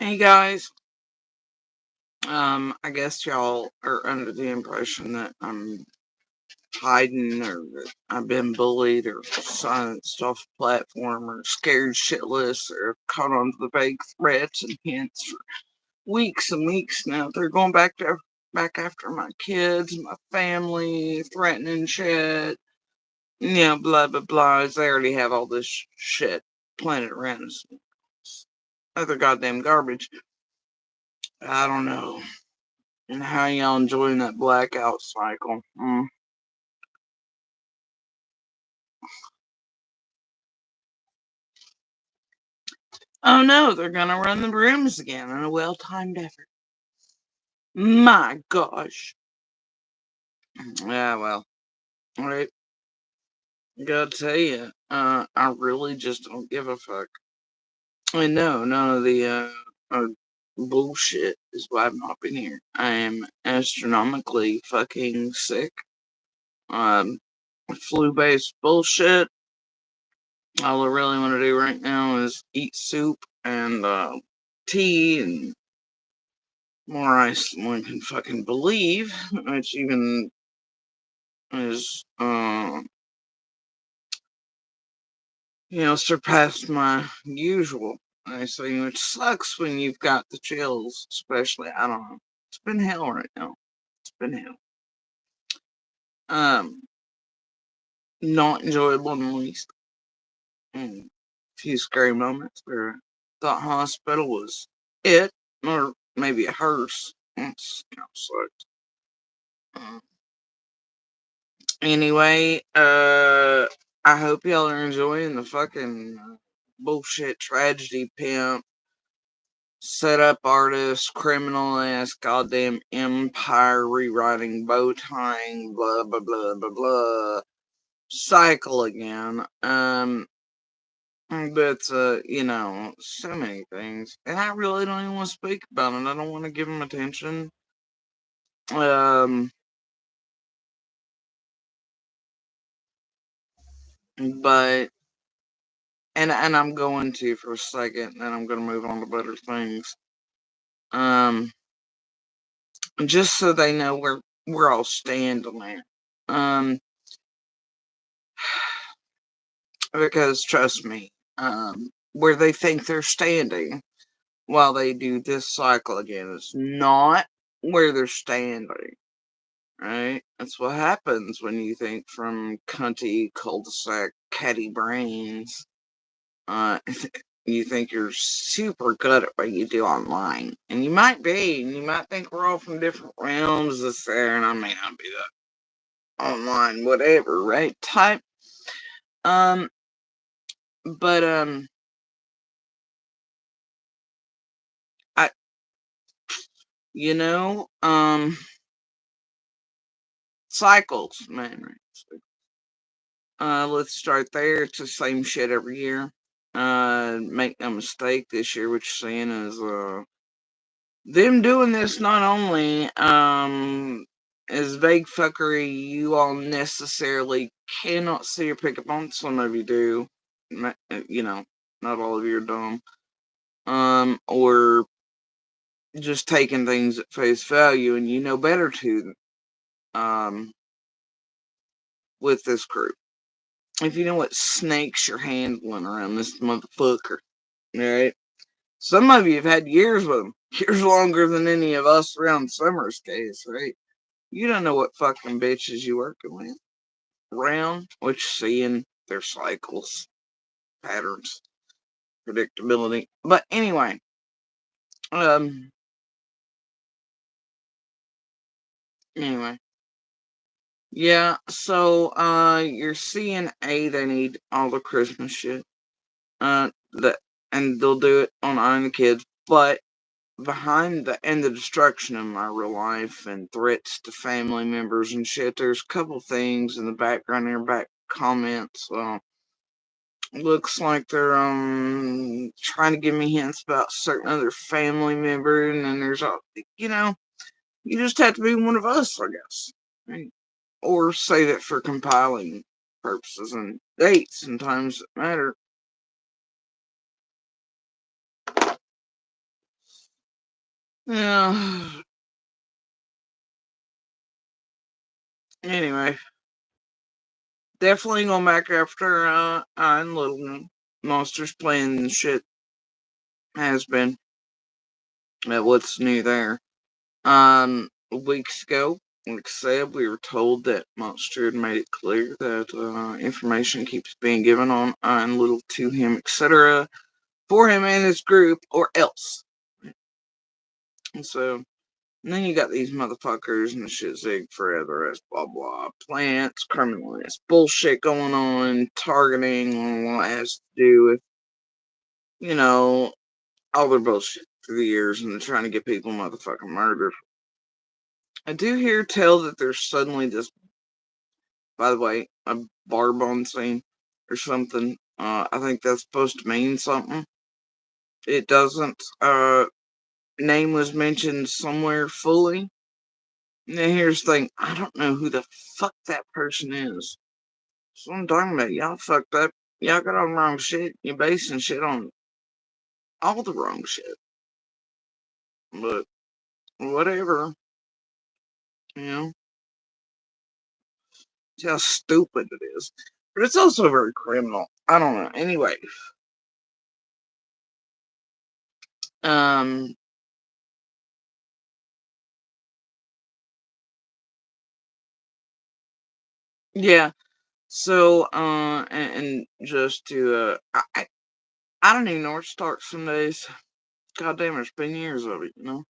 Hey guys, I guess y'all are under the impression that I'm hiding or that I've been bullied or silenced off the platform or scared shitless or caught on to the vague threats and hints for weeks and weeks now. They're going back after my kids, my family, threatening shit, blah blah blah. They already have all this shit planted around us. Other goddamn garbage. I don't know. And how y'all enjoying that blackout cycle? Oh no, they're gonna run the rooms again in a well-timed effort. My gosh. Yeah, well, right. Gotta tell you, I really just don't give a fuck. I know none of the bullshit is why I've not been here. I am astronomically fucking sick. Um, flu-based bullshit. All I really want to do right now is eat soup and tea and more ice than one can fucking believe, which even is, surpassed my usual icing, which sucks when you've got the chills, especially. I don't know. It's been hell right now. It's been hell. Um, not enjoyable in the least. A few scary moments where the hospital was it, or maybe a hearse. It's kind of sucked. Anyway, I hope y'all are enjoying the fucking bullshit tragedy pimp, setup artist, criminal ass, goddamn empire rewriting, bow tying, blah blah blah blah blah cycle again. But so many things, and I really don't even want to speak about it. I don't want to give them attention. Um, but and I'm going to for a second, and then I'm going to move on to better things. Um, just so they know where we're all standing there. Um, because trust me, where they think they're standing while they do this cycle again is not where they're standing. Right? That's what happens when you think from cunty, cul-de-sac, catty brains. Uh, you think you're super good at what you do online. And you might be, and you might think we're all from different realms, this there, and I may not be that online, whatever, right? Type. Um, but, I, you know, cycles, man, right? Let's start there. It's the same shit every year. Make no mistake, this year what you're seeing is, them doing this not only is vague fuckery you all necessarily cannot see or pick up on. Some of you do, you know, not all of you are dumb. Or just taking things at face value, and you know better to with this group. If you know what snakes you're handling around this motherfucker, alright? Some of you have had years with them, years longer than any of us around Summer's case, right? You don't know what fucking bitches you working with around, what you're seeing, their cycles, patterns, predictability. But anyway, um, anyway, yeah. So, you're seeing they need all the Christmas shit. That and they'll do it on I the Kids, but behind the destruction of my real life and threats to family members and shit, there's a couple things in the background there, back comments. Looks like they're trying to give me hints about certain other family member, and then there's all you just have to be one of us, I guess, right? Or save it for compiling purposes and dates and times that matter. Yeah. Anyway, definitely going back after and Little Monsters playing the shit has been. What's new there? Weeks ago, like I said, we were told that Monster had made it clear that information keeps being given on and Little to him, etc., for him and his group, or else. And so, and then you got these motherfuckers and the shit zig forever as blah blah plants, criminalist bullshit going on, targeting on what has to do with, you know, all their bullshit through the years and they're trying to get people motherfucking murdered. I do hear tell that there's suddenly this, by the way, a barb on scene or something. I think that's supposed to mean something. It doesn't. Name was mentioned somewhere fully. Now here's the thing, I don't know who the fuck that person is. That's what I'm talking about. Y'all fucked up. Y'all got on the wrong shit. You're basing shit on all the wrong shit. But whatever, you know. See how stupid it is. But it's also very criminal. I don't know. Anyway. Um yeah. So and just to I don't even know where to start some days. God damn, it's been years of it, you know.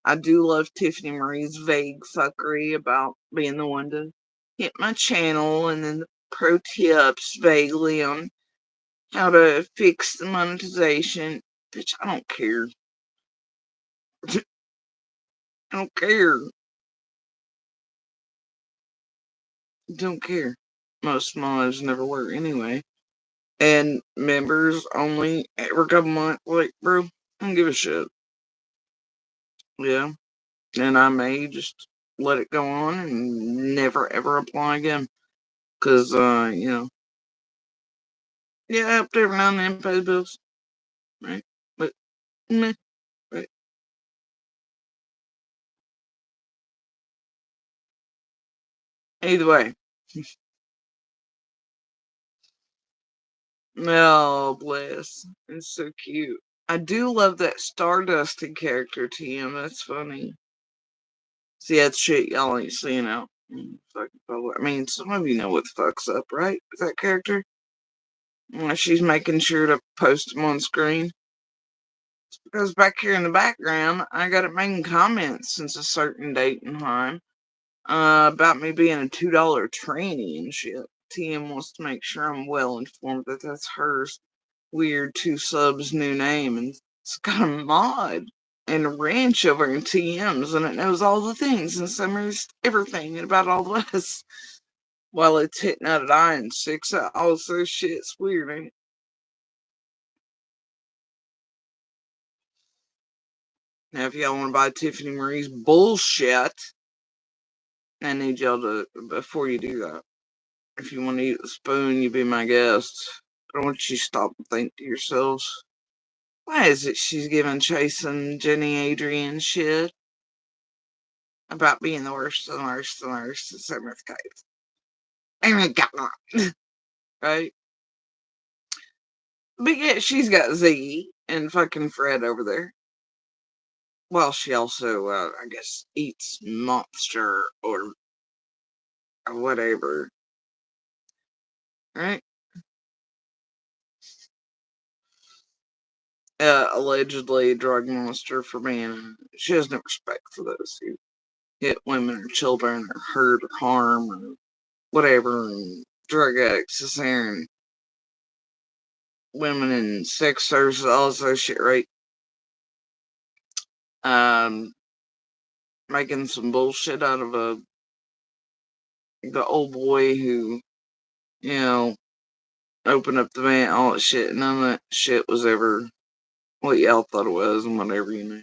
I do love Tiffany Marie's vague fuckery about being the one to hit my channel and then the pro tips vaguely on how to fix the monetization. Bitch, I don't care. I don't care. Don't care. Most mods never were anyway. And members only every couple months. Like, bro, I don't give a shit. Yeah. And I may just let it go on and never ever apply again. Cause, you know, yeah, up to every now and then pay the bills. Right? But, meh, right. Either way. Oh, bless. It's so cute. I do love that Stardusted character, TM. That's funny. See, that's shit y'all ain't seeing out. Fucking public. I mean, some of you know what the fuck's up, right? With that character? She's making sure to post them on screen. Because back here in the background, I got it making comments since a certain date and time about me being a $2 trainee and shit. TM wants to make sure I'm well informed that that's hers. Weird 2 subs new name, and it's got a mod and a ranch over in TM's, and it knows all the things and summaries everything about all of us while it's hitting out at I and 6 out. All this shit's weird, ain't it? Now, if y'all want to buy Tiffany Marie's bullshit, I need y'all to, before you do that, if you want to eat the spoon, you be my guest. But I want you to stop and think to yourselves, why is it she's giving Chase and Jenny Adrian shit about being the worst and worst and worst in seventh grade? I mean, come on. Right? But yeah, she's got Ziggy and fucking Fred over there. Well, she also, I guess, eats Monster or whatever. Right? Allegedly a drug monster for being. She has no respect for those who hit women or children or hurt or harm or whatever. And drug addicts is there and women in sex services, all this other shit, right? Um, Making some bullshit out of the old boy who, you know, opened up the van, all that shit. None of that shit was ever what y'all thought it was and whatever, you know.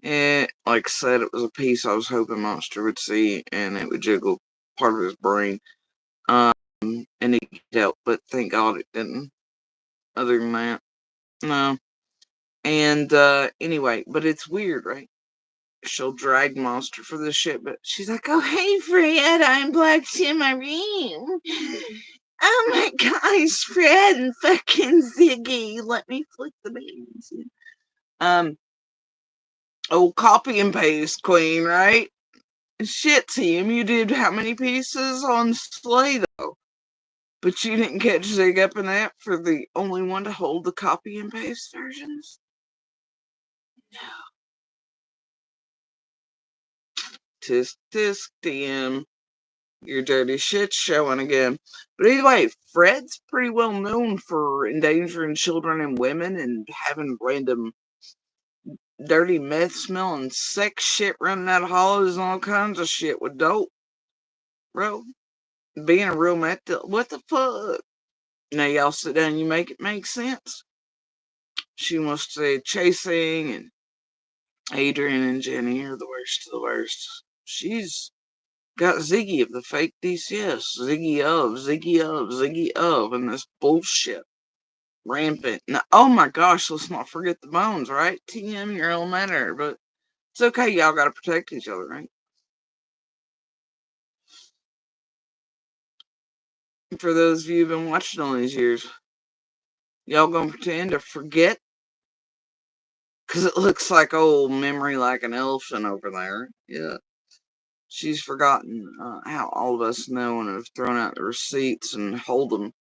And like I said, it was a piece I was hoping Monster would see and it would jiggle part of his brain. Um, and it helped, but thank God it didn't. Other than that, no. And anyway, but it's weird, right? She'll drag Monster for this shit, but she's like, "Oh, hey, Fred, I'm Black Marine. Oh my gosh, Fred and fucking Ziggy, let me flick the beans." Oh, copy and paste queen, right? Shit, team, you did how many pieces on Slay, though? But you didn't catch Zig up in that for the only one to hold the copy and paste versions? No. Tisk, tisk, DM. Your dirty shit showing again. But anyway, Fred's pretty well known for endangering children and women and having random dirty meth smelling sex shit running out of hollows and all kinds of shit with dope, bro. Being a real meth dealer. What the fuck? Now y'all sit down and you make it make sense. She must say Chasing and Adrian and Jenny are the worst of the worst. She's got Ziggy of the fake DCS. Ziggy of, and this bullshit. Rampant. Now, oh my gosh, let's not forget the bones, right? TM, you're elementary, but it's okay, y'all gotta protect each other, right? For those of you who've been watching all these years, y'all gonna pretend to forget? Because it looks like old memory like an elephant over there. Yeah. She's forgotten how all of us know and have thrown out the receipts and hold them.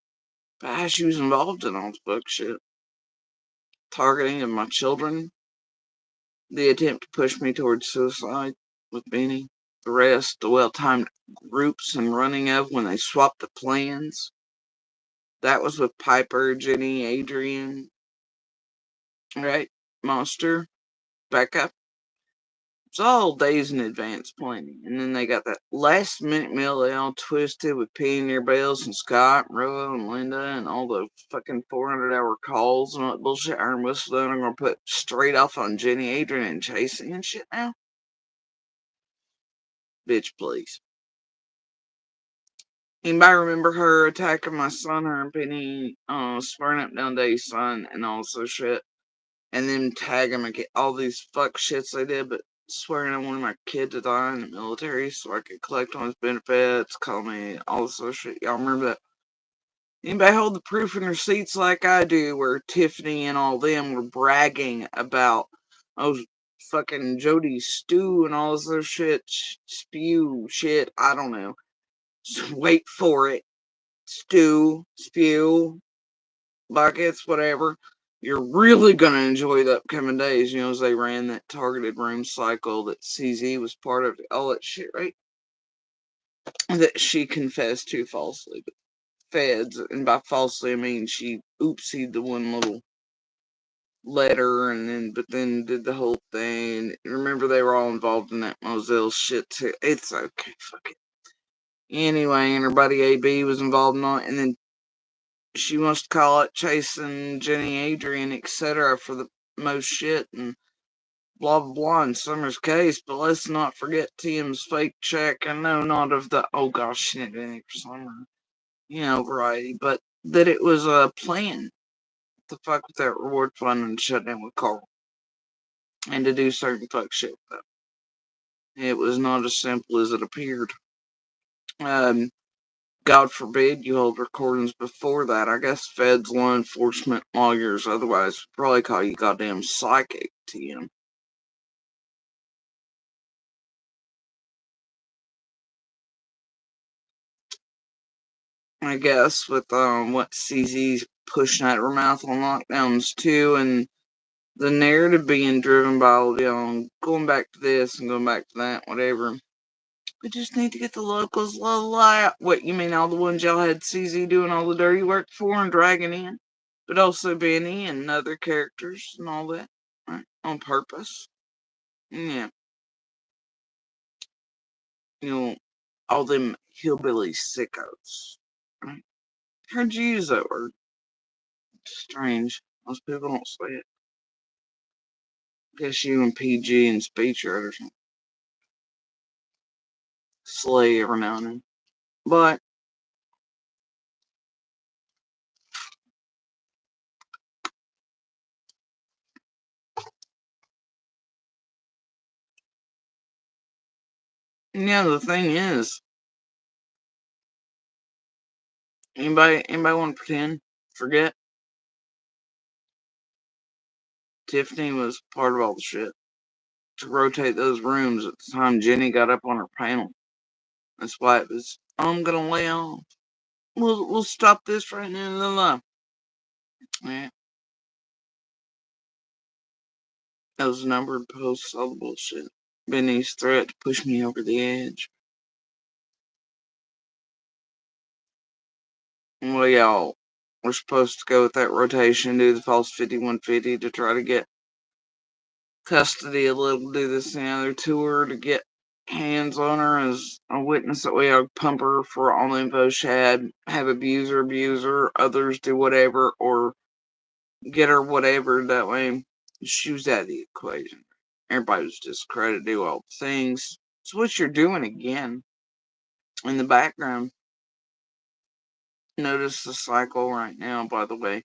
But how she was involved in all this book shit. Targeting of my children. The attempt to push me towards suicide with Benny. The rest, the well-timed groups and running of when they swapped the plans. That was with Piper, Jenny, Adrian, right? Monster, Becca. It's all days in advance planning. And then they got that last minute meal they all twisted with Pioneer Bells and Scott, Rolo, and Linda, and all the fucking 400-hour calls and all that bullshit Iron Whistle that I'm gonna put straight off on Jenny, Adrian, and Chasing and shit now. Bitch, please. Anybody remember her attacking my son, her and Penny, swearing up down Dave's son, and also shit? And then tag him and get all these fuck shits they did, but swearing I wanted my kid to die in the military so I could collect on his benefits, call me all this other shit. Y'all remember that? Anybody hold the proof and receipts like I do, where Tiffany and all them were bragging about fucking Jody Stew and all this other shit, spew shit, I don't know. Just wait for it. Stew, spew, buckets, whatever. You're really gonna enjoy the upcoming days, as they ran that targeted room cycle that CZ was part of, all that shit, right? That she confessed to falsely, but feds, and by falsely I mean she oopsied the one little letter but then did the whole thing. Remember, they were all involved in that Moselle shit too. It's okay, fuck it. Anyway, and her buddy AB was involved in all, and then she wants to call it Chasing Jenny, Adrian, etc. for the most shit and blah blah blah in Summer's case, but let's not forget Tim's fake check. I know not of the oh gosh, she didn't do anything for Summer, variety, but that it was a plan to fuck with that reward fund and shut down with Carl. And to do certain fuck shit with that. It was not as simple as it appeared. God forbid you hold recordings before that. I guess feds, law enforcement, lawyers, otherwise would probably call you goddamn psychic, TM. I guess with what CZ's pushing out her mouth on lockdowns too, and the narrative being driven by going back to this and going back to that, whatever. We just need to get the locals, la la. What, you mean all the ones y'all had CZ doing all the dirty work for and dragging in? But also Benny and other characters and all that, right? On purpose. Yeah. All them hillbilly sickos. Right? Heard you use that word. Strange. Most people don't say it. Guess you and PG and speech or something. Slay every now and then. But Yeah, the thing is, anybody want to pretend? Forget Tiffany was part of all the shit to rotate those rooms at the time Jenny got up on her panel. That's why it was. I'm gonna lay off. We'll stop this right now. La, la. Yeah, those numbered posts, all the bullshit. Benny's threat to push me over the edge. Well, y'all, we're supposed to go with that rotation, do the false 5150 to try to get custody a little, do this and the other to her to get hands on her as a witness. That way I'll pump her for all the info she had, have abuser, others do whatever, or get her whatever. That way she was out of the equation. Everybody was discredited, do all the things. It's what you're doing again in the background. Notice the cycle right now, by the way.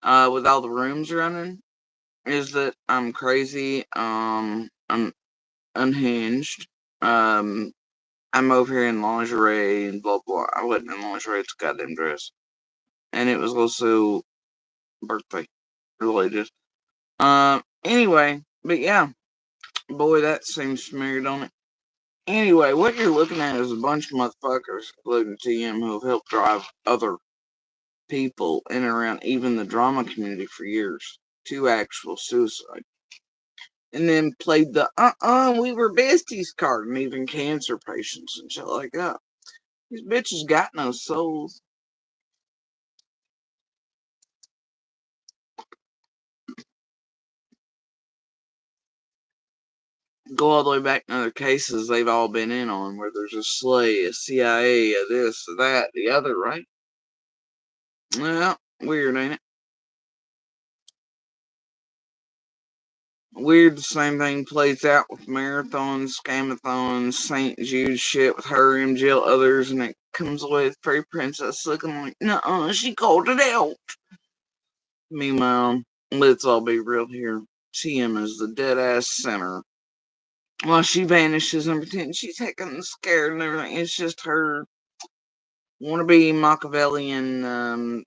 With all the rooms running, is that I'm crazy, I'm unhinged, I'm over here in lingerie and blah blah. I wasn't in lingerie, it's a goddamn dress. And it was also birthday related. Anyway, but yeah, boy, that seems familiar, don't it? Anyway, what you're looking at is a bunch of motherfuckers, including TM, who have helped drive other people in and around even the drama community for years to actual suicide. And then played the we were besties card, and even cancer patients and shit like that. These bitches got no souls. Go all the way back to other cases they've all been in on, where there's a slay, a CIA, a this, a that, the other, right? Well, weird, ain't it? Weird, the same thing plays out with marathons, scamathons, St. Jude shit with her, MGL, others, and it comes away with Fairy Princess looking like, nuh-uh, she called it out. Meanwhile, let's all be real here. TM is the dead ass center. While she vanishes and pretends she's heckin' scared and everything, it's just her wannabe Machiavellian,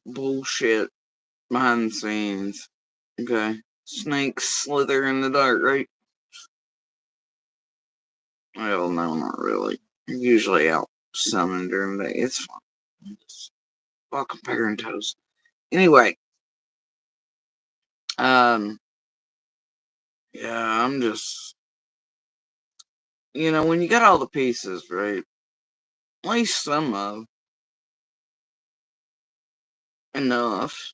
bullshit behind the scenes. Okay. Snakes slither in the dark, right? Well, no, not really. You're usually out sunning during the day. It's fine. Just while comparing toes. Anyway, um, yeah, I'm just, when you got all the pieces, right? At least some of enough.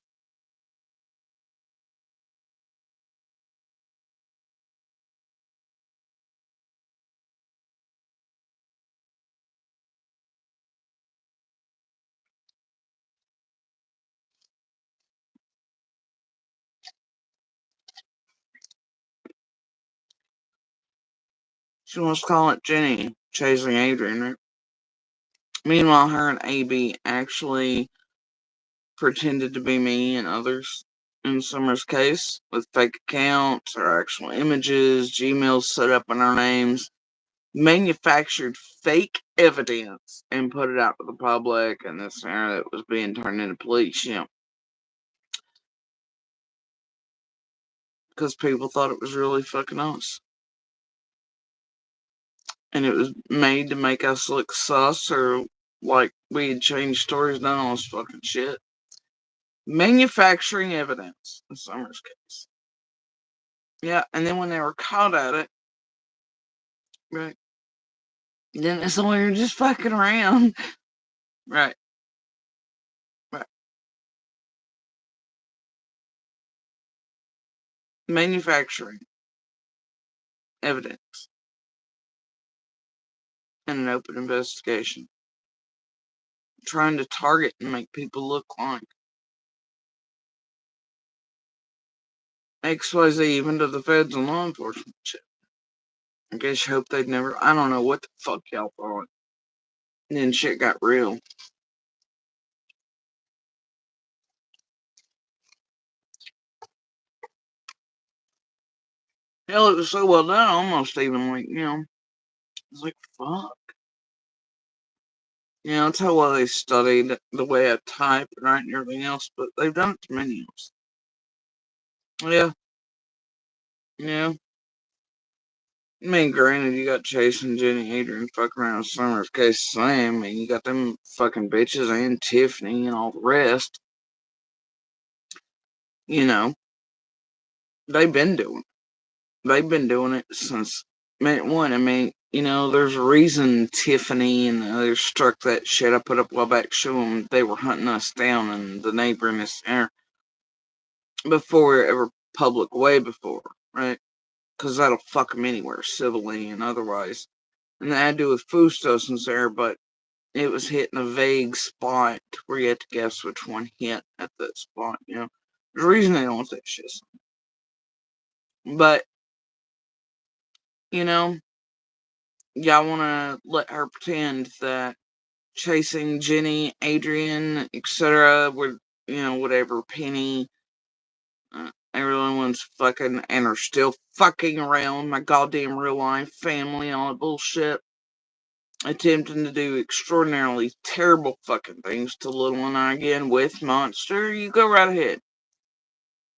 She wants to call it Jenny chasing Adrian, right? Meanwhile, her and AB actually pretended to be me and others. In Summer's case, with fake accounts or actual images, Gmails set up in our names, manufactured fake evidence and put it out to the public, and this era that was being turned into police, because people thought it was really fucking us. And it was made to make us look sus or like we had changed stories, done all this fucking shit. Manufacturing evidence in Summer's case. Yeah, and then when they were caught at it, right, then it's only you're just fucking around. Right, right. Manufacturing evidence in an open investigation. Trying to target and make people look like XYZ, even to the feds and law enforcement shit. I guess you hope they'd never. I don't know what the fuck y'all thought. And then shit got real. Hell, it was so well done, almost even like, it's like, fuck. That's how well they studied the way I type and write and everything else, but they've done it to many of us. Yeah, yeah. I mean, granted, you got Chase and Jenny Adrian fucking around with Summer's Case Sam, and you got them fucking bitches and Tiffany and all the rest. You know, they've been doing it. They've been doing it since minute one. I mean, there's a reason Tiffany and the others struck that shit I put up a while back showing them they were hunting us down in the neighboring area before we were ever public, way before, right? Because that'll fuck them anywhere, civilly and otherwise. And that had to do with Fustos and there, but it was hitting a vague spot where you had to guess which one hit at that spot. There's a reason they don't want that shit. But, you know, y'all want to let her pretend that chasing Jenny, Adrian, etc., with, whatever, Penny, everyone's fucking, and are still fucking around my goddamn real life family and all that bullshit, attempting to do extraordinarily terrible fucking things to Little and I again with Monster. You go right ahead.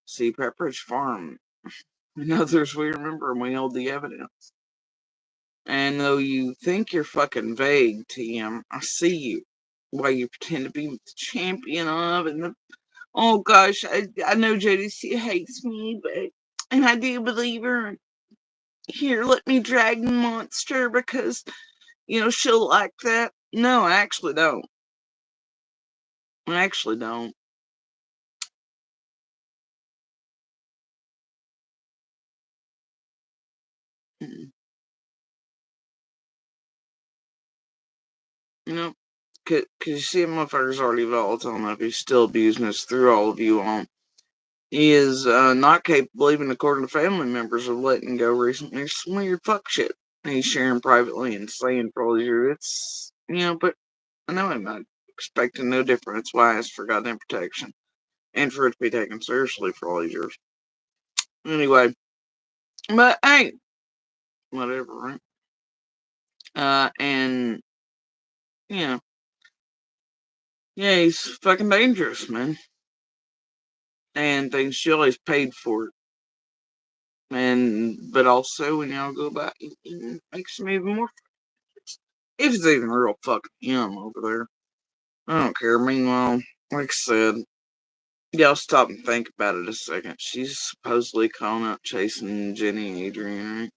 See, Pepperidge Farm and others, we remember and we hold the evidence. And though you think you're fucking vague, TM, I see you. Why you pretend to be the champion of, oh gosh, I know JDC hates me, but, and I do believe her. Here, let me drag Monster because, she'll like that. No, I actually don't. I actually don't. Mm. You know, cause you see, a motherfucker's already volatile enough. He's still abusing us through all of you all. He is not capable, even according to family members, of letting go recently. Some weird fuck shit he's sharing privately and saying for all these years. But I know him. I'm expecting no different. That's why I asked for goddamn protection. And for it to be taken seriously for all these years. Anyway, but hey, whatever, right? And, you know, yeah, he's fucking dangerous, man. And thinks she always paid for it. But also, when y'all go back, it makes me even more. If it's even real fucking him over there. I don't care. Meanwhile, like I said, y'all stop and think about it a second. She's supposedly calling out chasing Jenny and Adrian, right?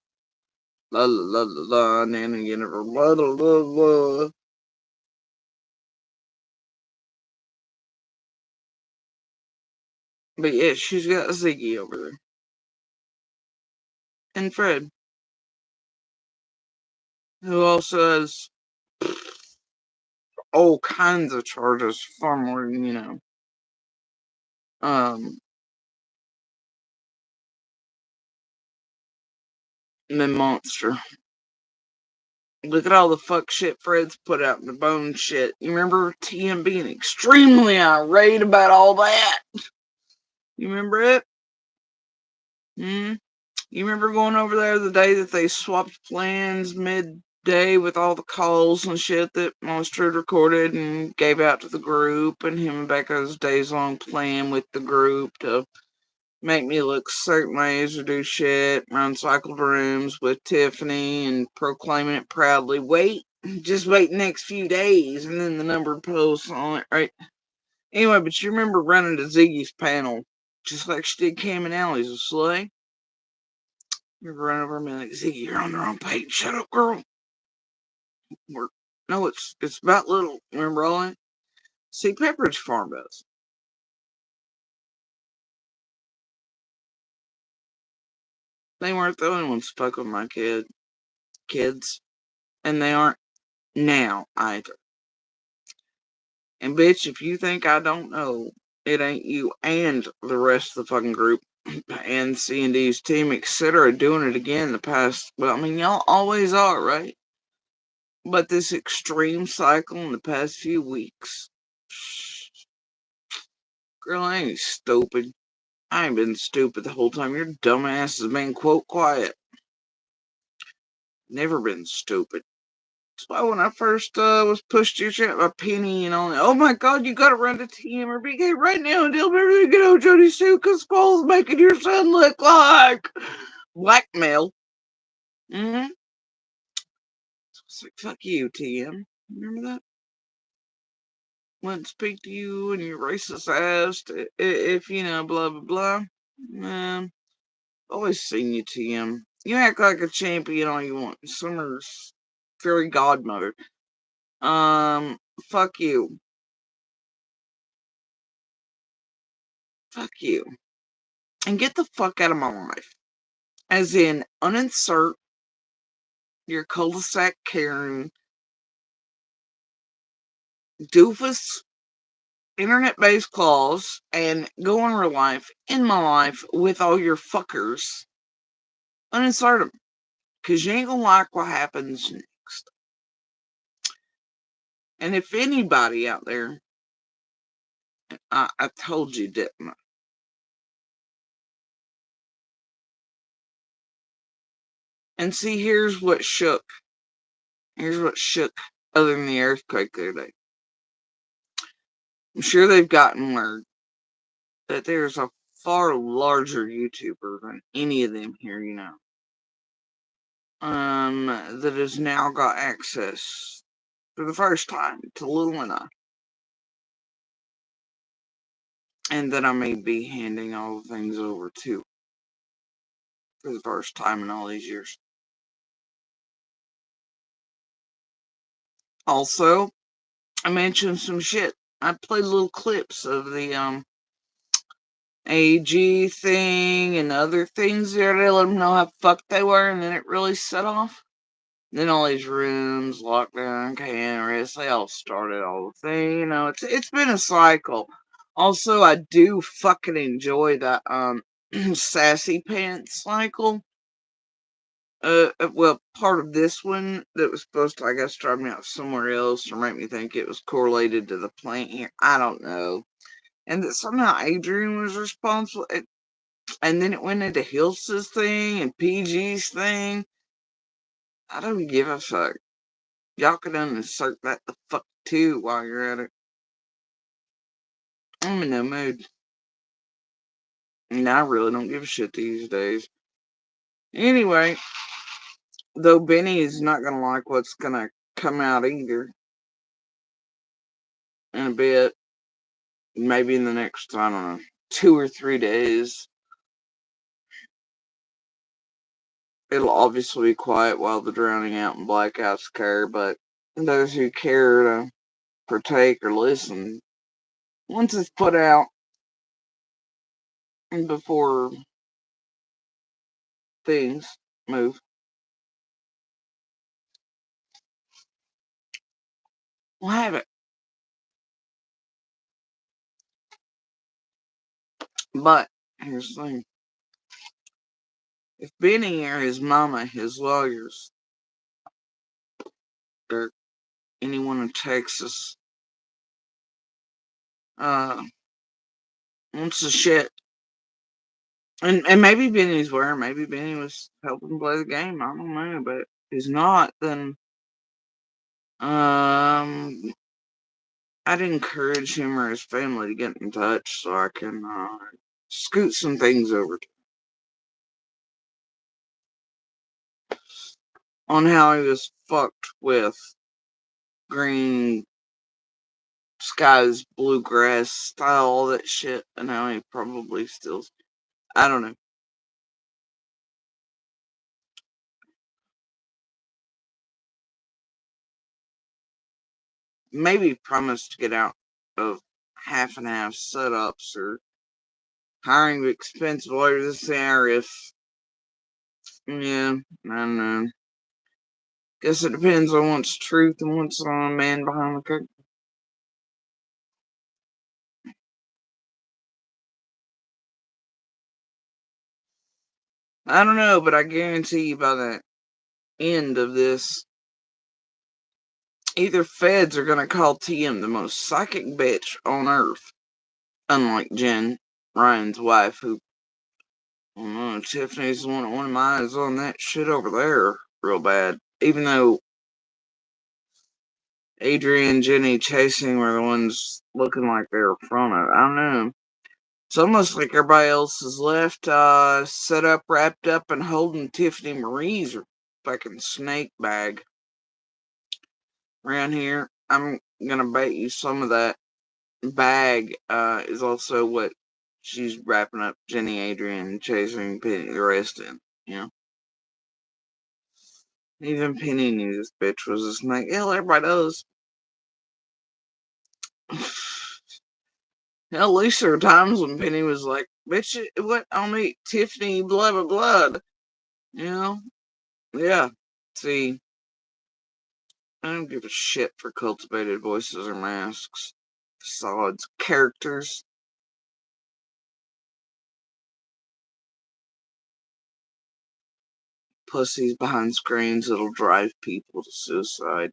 La la la la la, Nana Jennifer, la la la la. But yeah, she's got Ziggy over there. And Fred, who also has all kinds of charges, far more than, um, than Monster. Look at all the fuck shit Fred's put out in the bone shit. You remember TM being extremely irate about all that? You remember it? Hmm? You remember going over there the day that they swapped plans midday with all the calls and shit that Monster had recorded and gave out to the group, and him and Becca's days long plan with the group to make me look certain ways or do shit, run cycled rooms with Tiffany and proclaiming it proudly. Just wait the next few days and then the numbered posts on it, right? Anyway, but you remember running to Ziggy's panel, just like she did Cam and Allie's with Slay? You run over me like, Ziggy, you're on the wrong page. Shut up, girl. We're, no, it's about little. Remember all that? See, Pepperidge Farm does. They weren't the only ones fucking with my kids. And they aren't now either. And bitch, if you think I don't know, it ain't you and the rest of the fucking group and C&D's team, etc., doing it again in the past. Well, I mean, y'all always are, right? But this extreme cycle in the past few weeks, girl, I ain't stupid. I ain't been stupid the whole time. Your dumbass has been, quote, quiet. Never been stupid. That's why when I first was pushed to your chat by Penny and all that, oh my god, you gotta run to TM or BK right now and tell everything to get out Jody Sue because Squall's making your son look like blackmail. Mm-hmm. It's like, fuck you, TM. Remember that? Wouldn't speak to you and your racist ass if, you know, blah, blah, blah. Always seen you, TM. You act like a champion all you want. Summer's fairy godmother. Fuck you. Fuck you. And get the fuck out of my life. As in, uninsert your cul-de-sac Karen, doofus, internet-based claws, and go on real life, in my life, with all your fuckers. Uninsert them. Because you ain't gonna like what happens next. And if anybody out there, I told you, didn't I? And see, here's what shook. Here's what shook other than the earthquake the other day. I'm sure they've gotten word that there's a far larger YouTuber than any of them here, you know. That has now got access for the first time to Little and I. And that I may be handing all the things over to for the first time in all these years. Also, I mentioned some shit. I played little clips of the AG thing and other things there to let them know how fucked they were, and then it really set off. Then all these rooms, lockdown, KNRS, they all started all the thing. You know, it's been a cycle. Also, I do fucking enjoy that sassy pants cycle. Well, part of this one that was supposed to, I guess, drive me out somewhere else or make me think it was correlated to the plant here. I don't know. And that somehow Adrian was responsible. And then it went into Hilsa's thing and PG's thing. I don't give a fuck. Y'all can insert that the fuck too while you're at it. I'm in no mood. And I really don't give a shit these days. Anyway, though Benny is not gonna like what's gonna come out either in a bit. Maybe in the next, I don't know, 2 or 3 days. It'll obviously be quiet while the drowning out and blackouts occur, but those who care to partake or listen, once it's put out and before things move, we'll have it. But here's the thing. If Benny or his mama, his lawyers, or anyone in Texas wants to shit, and maybe Benny's where, maybe Benny was helping play the game, I don't know, but if he's not, then I'd encourage him or his family to get in touch so I can scoot some things over on how he was fucked with green skies, bluegrass style, all that shit, and how he probably still, I don't know. Maybe promised to get out of half and half setups or hiring expensive lawyers this year if, yeah, I don't know. Guess it depends on what's truth and what's on a man behind the curtain. I don't know, but I guarantee you by the end of this, either feds are gonna call TM the most psychic bitch on earth, unlike Jen, Ryan's wife, who, I don't know, Tiffany's one of my eyes on that shit over there real bad. Even though Adrian and Jenny chasing were the ones looking like they were from it. I don't know. It's almost like everybody else is left set up, wrapped up, and holding Tiffany Marie's fucking snake bag around here. I'm gonna bet you some of that bag is also what she's wrapping up Jenny, Adrian, chasing Penny, the rest in. You know, even Penny knew this bitch was a snake. Hell, everybody does. Hell, at least there were times when Penny was like, "Bitch, what? I'll meet Tiffany, blah blah blah." You know? Yeah. See, I don't give a shit for cultivated voices or masks. Solid characters. Pussies behind screens that'll drive people to suicide.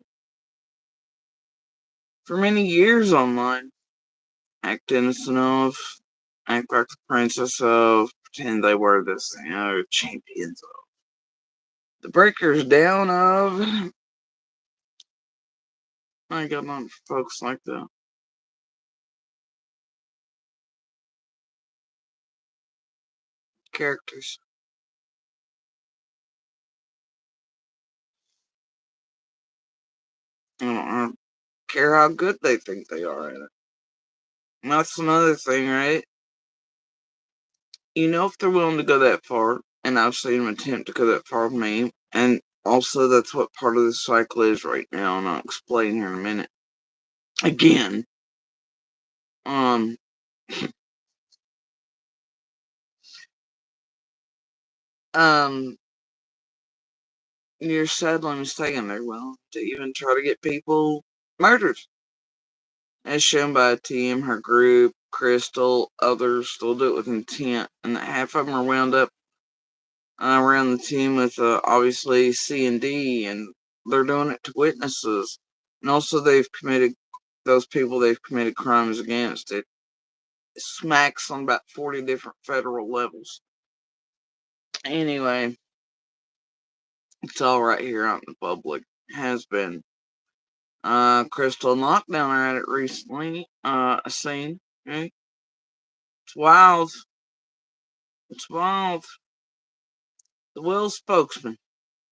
For many years online, act innocent of, act like the princess of, pretend they were this, champions of. The breakers down of. I got on folks like that. Characters. I don't care how good they think they are at it. And that's another thing, right? You know, if they're willing to go that far, and I've seen them attempt to go that far with me, and also that's what part of the cycle is right now, and I'll explain here in a minute. Again, um, um, you're sadly mistaken. They're willing to even try to get people murdered, as shown by TM, her group, Crystal, others still do it with intent, and half of them are wound up around the team with obviously C and D, and they're doing it to witnesses, and also those people they've committed crimes against. It smacks on about 40 different federal levels. Anyway, it's all right here out in the public. Has been. Crystal and Lockdown are at it recently. A scene. Okay? It's wild. It's wild. The Will spokesman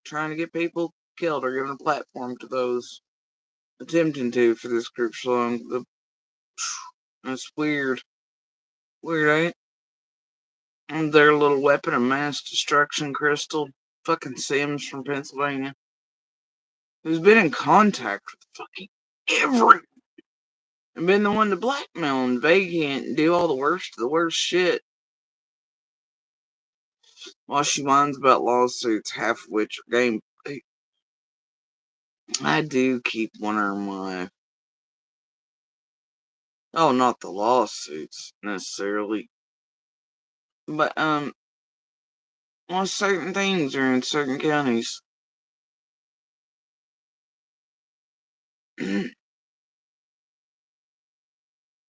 trying to get people killed or giving a platform to those attempting to for this group song. That's weird. Weird, ain't it? And their little weapon of mass destruction, Crystal, fucking Sims from Pennsylvania, who's been in contact with fucking everyone and been the one to blackmail and vacant and do all the worst shit, while she whines about lawsuits, half of which are game. I do keep wondering why. Oh, not the lawsuits necessarily, but well, certain things are in certain counties.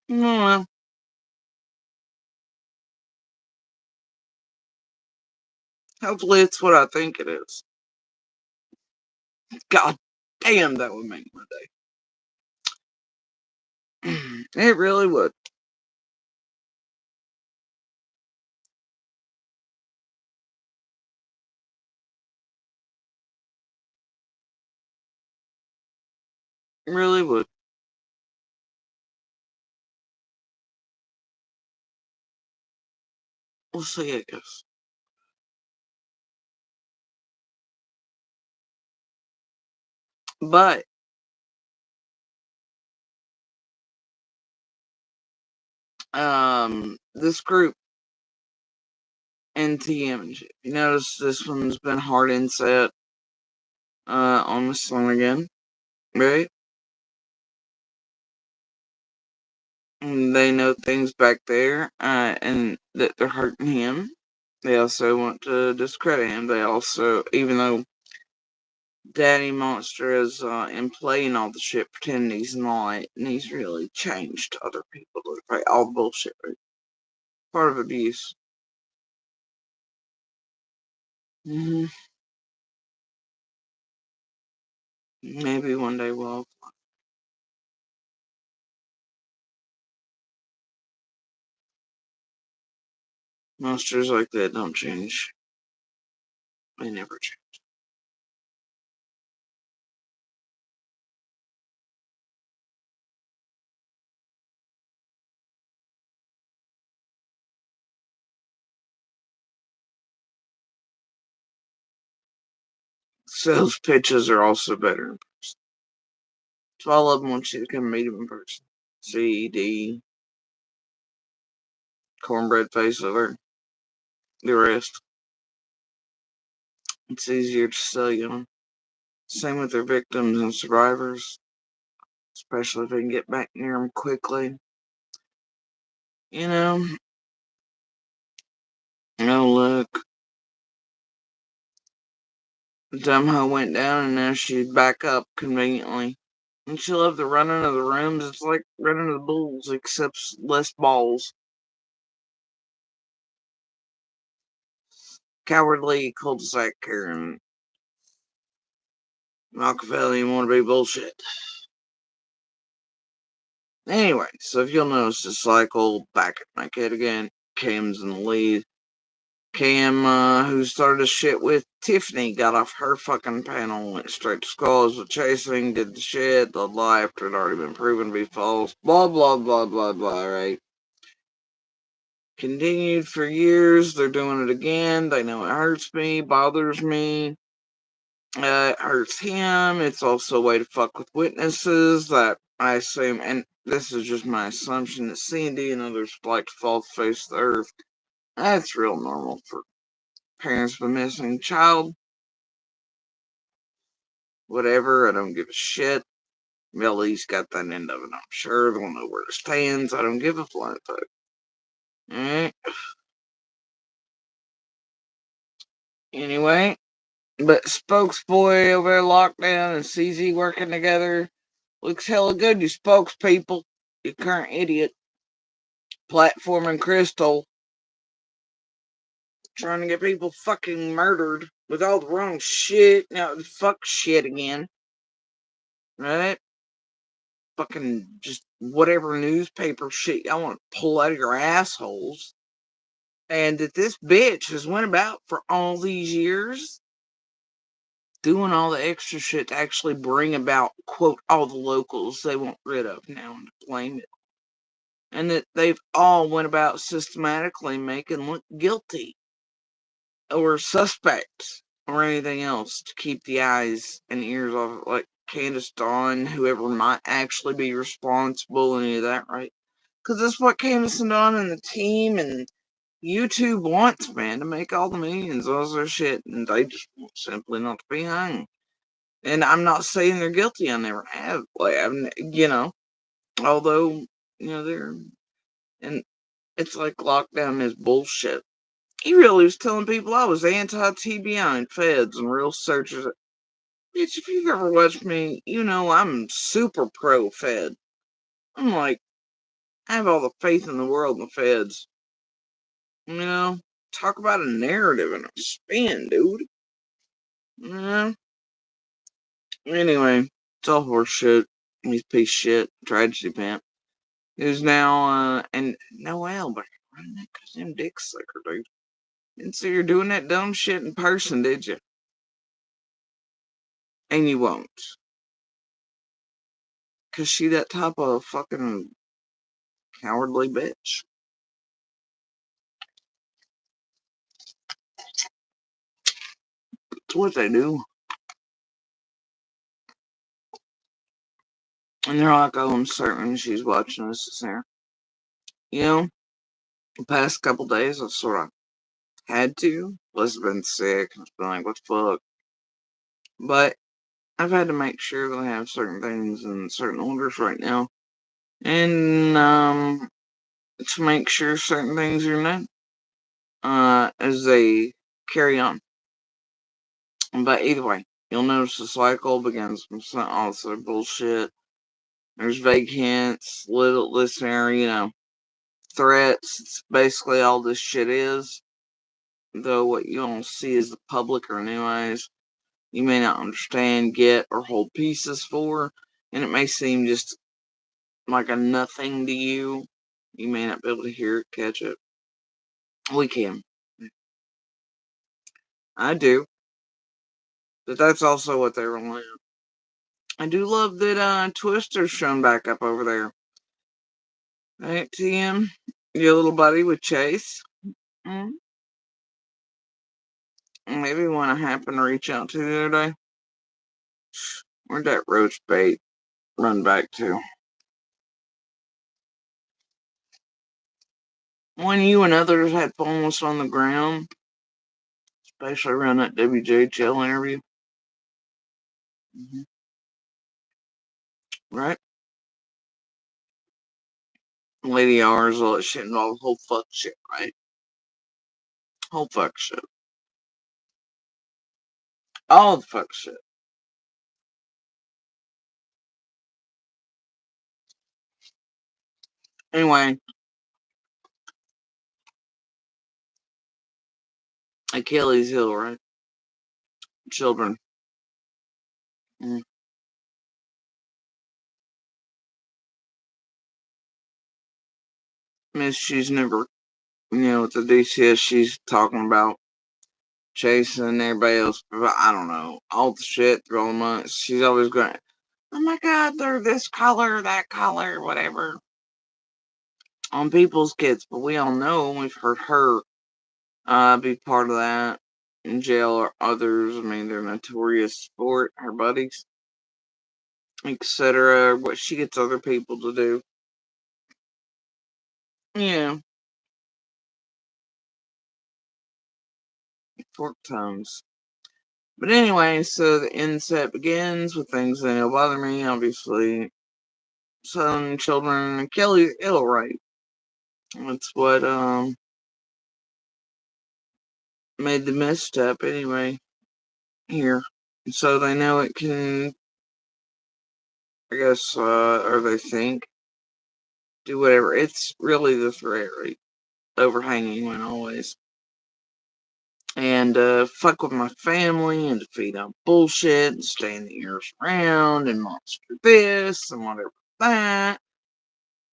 Well, hopefully it's what I think it is. God damn, that would make my day. It really would. It really would. We'll see, I guess. But, this group, NTM, you notice this one's been hard inset, on the song again, right? And they know things back there, and that they're hurting him. They also want to discredit him. They also, even though Daddy Monster is playing all the shit, pretending he's not, and he's really changed other people to fight all the bullshit. Right? Part of abuse. Hmm. Maybe one day we'll. Monsters like that don't change. They never change. Sales pitches are also better in person. So all of them want you to come meet them in person. C, D, cornbread face over the rest. It's easier to sell you on. Same with their victims and survivors, especially if they can get back near them quickly. You know, oh look, the dumb hoe went down and now she's back up conveniently. And she loved the running of the rooms. It's like running of the bulls, except less balls. Cowardly cul-de-sac Karen. Machiavelli wanna be bullshit. Anyway, so if you'll notice the cycle, back at my kid again, Cam's in the lead. Cam, who started the shit with Tiffany, got off her fucking panel, went straight to Skulls with chasing, did the shit, the lie after it had already been proven to be false, blah, blah, blah, blah, blah, right? Continued for years, they're doing it again, they know it hurts me, bothers me, it hurts him, it's also a way to fuck with witnesses that I assume, and this is just my assumption, that C&D and others like to fall face the earth. That's real normal for parents of a missing child. Whatever, I don't give a shit. Millie's got that end of it, I'm sure. They'll know where it stands. I don't give a flying fuck. Alright. Anyway, but Spokesboy over there, Lockdown, and CZ working together. Looks hella good, you spokespeople. You current idiot. Platform and Crystal. Trying to get people fucking murdered with all the wrong shit. Now, fuck shit again. Right? Fucking just whatever newspaper shit y'all want to pull out of your assholes. And that this bitch has went about for all these years doing all the extra shit to actually bring about, quote, all the locals they want rid of now and to blame it. And that they've all went about systematically making look guilty or suspects or anything else to keep the eyes and ears off, like Candace Dawn, whoever might actually be responsible, any of that, right? Because that's what Candace and Dawn and the team and YouTube wants, man, to make all the millions, all their shit, and they just want simply not to be hung. And I'm not saying they're guilty, I never have, like, although, they're, and it's like Lockdown is bullshit. He really was telling people I was anti-TBI and feds and real searchers. Bitch, if you've ever watched me, you know I'm super pro-fed. I'm like, I have all the faith in the world in the feds. Talk about a narrative and a spin, dude. You know? Anyway, it's all horseshit. He's a piece of shit. Tragedy pimp. Who's now, and Noel, but running that goddamn dick sucker, dude. And so you're doing that dumb shit in person, did you? And you won't. Cause she that type of fucking cowardly bitch. It's what they do. And they're like, oh, I'm certain she's watching this here. The past couple days I've sort of had to. Plus, I've been sick. I've been like, what the fuck? But I've had to make sure that I have certain things in certain orders right now. And, to make sure certain things are known, as they carry on. But either way, you'll notice the cycle begins from some also bullshit. There's vague hints, little listener, threats. It's basically all this shit is. Though what you don't see is the public, or anyways, you may not understand, get, or hold pieces for, and it may seem just like a nothing to you. You may not be able to hear it, catch it. We can. I do. But that's also what they rely on. I do love that Twister's shown back up over there. Right, TM? Your little buddy with Chase? Mm? Maybe one I happened to reach out to the other day. Where'd that roach bait run back to? When you and others had almost on the ground, especially around that WJHL interview. Right? Lady R's, all that shit, and all the whole fuck shit, right? Whole fuck shit. All the fuck shit. Anyway, Achilles heel, right? Children. Mm. Miss, she's never, with the DCS, she's talking about chasing everybody else. I don't know. All the shit through all the months. She's always going, oh my god, they're this color, that color, whatever. On people's kids. But we all know, and we've heard her be part of that in jail, or others. I mean, they're notorious for it, her buddies, etc. What she gets other people to do. Yeah, forked tongues. But anyway, so the inset begins with things that will bother me, obviously. Son, children, and Kelly ill, right? That's what made the misstep anyway here. So they know it can, I guess, or they think, do whatever. It's really the threat, right? Overhanging one always. And fuck with my family and to feed on bullshit and stay in the ears around and monster this and whatever that.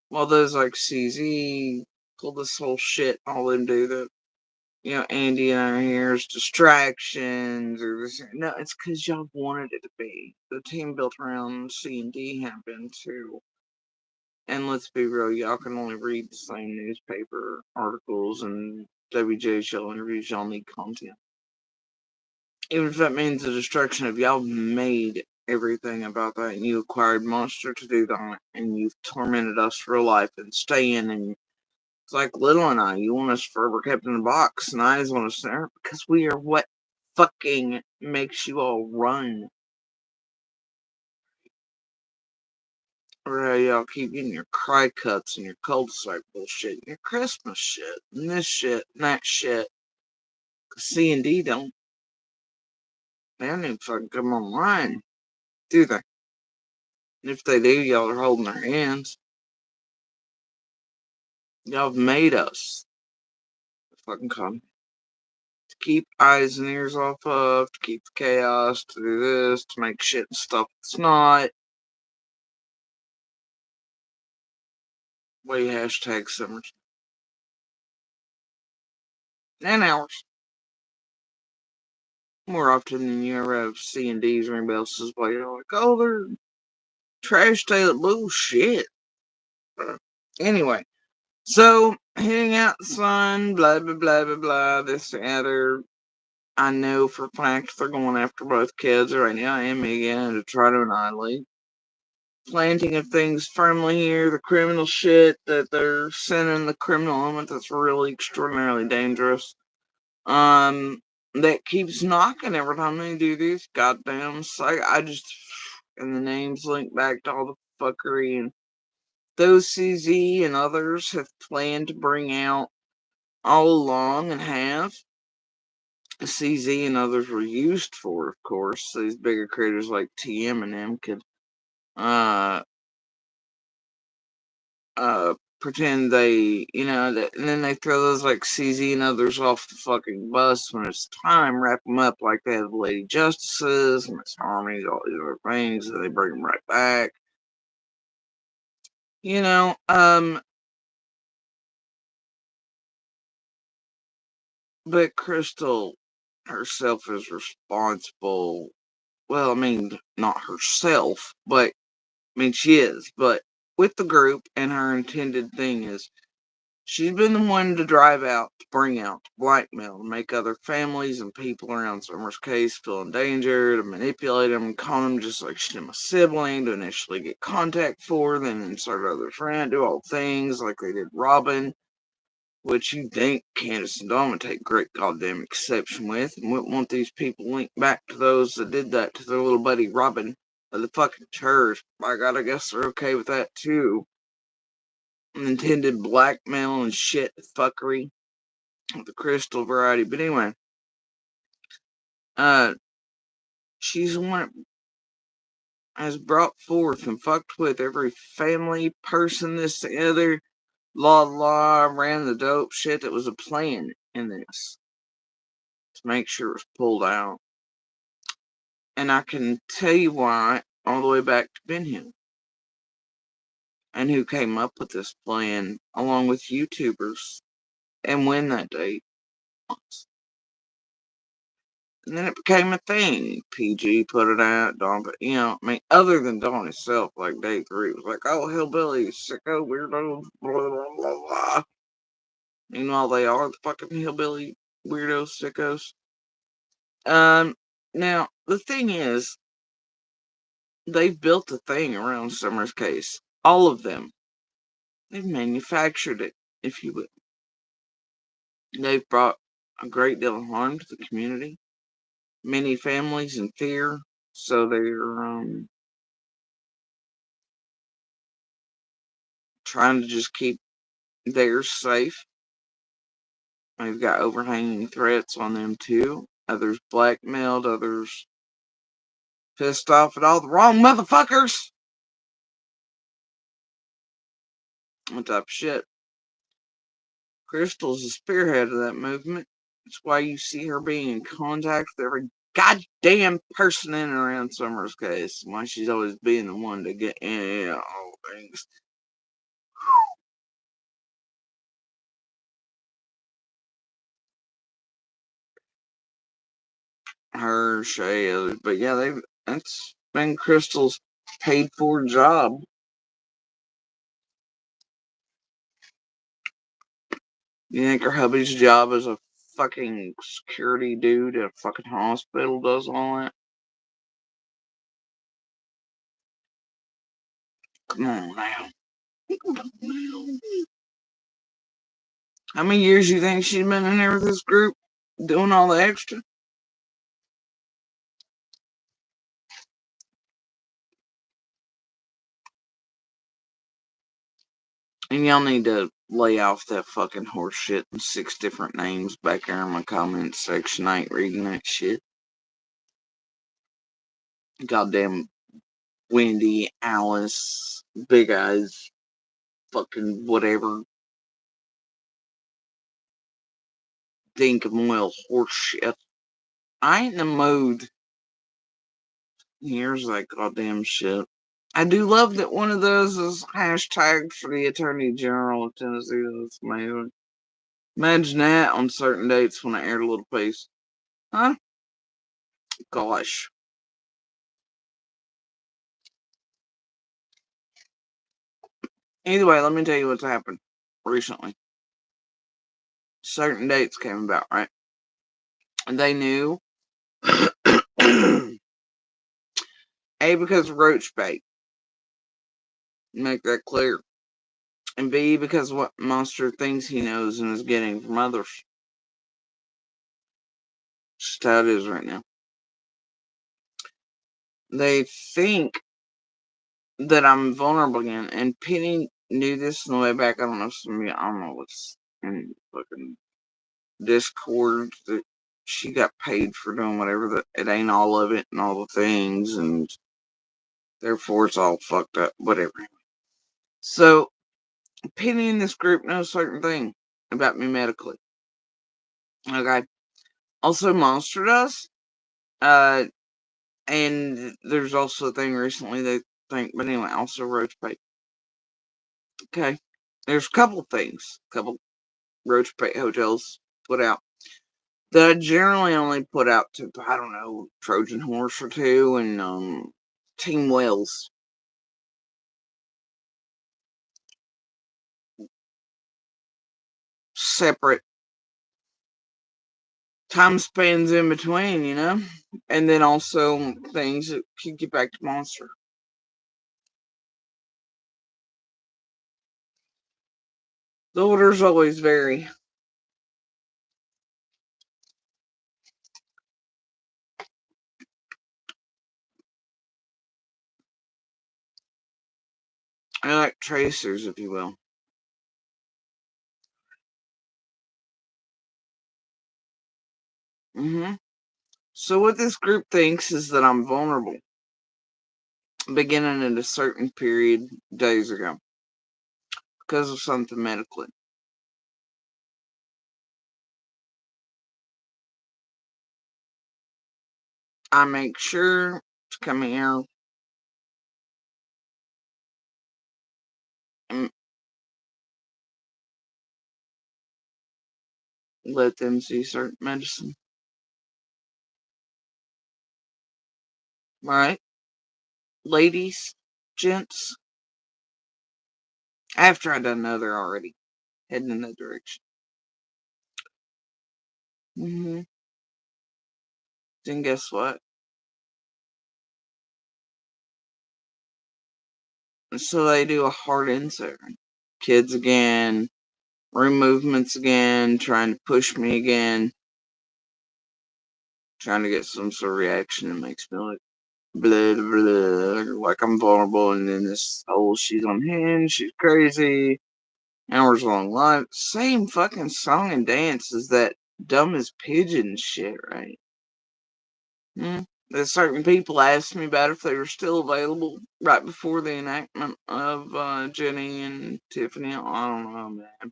While those like CZ pull this whole shit, all them do that. Andy and I are here as distractions or this. No, it's because y'all wanted it to be. The team built around C&D have been too. And let's be real, y'all can only read the same newspaper articles and WJHL interviews. Y'all need content. Even if that means the destruction of y'all made everything about that and you acquired Monster to do that and you've tormented us for life and staying and it's like Little and I, you want us forever kept in a box and I just want us there because we are what fucking makes you all run. Or how y'all keep getting your cry cuts and your cul-de-sac bullshit and your Christmas shit and this shit and that shit. Cause C&D don't. They don't even fucking come online, do they? And if they do, y'all are holding their hands. Y'all have made us fucking come. To keep eyes and ears off of, to keep the chaos, to do this, to make shit and stuff that's not. Way hashtag summers. And hours. More often than you ever have C&Ds or anybody else's way. You're like, oh, they're trash tail bullshit. Anyway, so hitting out the sun, blah blah blah blah blah, this and other. I know for a fact they're going after both kids right now and me again to try to annihilate. Planting of things firmly here, the criminal shit that they're sending, the criminal element that's really extraordinarily dangerous. That keeps knocking every time they do these goddamn I just, and the names link back to all the fuckery, and those CZ and others have planned to bring out all along and have. CZ and others were used for, of course. These bigger creators like TM and them could uh pretend they, and then they throw those like CZ and others off the fucking bus when it's time, wrap them up like they have the Lady Justices, Miss Harmonies, all these other things, and they bring them right back. But Crystal herself is responsible. Well, I mean, not herself, but she is, but with the group, and her intended thing is she's been the one to drive out, to bring out, to blackmail, to make other families and people around Summer's case feel in danger, to manipulate them, con them just like she's a sibling, to initially get contact for, then insert other friend, do all things like they did Robin, which you think Candace and Dawn would take great goddamn exception with, and wouldn't want these people linked back to those that did that to their little buddy Robin of the fucking church. By God, I guess they're okay with that too. Intended blackmail and shit fuckery of the crystal variety. But anyway, she's the one that has brought forth and fucked with every family, person, this, the other, ran the dope shit that was a plan in this to make sure it was pulled out. And I can tell you why, all the way back to Ben Hill, and who came up with this plan along with YouTubers and when that date was. And then it became a thing. PG put it out, Dawn, but other than Dawn itself, like day 3, it was like, oh, hillbilly, sicko, weirdo, blah, blah, blah, blah. Meanwhile, they are the fucking hillbilly, weirdos, sickos. Now, the thing is, they've built a thing around Summer's case. All of them. They've manufactured it, if you will. They've brought a great deal of harm to the community. Many families in fear, so they're trying to just keep theirs safe. They've got overhanging threats on them too. Others blackmailed, others pissed off at all the wrong motherfuckers. What type of shit. Crystal's the spearhead of that movement. That's why you see her being in contact with every goddamn person in and around Summer's case. Why she's always being the one to get in all things. Her, Shay, others. But yeah, that's been Crystal's paid for job. You think her hubby's job as a fucking security dude at a fucking hospital does all that? Come on now. How many years you think she's been in there with this group doing all the extra? And y'all need to lay off that fucking horse shit and 6 different names back there in my comment section. I ain't reading that shit. Goddamn Wendy, Alice, Big Eyes, fucking whatever. Think of oil horse shit. I ain't in the mood. Here's that goddamn shit. I do love that one of those is hashtagged for the Attorney General of Tennessee. That's amazing. Imagine that on certain dates when I aired a little piece. Huh? Gosh. Either way, let me tell you what's happened recently. Certain dates came about, right? And they knew A, because of roach bait. Make that clear. And B, because of what Monster thinks he knows and is getting from others. Just how it is right now. They think that I'm vulnerable again. And Penny knew this on the way back. I don't know if some of you, I don't know what's in fucking Discord, that she got paid for doing whatever. That it ain't all of it and all the things. And therefore it's all fucked up. Whatever. So Penny in this group knows certain thing about me medically. Okay. Also, Monster does. Uh, and there's also a thing recently they think, but anyway, also Roach Bait. Okay. There's a couple things, Roach Bait hotels put out that I generally only put out to, I don't know, Trojan Horse or two and Team Wells. Separate time spans in between, and then also things that can get back to Monster. The orders always vary. I like tracers, if you will. So what this group thinks is that I'm vulnerable, beginning at a certain period days ago, because of something medically. I make sure to come here and let them see certain medicine. Right? Ladies, gents. After I done another already, heading in that direction. Then guess what? So they do a hard insert. Kids again, room movements again, trying to push me again, trying to get some sort of reaction that makes me like blah, blah, like I'm vulnerable, and then this whole she's unhinged, she's crazy, hours long live. Same fucking song and dance as that dumb as pigeon shit, right? There's certain people asked me about if they were still available right before the enactment of Jenny and Tiffany. I don't know, man.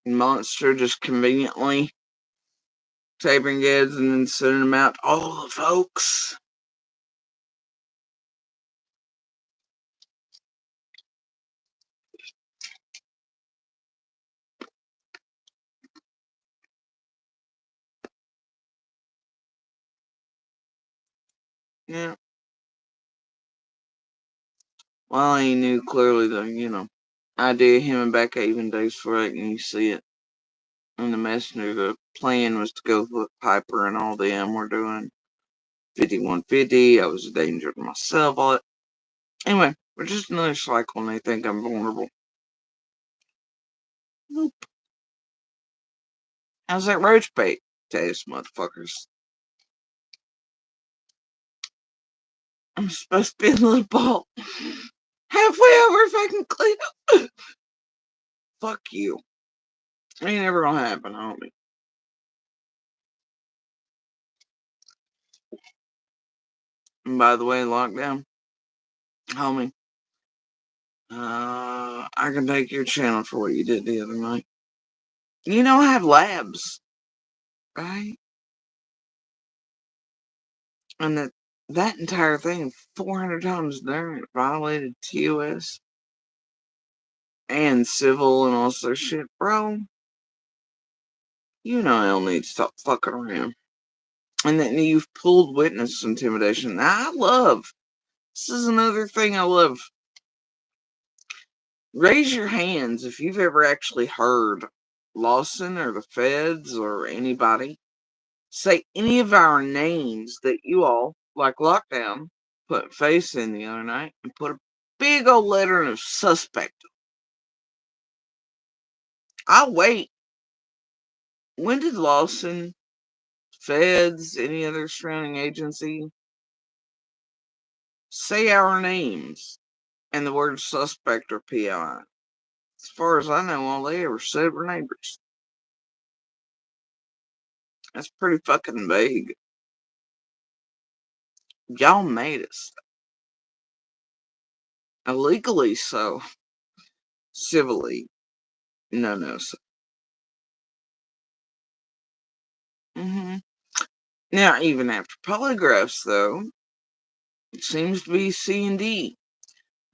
Monster just conveniently taping ads and then sending them out to all the folks. Yeah. Well, he knew clearly the idea him and Becca even days for it, and you see it in the messenger. The plan was to go with Piper and all them were doing 5150. I was a danger to myself. All that. Anyway, we're just another cycle and they think I'm vulnerable. Nope. How's that roach bait? Taste, motherfuckers. I'm supposed to be a little ball. Halfway over fucking cliff. Fuck you. Ain't never gonna happen, homie. And by the way, lockdown, homie, I can take your channel for what you did the other night. I have labs, right? And that entire thing 400 times during violated TOS and civil and all this shit, bro. I'll need to stop fucking around. And then you've pulled witness intimidation. I love. This is another thing I love. Raise your hands if you've ever actually heard Lawson or the feds or anybody say any of our names that you all, like Lockdown, put face in the other night and put a big old letter of suspect. I'll wait. When did Lawson, feds, any other surrounding agency say our names and the word suspect or PI? As far as I know, all they ever said were neighbors. That's pretty fucking vague. Y'all made us. Illegally so. Civilly. No. So. Hmm. Now, even after polygraphs, though, it seems to be C and D.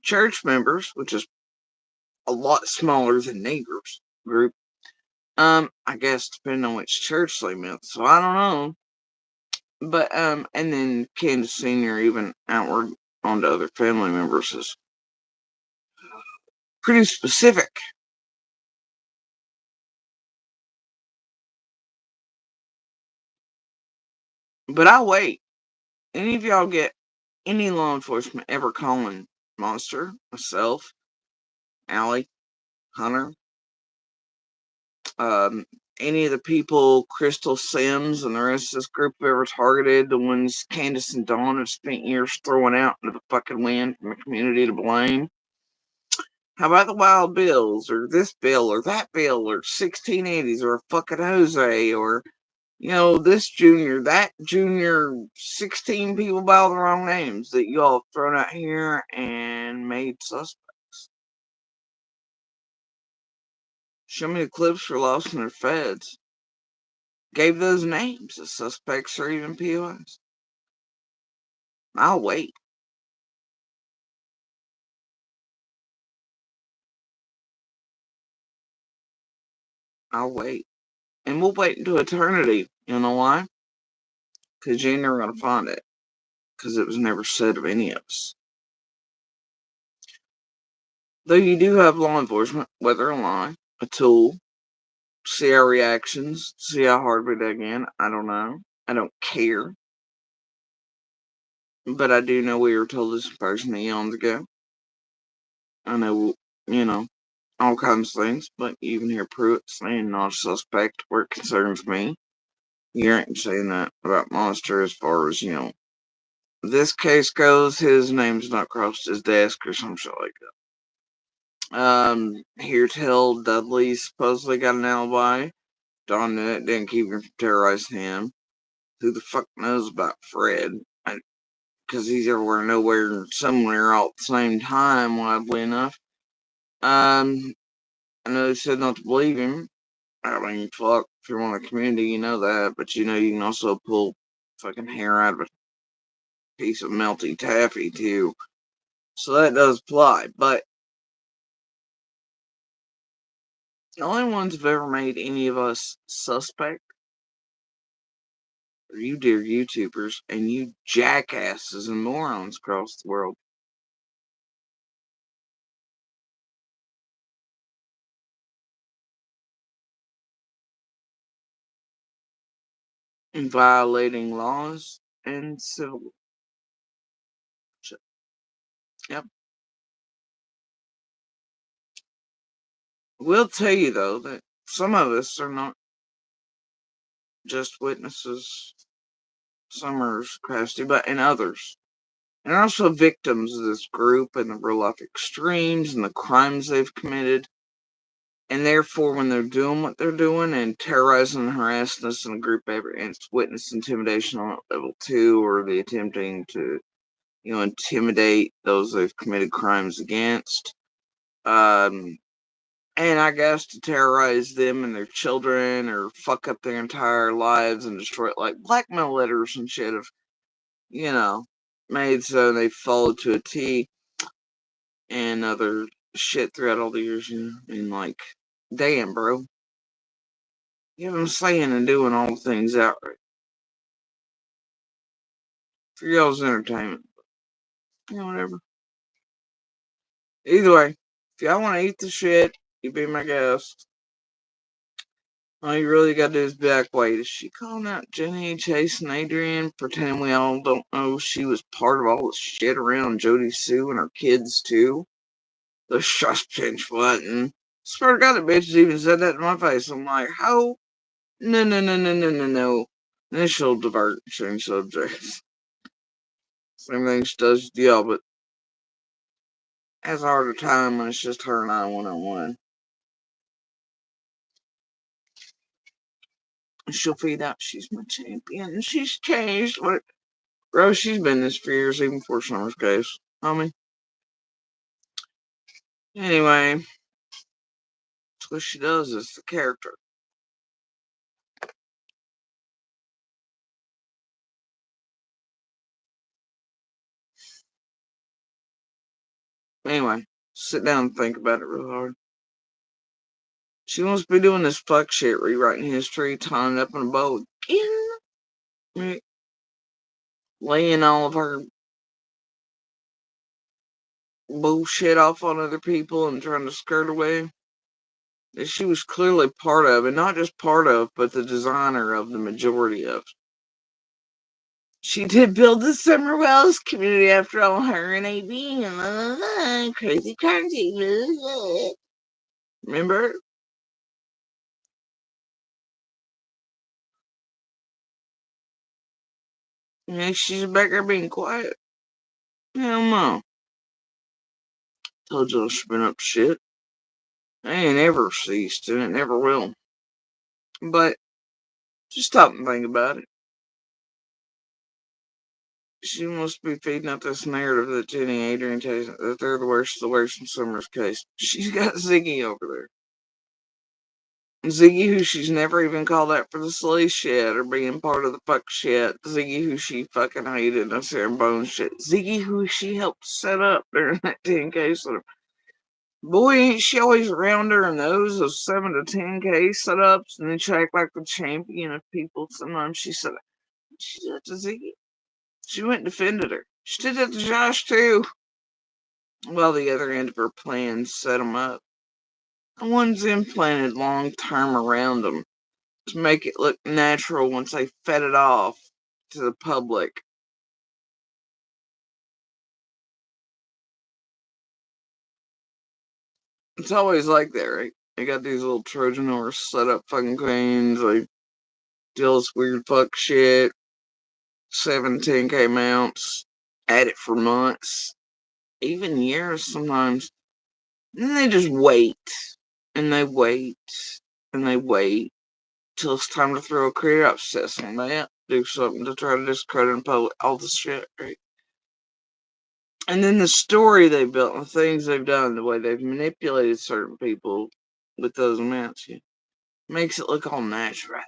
Church members, which is a lot smaller than neighbors group. I guess depending on which church they met. So I don't know. But and then Kansas Senior even outward onto other family members is pretty specific. But I'll wait. Any of y'all get any law enforcement ever calling Monster, myself, Allie, Hunter, um, any of the people Crystal Sims and the rest of this group have ever targeted, the ones Candace and Dawn have spent years throwing out into the fucking wind from a community to blame? How about the Wild Bills, or this Bill, or that Bill, or 1680s, or fucking Jose, or, this junior, that junior, 16 people by all the wrong names that you all have thrown out here and made suspects? Show me the clips for Lost in their Feds. Gave those names as suspects or even POIs. I'll wait. I'll wait. And we'll wait until eternity. You know why? Because you ain't never going to find it. Because it was never said of any of us. Though you do have law enforcement, whether or not, a tool. See our reactions. See how hard we dig in. I don't know. I don't care. But I do know we were told this person eons ago. I know, all kinds of things. But you even hear Pruitt saying not a suspect where it concerns me. You ain't saying that about Monster as far as, this case goes. His name's not crossed his desk or some shit like that. Here till Dudley supposedly got an alibi. Don didn't keep him from terrorizing him. Who the fuck knows about Fred? Because he's everywhere, nowhere, somewhere all at the same time, oddly enough. I know they said not to believe him. I mean, fuck, if you're on a community, you know that. But you can also pull fucking hair out of a piece of melty taffy, too. So that does apply. But the only ones who've ever made any of us suspect are you dear YouTubers and you jackasses and morons across the world. And violating laws and civil. Yep. We'll tell you, though, that some of us are not just witnesses, some are capacity, but in others. And also victims of this group and the real life extremes and the crimes they've committed. And therefore, when they're doing what they're doing and terrorizing and harassing us in a group effort, and it's witness intimidation on level 2, or the attempting to, intimidate those they've committed crimes against. And I guess to terrorize them and their children or fuck up their entire lives and destroy it, like blackmail letters and shit have, you know, made so they followed to a T, and other shit throughout all the years, and like, damn, bro. You have them saying and doing all the things outright for y'all's entertainment. Whatever. Either way, if y'all want to eat the shit, you be my guest. All you really gotta do is be like, wait, is she calling out Jenny, Chase, and Adrian, pretending we all don't know she was part of all the shit around Jody Sue and her kids, too? The shush pinch button. Swear to God, the bitches even said that in my face. I'm like, how? No. Then she'll divert, change subjects. Same thing she does to y'all, but has a harder time when it's just her and I one-on-one. She'll feed out, she's my champion, she's changed. Bro, she's been this for years, even before Summer's case. Homie. Anyway, that's what she does. It's the character. Anyway, sit down and think about it real hard. She must be doing this fuck shit, rewriting history, tying it up in a bow again. Laying all of her bullshit off on other people and trying to skirt away. That she was clearly part of, and not just part of, but the designer of the majority of. She did build the Summer Wells community after all, her and AB and blah, blah, blah, crazy crazy. Blah, blah. Remember? Yeah, she's back there being quiet. Hell no. Told you she's been up to shit. They ain't ever ceased, and it never will. But just stop and think about it. She must be feeding up this narrative that Jenny Adrian takes that they're the worst in Summer's case. She's got Ziggy over there. Ziggy, who she's never even called out for the silly shit or being part of the fuck shit. Ziggy, who she fucking hated and her bone shit. Ziggy, who she helped set up during that 10K setup. Boy, ain't she always around her in those 7 to 10K setups, and then she act like the champion of people. Sometimes she said that to Ziggy. She went and defended her. She did that to Josh, too. Well, the other end of her plan set them up. The one's implanted long term around them to make it look natural once they fed it off to the public. It's always like that, right? They got these little Trojan horse set up fucking queens, like deal this weird fuck shit, 10K mounts, at it for months, even years sometimes. And then they just wait, and they wait, and they wait till it's time to throw a career upset on that, do something to try to discredit and public all this shit, right? And then the story they built, and the things they've done, the way they've manipulated certain people with those amounts, makes it look all natural.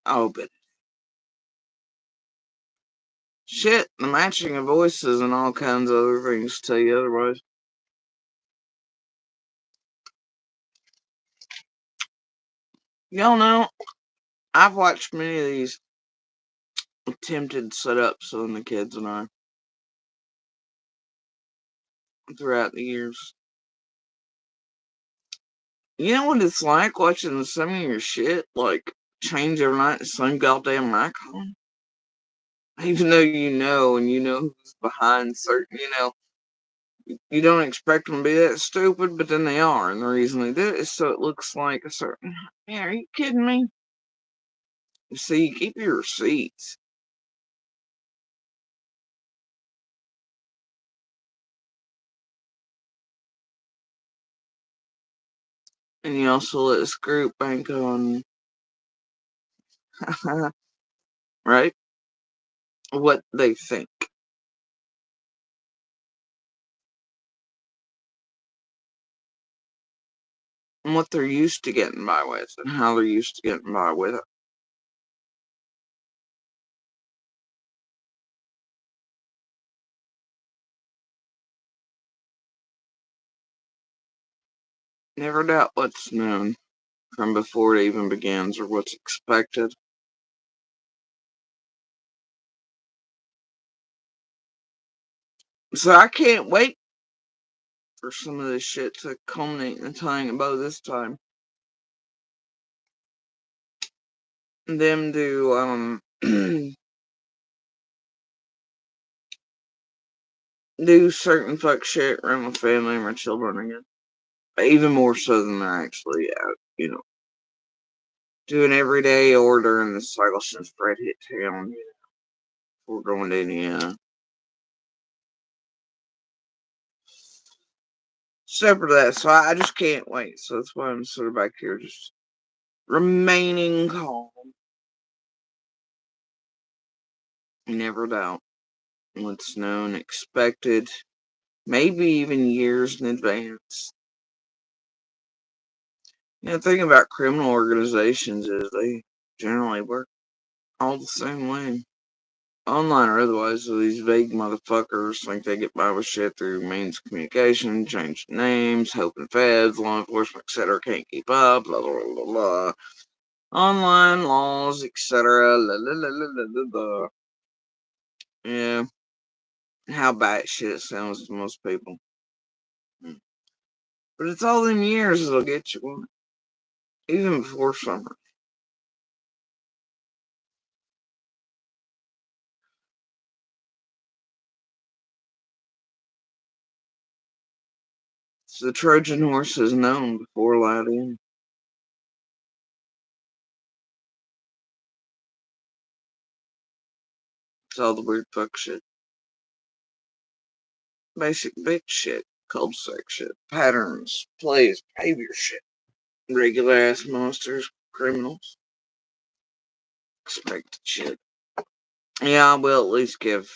Oh, but shit, the matching of voices and all kinds of other things tell you otherwise. Y'all know, I've watched many of these attempted setups on the kids and I throughout the years. You know what it's like watching some of your shit, like, change overnight the same goddamn icon? Even though and you know who's behind certain, you don't expect them to be that stupid, but then they are, and the reason they do it is so it looks like a certain. Yeah, are you kidding me? You see, you keep your receipts, and you also let this group bank on, right? What they think and what they're used to getting by with, and how they're used to getting by with it. Never doubt what's known from before it even begins or what's expected. So I can't wait for some of this shit to culminate in tying a bow this time. Them to do certain fuck shit around my family and my children again. Even more so than they're actually out, doing everyday order in the cycle since Fred hit town, before going to Indiana. Separate to that, so I just can't wait. So that's why I'm sort of back here just remaining calm. never doubt what's known, expected, maybe even years in advance. The thing about criminal organizations is they generally work all the same way. Online or otherwise, so these vague motherfuckers think they get by with shit through means of communication, change names, helping feds, law enforcement, etc. Can't keep up, blah, blah, blah, blah. Online laws, etc. La, la, la, la, la, la, la. Yeah, how bad shit it sounds to most people. But it's all them years that'll get you one, even before summer. So the Trojan horse is known before allowed in. It's all the weird fuck shit. Basic bitch shit. Cold sex shit. Patterns, plays, behavior shit. Regular ass monsters, criminals. Expected shit. Yeah, I will at least give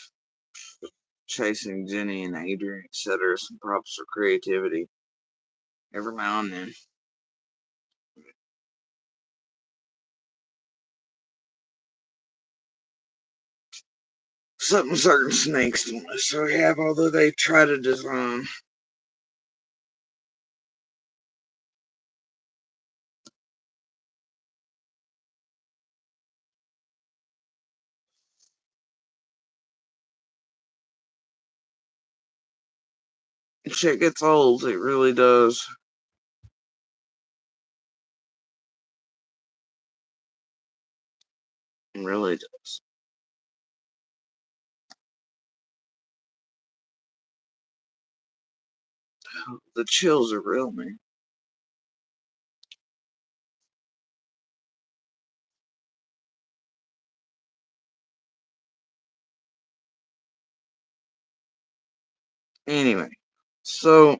Chasing Jenny and Adrian, etc., some props for creativity every now and then. Something certain snakes don't necessarily have, although they try to design. Shit gets old, it really does. It really does. The chills are real, man. Anyway, so,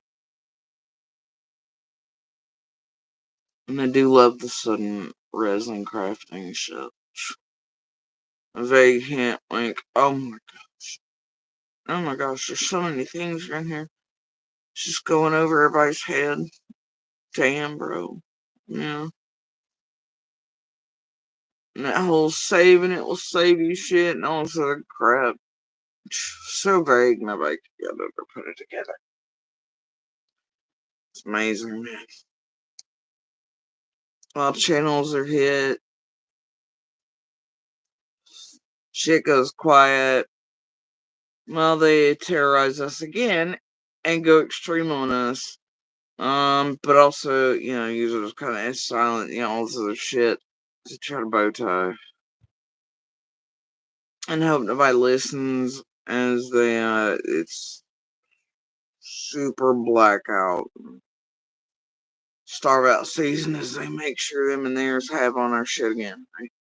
and I do love the sudden resin crafting shit. A vague hint, wink. Oh my gosh. Oh my gosh, there's so many things in here. It's just going over everybody's head. Damn, bro. Yeah. And that whole saving it will save you shit and all this other crap. So vague, nobody could ever put it together. It's amazing, man. While channels are hit, shit goes quiet. Well, they terrorize us again and go extreme on us. But also, use it as kind of as silent, all this other shit to try to bow tie. And hope nobody listens as it's super blackout. Starve out season as they make sure them and theirs have on our shit again. Right?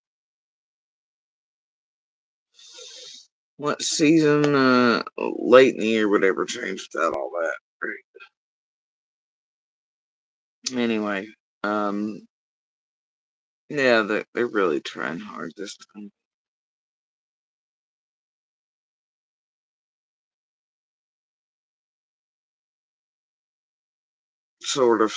What season, late in the year, whatever changed without all that. Right? Anyway, yeah, they're really trying hard this time. Sort of.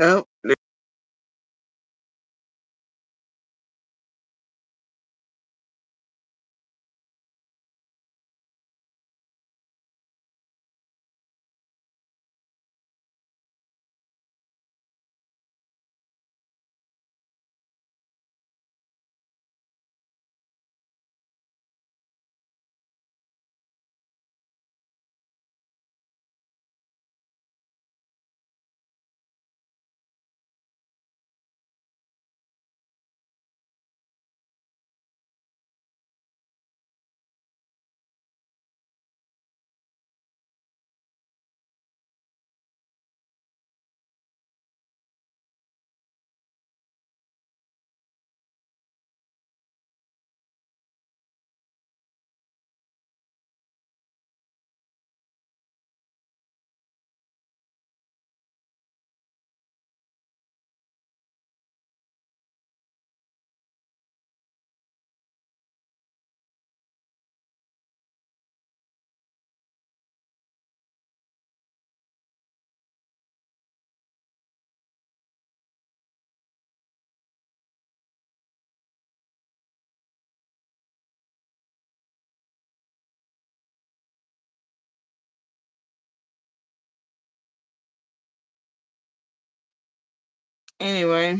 Oh, Anyway,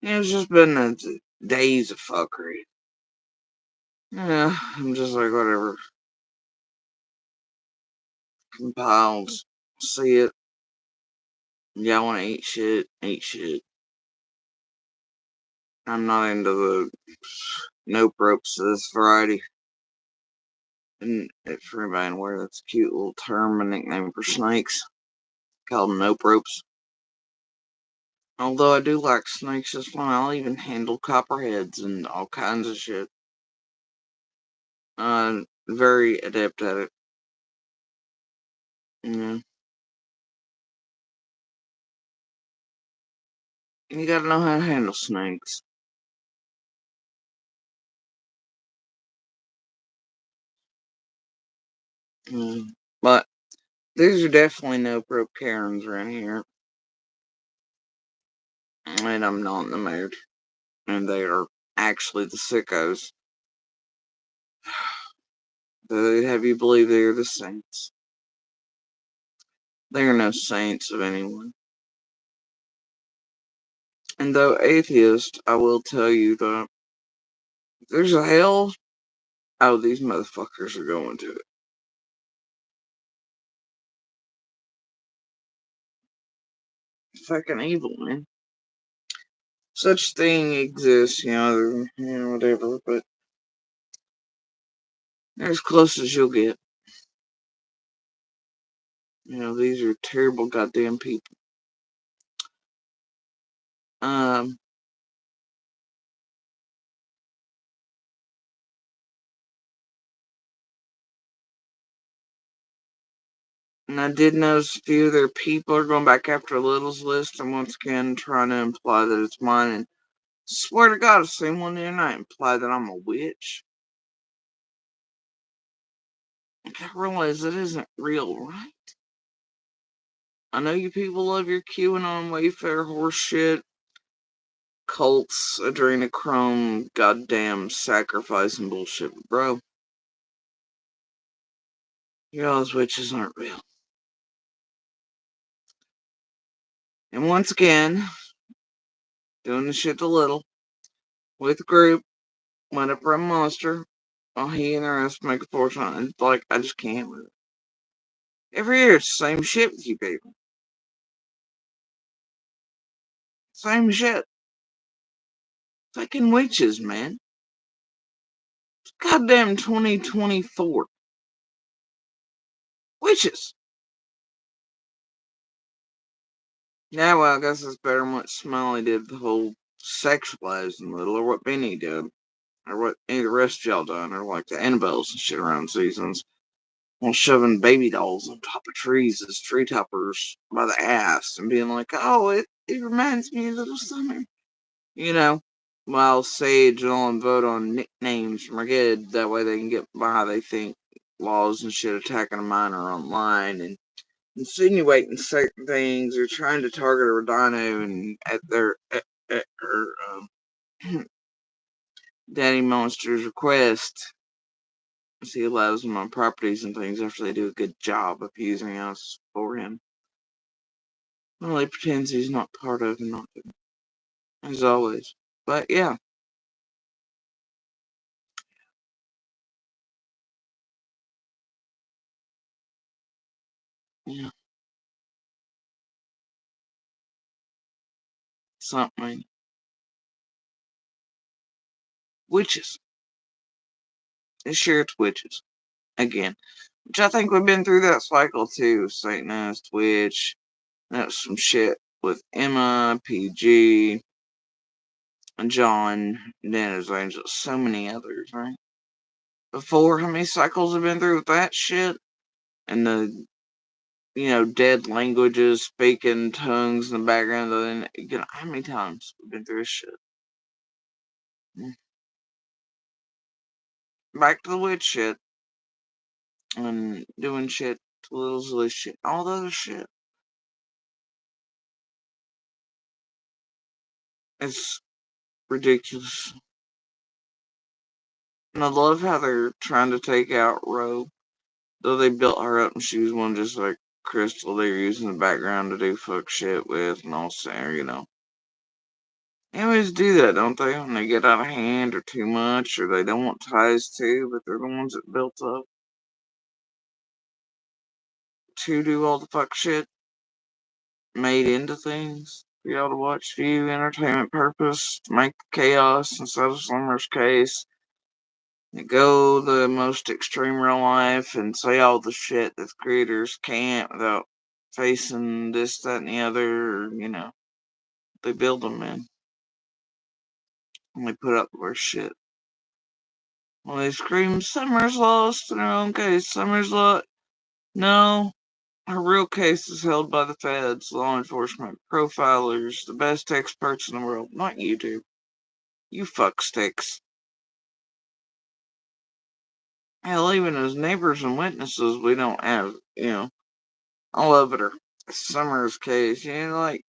it's just been days of fuckery. Yeah, I'm just like, whatever. Compiles. See it. Y'all wanna eat shit, eat shit. I'm not into the nope ropes of this variety. And for anybody aware, that's a cute little term, a nickname for snakes. Call them nope ropes. Although I do like snakes just fine, I'll even handle copperheads and all kinds of shit. Very adept at it. Yeah. You gotta know how to handle snakes. But these are definitely no rope Karens around here. And I'm not in the mood. And they are actually the sickos. They have you believe they are the saints. They are no saints of anyone. And though atheist, I will tell you that there's a hell. Oh, these motherfuckers are going to it. Fucking evil, man. Such thing exists, whatever, but they're as close as you'll get. These are terrible goddamn people. Um, and I did notice a few of their people are going back after Little's list and once again trying to imply that it's mine. And swear to God, I've seen one the other night imply that I'm a witch. I realize it isn't real, right? I know you people love your QAnon Wayfair horse shit, cults, adrenochrome, goddamn sacrificing bullshit, bro. Y'all's witches aren't real. And once again, doing the shit to Little, with the group, went up for a monster, while he and the rest make a fortune. And it's like, I just can't with it. Every year, it's the same shit with you people. Same shit. Fucking witches, man. It's goddamn 2024. Witches. Yeah, well, I guess it's better than what Smiley did the whole sexualizing Little, or what Benny did, or what any of the rest of y'all done, or like the Annabelles and shit around seasons. While shoving baby dolls on top of trees as tree toppers by the ass and being like, oh, it reminds me of Little Summer. While Sage and all vote on nicknames from her kid, that way they can get by how they think laws and shit attacking a minor online and insinuating certain things or trying to target a Rodino and at her daddy monster's request. He allows them on properties and things after they do a good job of using us for him. Well, he pretends he's not part of and not doing, as always. But yeah. Yeah. Something. Witches. This year it's witches. Again. Which I think we've been through that cycle too. Satanist, witch. That's some shit with Emma, PG, and John, Dennis Angel, so many others, right? Before, how many cycles have been through with that shit? And the dead languages, speaking tongues in the background. Then, how many times we've been through this shit? Back to the witch shit and doing shit to little silly shit, all the other shit. It's ridiculous. And I love how they're trying to take out Rope. Though they built her up and she was one just like Crystal they were using the background to do fuck shit with and all that. They always do that, don't they? When they get out of hand or too much or they don't want ties to, but they're the ones that built up to do all the fuck shit made into things for y'all to watch, view, entertainment purpose, to make the chaos instead of Summer's case. Go the most extreme real life and say all the shit that the creators can't without facing this, that, and the other. They build them in. And they put up the worst shit. Well, they scream, Summer's lost in her own case. Summer's lost. No. Her real case is held by the feds, law enforcement, profilers, the best experts in the world. Not you two. You fucksticks. Hell, even as neighbors and witnesses, we don't have. I love it. Summer's case, like,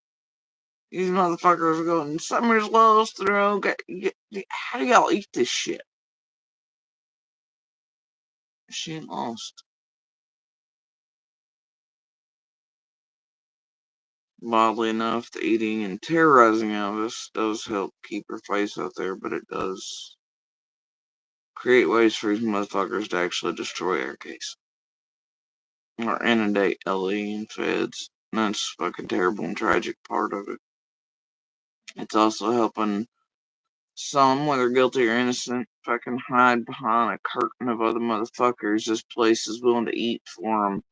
these motherfuckers are going, Summer's lost in her own case. How do y'all eat this shit? She ain't lost. Oddly enough, the eating and terrorizing of us does help keep her face out there, but it does create ways for these motherfuckers to actually destroy our case. Or inundate LE and feds. And that's fucking terrible and tragic part of it. It's also helping some, whether guilty or innocent, fucking hide behind a curtain of other motherfuckers this place is willing to eat for them.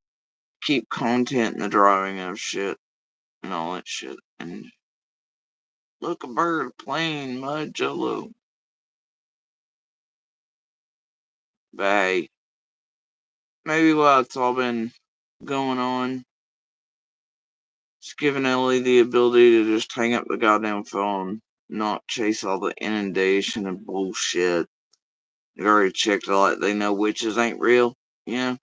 Keep content in the drawing of shit and all that shit. And look, a bird, a plane, mud, jello. But hey, maybe while it's all been going on, it's given Ellie the ability to just hang up the goddamn phone, not chase all the inundation and bullshit. They already checked all that. They know witches ain't real. Yeah.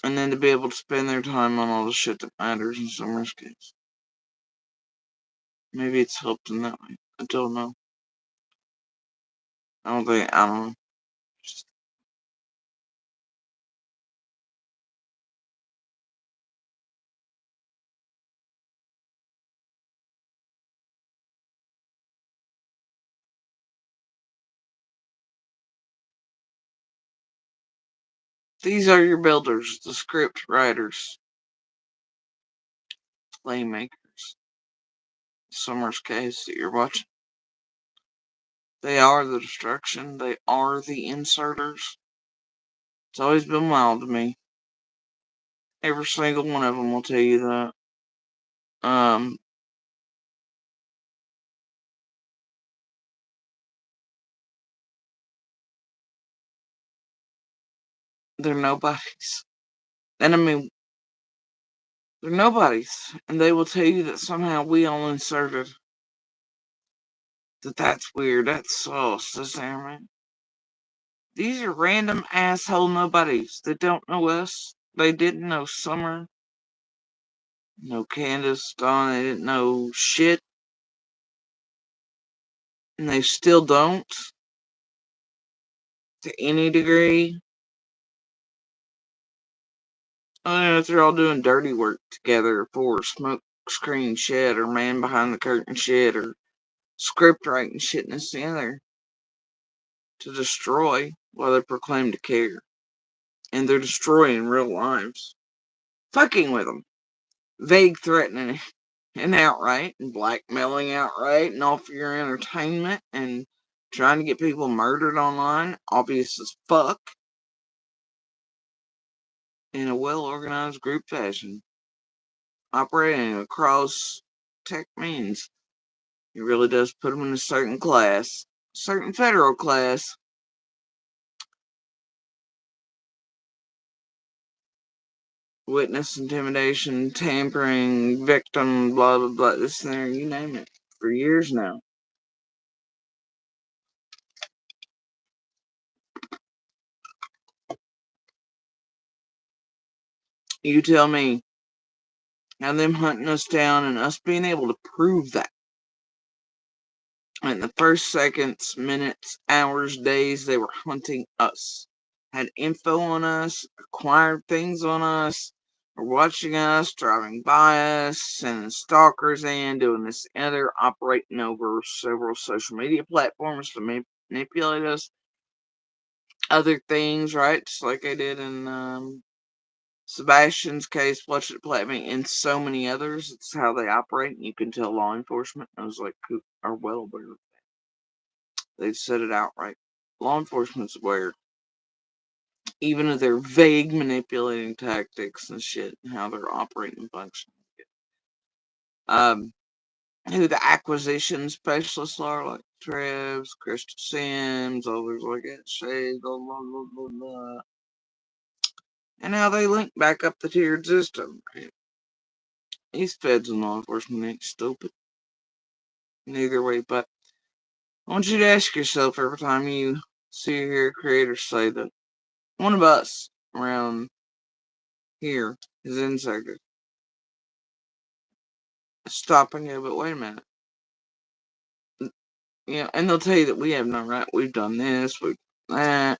And then to be able to spend their time on all the shit that matters in Summer's case. Maybe it's helped in that way. I don't know. I don't know. These are your builders, the script writers, playmakers. Summer's case that you're watching. They are the destruction. They are the inserters. It's always been wild to me. Every single one of them will tell you that. Um, they're nobodies. And I mean, they're nobodies. And they will tell you that somehow we all inserted. That's weird. That's sauce. That's man. These are random asshole nobodies that don't know us. They didn't know Summer. No Candace, Dawn. They didn't know shit. And they still don't. To any degree. I don't know if they're all doing dirty work together for smoke screen shit or man behind the curtain shit or script writing shit in this together to destroy while they proclaim to care. And they're destroying real lives. Fucking with them. Vague threatening and outright and blackmailing outright and all for your entertainment and trying to get people murdered online. Obvious as fuck. In a well organized group fashion. Operating across tech means. It really does put them in a certain class. Certain federal class. Witness intimidation, tampering, victim, blah, blah, blah, this and there, you name it. For years now. You tell me. Now them hunting us down and us being able to prove that. In the first seconds, minutes, hours, days, they were hunting us. had info on us, acquired things on us, are watching us, driving by us, sending stalkers in, doing this other, operating over several social media platforms to manipulate us. Other things, right? Just like I did in Sebastian's case, Watch It Play Me, and so many others. It's how they operate. And you can tell law enforcement knows, like, who are well aware of that. They've said it outright. Law enforcement's aware, even of their vague manipulating tactics and shit, and how they're operating and functioning. Um, who the acquisition specialists are, like Trevs, Crystal Sims, others like that, Shade, blah, blah, blah, blah, blah. And how they link back up the tiered system. Right? These feds and law enforcement ain't stupid. Neither way, but I want you to ask yourself every time you see or hear a creator say that one of us around here is insected. Stopping you, but wait a minute. And they'll tell you that we have no right. We've done this, we've done that.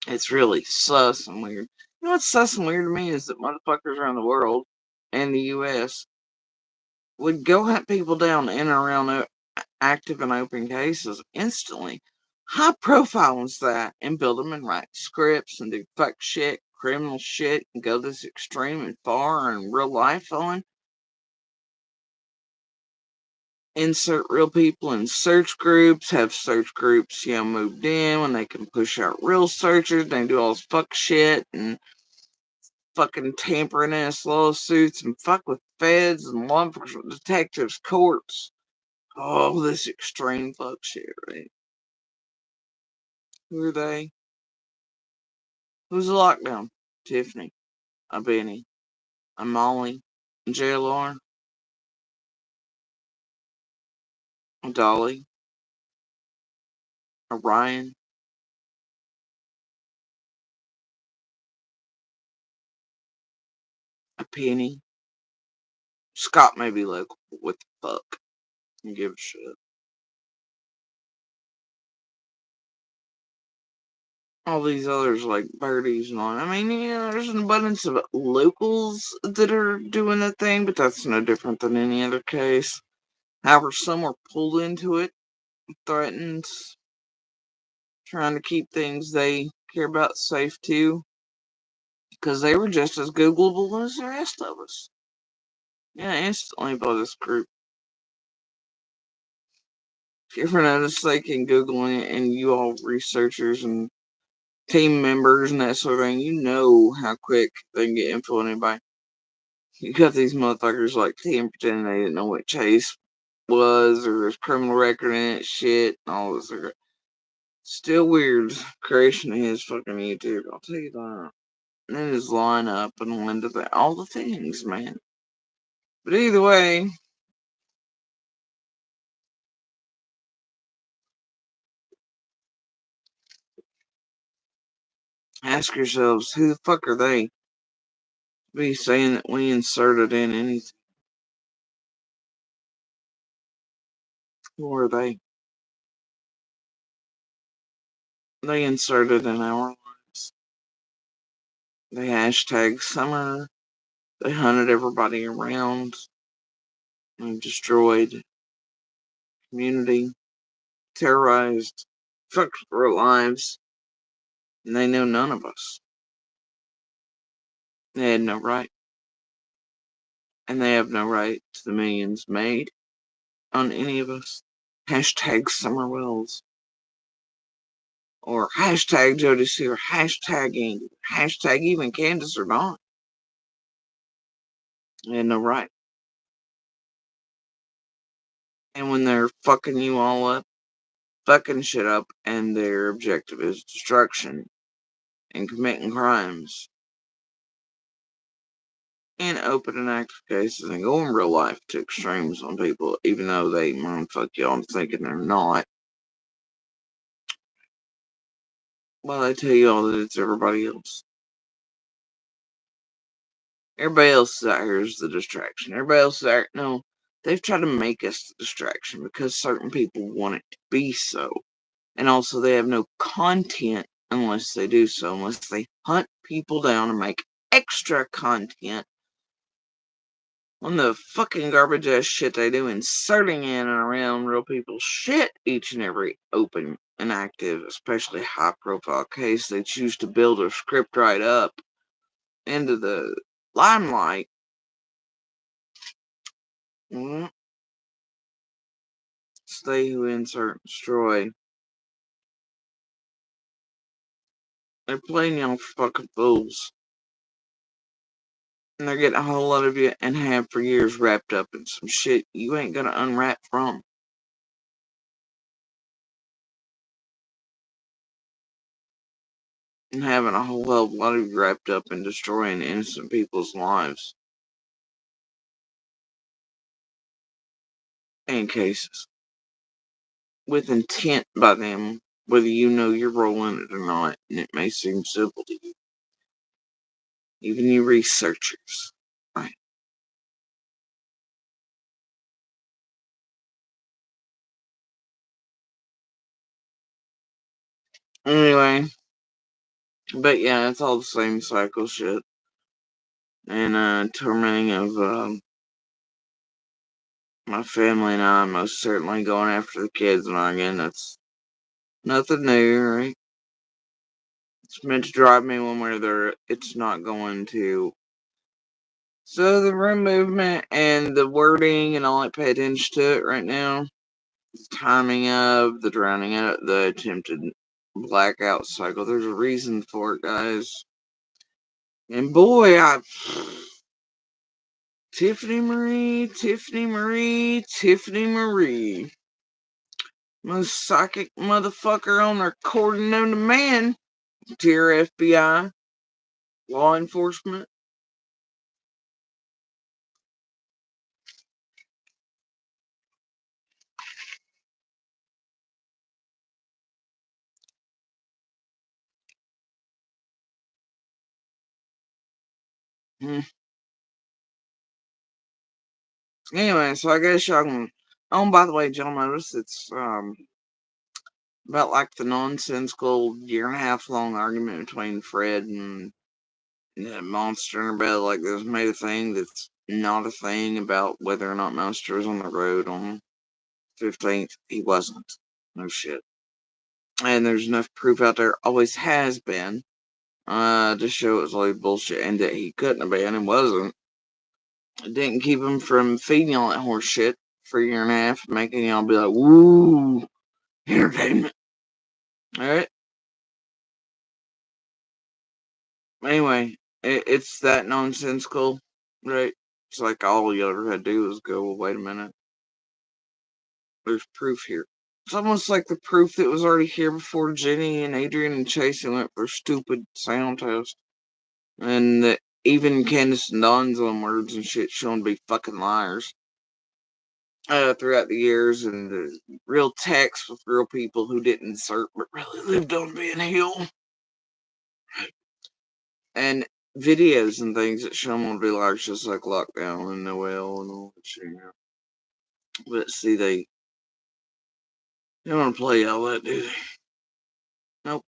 It's really sus and weird. You know what's sus and weird to me is that motherfuckers around the world and the U.S. would go hunt people down in and around active and open cases instantly. High profile is that, and build them and write scripts and do fuck shit, criminal shit, and go this extreme and far and real life on. Insert real people in search groups, have search groups, moved in when they can push out real searchers. They do all this fuck shit and fucking tampering ass lawsuits and fuck with feds and law enforcement detectives, courts. All this extreme fuck shit, right? Who are they? Who's the lockdown? Tiffany, a Benny, a Molly, a JLR, a Dolly, a Ryan, a Penny. Scott may be local, but what the fuck? You give a shit. All these others like birdies and all. I mean, there's an abundance of locals that are doing the thing, but that's no different than any other case. However, some were pulled into it, threatened, trying to keep things they care about safe too, because they were just as Googleable as the rest of us. Yeah, instantly by this group. If you ever notice they can Google it and you all researchers and team members and that sort of thing, you know how quick they can get info on anybody. You got these motherfuckers like Tim pretending they didn't know what Chase was or his criminal record and that shit and all this. Still weird creation of his fucking YouTube, I'll tell you that. And then his lineup and when to that, all the things, man. But either way, ask yourselves, who the fuck are they to be saying that we inserted in anything? Who are they? They inserted in our lives. They hashtag summer. They hunted everybody around. They destroyed community, terrorized, fucked our lives, and they know none of us. They had no right, and they have no right to the millions made on any of us. Hashtag Summer Wells, or hashtag Jody Sear, hashtag even Candace or Dawn. They had no right. And when they're fucking you all up, fucking shit up, and their objective is destruction and committing crimes in open and active cases and go in real life to extremes on people, even though they fuck y'all and thinking they're not. Well, I tell you all that it's everybody else. Everybody else out here is the distraction. Everybody else out here, no, they've tried to make us the distraction because certain people want it to be so. And also, they have no content unless they do so, unless they hunt people down and make extra content on the fucking garbage ass shit they do, inserting in and around real people's shit each and every open and active, especially high profile case they choose to build a script right up into the limelight. It's they who insert and destroy. They're playing y'all fucking fools. And they're getting a whole lot of you and have for years wrapped up in some shit you ain't gonna unwrap from. And having a whole hell of a lot of you wrapped up in destroying innocent people's lives. And cases. With intent by them, whether you know you're rolling it or not, and it may seem simple to you. Even you researchers. Right. Anyway. But yeah, it's all the same cycle shit. And tormenting of my family and I, most certainly going after the kids and I again. That's nothing new, right? It's meant to drive me one way or the other. It's not going to. So the room movement and the wording and all, I pay attention to it right now. The timing of the drowning out, the attempted blackout cycle. There's a reason for it, guys. And boy, Tiffany Marie, most psychic motherfucker on recording known to man. Dear FBI, law enforcement. Hmm. Anyway, so I guess y'all can. Oh, by the way, y'all notice it's about like the nonsensical year and a half long argument between Fred and that Monster in her bed. Like, there's made a thing that's not a thing about whether or not Monster was on the road on 15th. He wasn't. No shit. And there's enough proof out there, always has been, to show it was like bullshit and that he couldn't have been and wasn't. It didn't keep him from feeding y'all that horse shit for a year and a half, making y'all be like, woo, entertainment. Alright? Anyway, it's that nonsensical, right? It's like all you ever had to do was go, well, wait a minute. There's proof here. It's almost like the proof that was already here before Jenny and Adrian and Chase went for stupid sound test. And that even Candace and Don's own words and shit shown to be fucking liars. Throughout the years, and the real texts with real people who didn't insert but really lived on being healed. And videos and things that show them to be liars, just like Lockdown and Noel and all that shit. But see, they don't want to play all that, do they? Nope.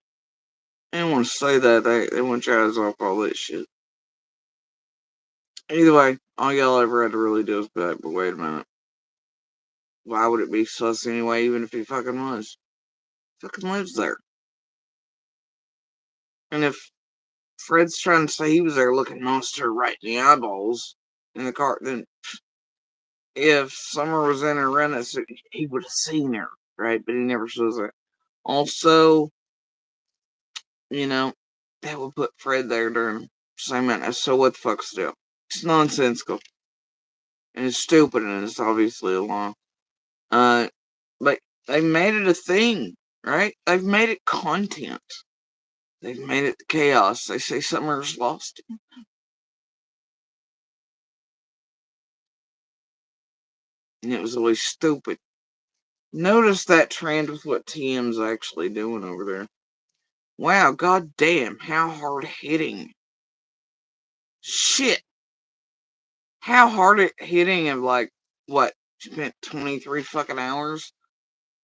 They don't want to say that. They want your eyes off all that shit. Either way, all y'all ever had to really do is be like, but wait a minute. Why would it be sus anyway, even if he fucking was? Fucking lives there. And if Fred's trying to say he was there looking Monster right in the eyeballs in the car, then if Summer was in her running suit, he would have seen her, right? But he never shows it. Also, you know, that would put Fred there during the same minute. So what the fuck's the deal? It's nonsensical. And it's stupid, and it's obviously a lie. But they've made it a thing, right? They've made it content. They've made it chaos. They say Summer's lost it. And it was always stupid. Notice that trend with what TM's actually doing over there. Wow, goddamn, how hard hitting. Shit. How hard hitting of like, what, spent 23 fucking hours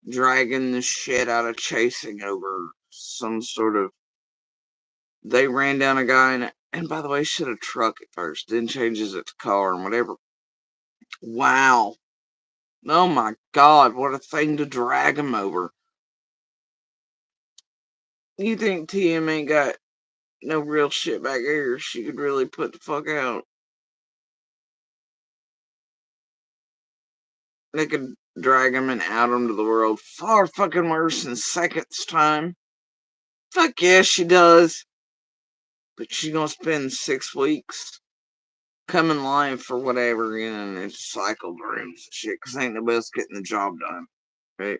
dragging the shit out of chasing over some sort of they ran down a guy, and by the way, she had a truck at first, then changes it to car and whatever. Wow. Oh my God, what a thing to drag him over. You think TM ain't got no real shit back here? She could really put the fuck out. They could drag him and out into the world far fucking worse in seconds time. Fuck yeah, she does. But she's gonna spend 6 weeks coming live for whatever, and it's cycled rooms and shit, cause ain't nobody else getting the job done, right?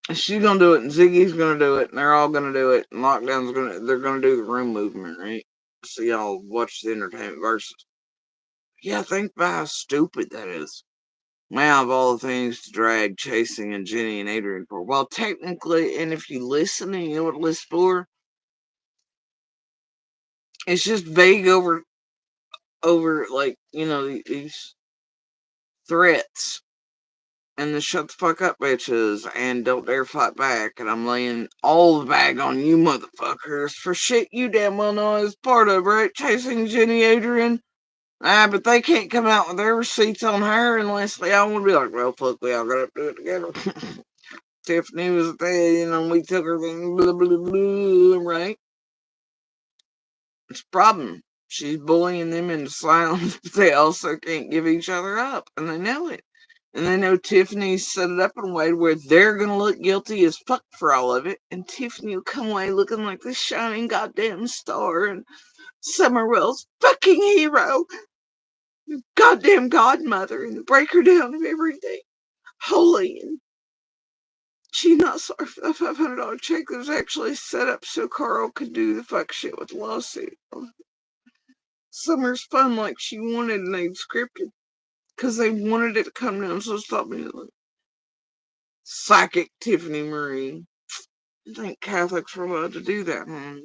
And she's gonna do it, and Ziggy's gonna do it, and they're all gonna do it, and they're gonna do the room movement, right? So y'all watch the entertainment versus. Yeah, think about how stupid that is. Now, of all the things to drag Chasing and Jenny and Adrian for, well, technically, and if you listen and you know what to listen for, it's just vague over like, these threats and the shut the fuck up bitches and don't dare fight back, and I'm laying all the bag on you motherfuckers for shit you damn well know is part of, right? Chasing Jenny Adrian. But they can't come out with their receipts on her unless they all want to be like, well, fuck, we all gotta do it together. Tiffany was there, we took her thing, blah, blah, blah, right? It's a problem. She's bullying them into silence, but they also can't give each other up, and they know it. And they know Tiffany's set it up in a way where they're gonna look guilty as fuck for all of it, and Tiffany will come away looking like this shining goddamn star, and Summerwell's fucking hero, goddamn godmother, and the breaker down of everything. Holy, and she's not sorry for that $500 check that was actually set up so Carl could do the fuck shit with the lawsuit. Summer's fun like she wanted, and they'd scripted because they wanted it to come down. So stop me, like psychic Tiffany Marie. I think Catholics were allowed to do that, huh?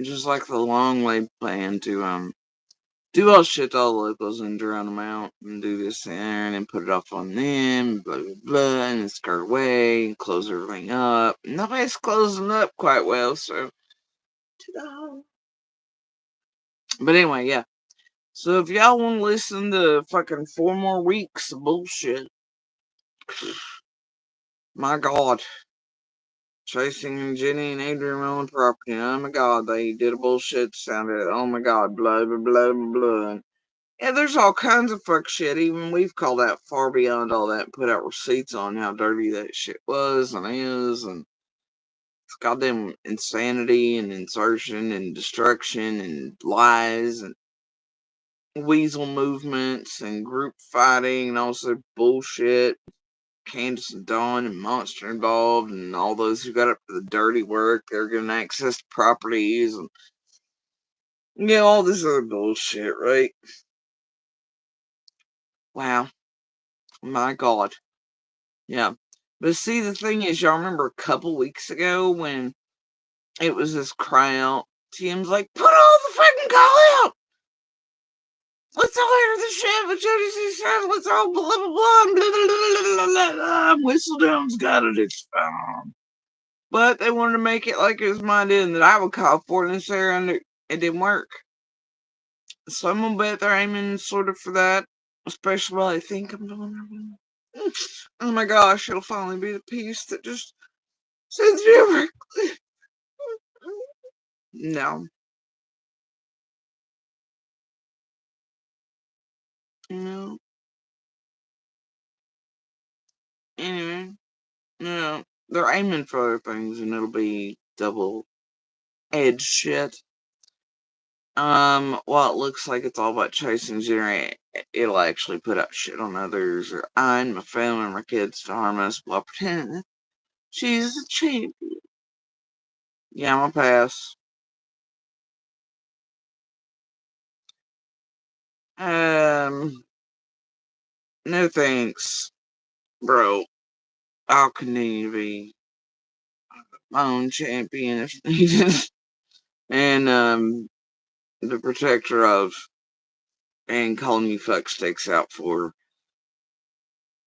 Just like the long laid plan to do all shit to all the locals and drown them out and do this there and then put it off on them, blah blah blah, and then skirt away and close everything up. Nobody's closing up quite well, so ta-da. But anyway, yeah. So if y'all want to listen to fucking 4 more weeks of bullshit, my God. Chasing Jenny and Adrian on property. Oh my God, they did a bullshit sounded. Oh my God, blah blah blah blah blah. Yeah, there's all kinds of fuck shit. Even we've called out far beyond all that and put out receipts on how dirty that shit was and is, and it's goddamn insanity and insertion and destruction and lies and weasel movements and group fighting and also bullshit. Candace and Dawn and Monster involved, and all those who got up to the dirty work, they're getting access to properties, and all this other bullshit, right? Wow, my God, yeah. But see, the thing is, y'all remember a couple weeks ago when it was this cry out? TM's like, put all the fucking call out. Let's all hear the shit with Jody C. says. Let's all blah blah blah blah blah blah. Whistledown's got it. It's fine. But they wanted to make it like it was my idea and that I would call for it, and Sarah, it didn't work. So I'm gonna bet they're aiming sort of for that, especially while I think I'm doing it. Oh my gosh, it'll finally be the piece that just sends me over. No. No. Anyway, no. They're aiming for other things and it'll be double edged shit. Well, it looks like it's all about chasing generate. It'll actually put out shit on others, or I and my family and my kids to harm us while pretending that she's a champion. Yeah, I'm gonna pass. No thanks, bro. I'll continue to be my own champion if needed, and the protector of and calling you fuck sticks out for,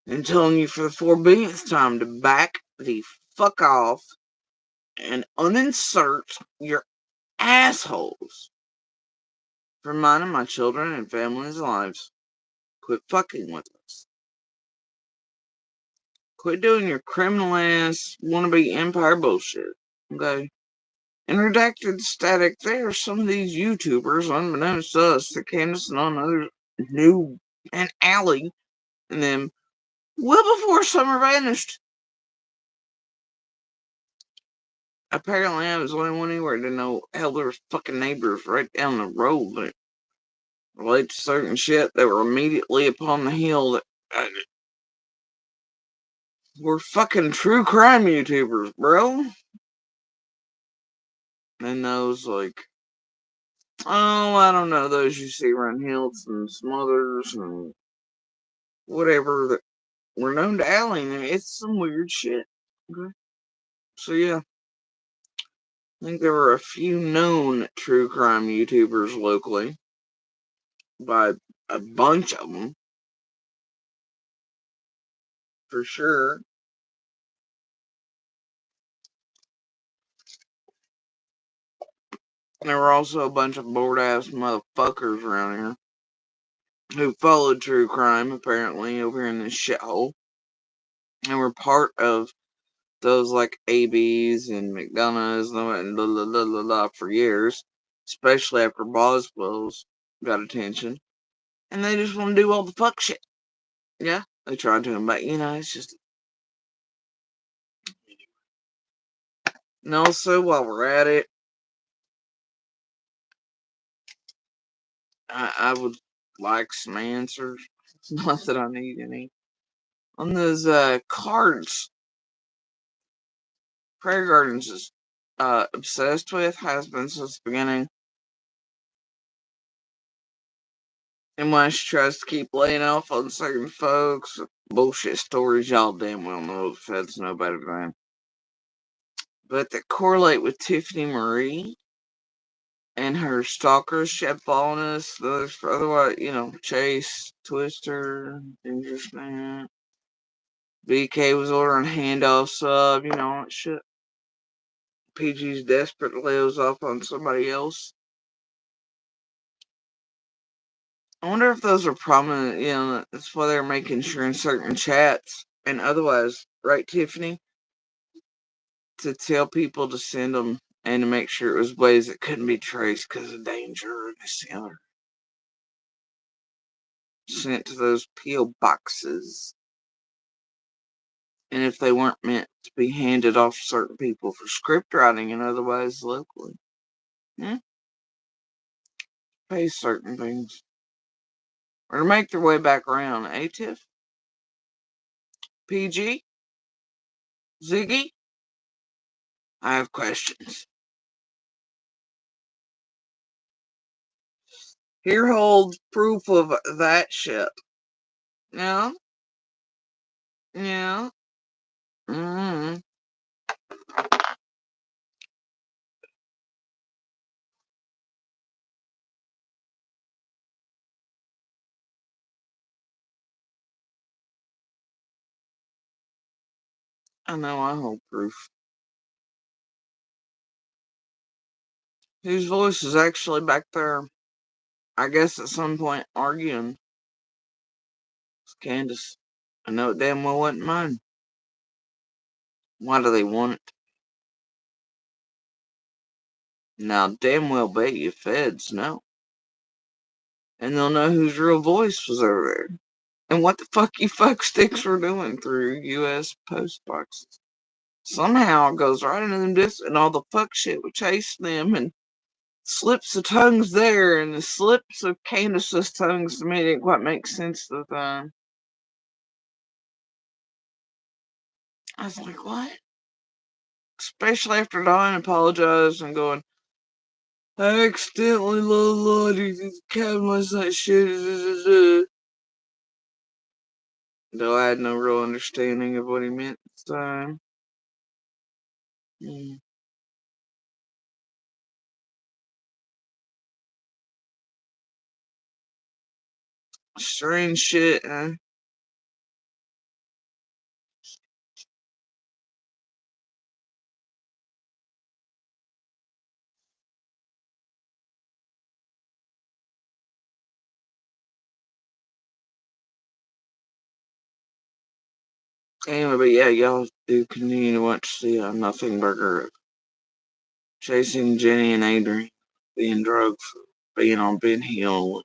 and telling you for the 4 billionth time to back the fuck off and uninsert your assholes from minding my children and families' lives. Quit fucking with us. Quit doing your criminal ass wannabe empire bullshit. Okay? In redacted static, there are some of these YouTubers, unbeknownst to us, that Candace and others knew and Allie and them well before summer vanished. Apparently, I was the only one anywhere to know hell there was fucking neighbors right down the road that relate to certain shit that were immediately upon the hill that were fucking true crime YouTubers, bro. And those like, oh, I don't know, those you see around hills and Smothers and whatever that were known to Allie. It's some weird shit. Okay. So yeah, I think there were a few known true crime YouTubers locally by a bunch of them, for sure. And there were also a bunch of bored ass motherfuckers around here who followed true crime, apparently, over here in this shithole. And were part of those like ABs and McDonough's and blah, blah, blah, blah, blah for years, especially after Boswell's got attention. And they just want to do all the fuck shit. Yeah, they tried to, but it's just. And also, while we're at it, I would like some answers. It's not that I need any. On those cards, Prairie Gardens is obsessed with, has been since the beginning. And when she tries to keep laying off on certain folks, bullshit stories y'all damn well know the feds know better than. But that correlate with Tiffany Marie and her stalkers she had following us. Otherwise, Chase, Twister, Dangerous Man. BK was ordering handoffs up, all that shit. PG's desperate lives off on somebody else. I wonder if those are prominent, that's why they're making sure in certain chats and otherwise, right, Tiffany? To tell people to send them and to make sure it was ways that couldn't be traced because of danger or this and the other. Sent to those P.O. boxes. And if they weren't meant to be handed off to certain people for script writing and otherwise locally. Pay certain things. Or to make their way back around. Tiff? PG? Ziggy? I have questions. Here holds proof of that shit. Yeah? Yeah? Mm-hmm. I know, I hold proof. Whose voice is actually back there? I guess at some point arguing. It's Candace. I know it damn well wasn't mine. Why do they want it? Now, damn well bet you feds know. And they'll know whose real voice was over there. And what the fuck you fuck sticks were doing through U.S. post boxes. Somehow it goes right into them discs and all the fuck shit would chase them and slips of tongues there and the slips of Candace's tongues to me didn't quite make sense at the time. I was like, what? Especially after Dawn apologized and going, I accidentally loaded capitalized that shit. Though I had no real understanding of what he meant at the time. Strange shit, huh? Anyway, but yeah, y'all do continue to watch the Nothing Burger chasing Jenny and Adrian being drugged for being on Ben Hill.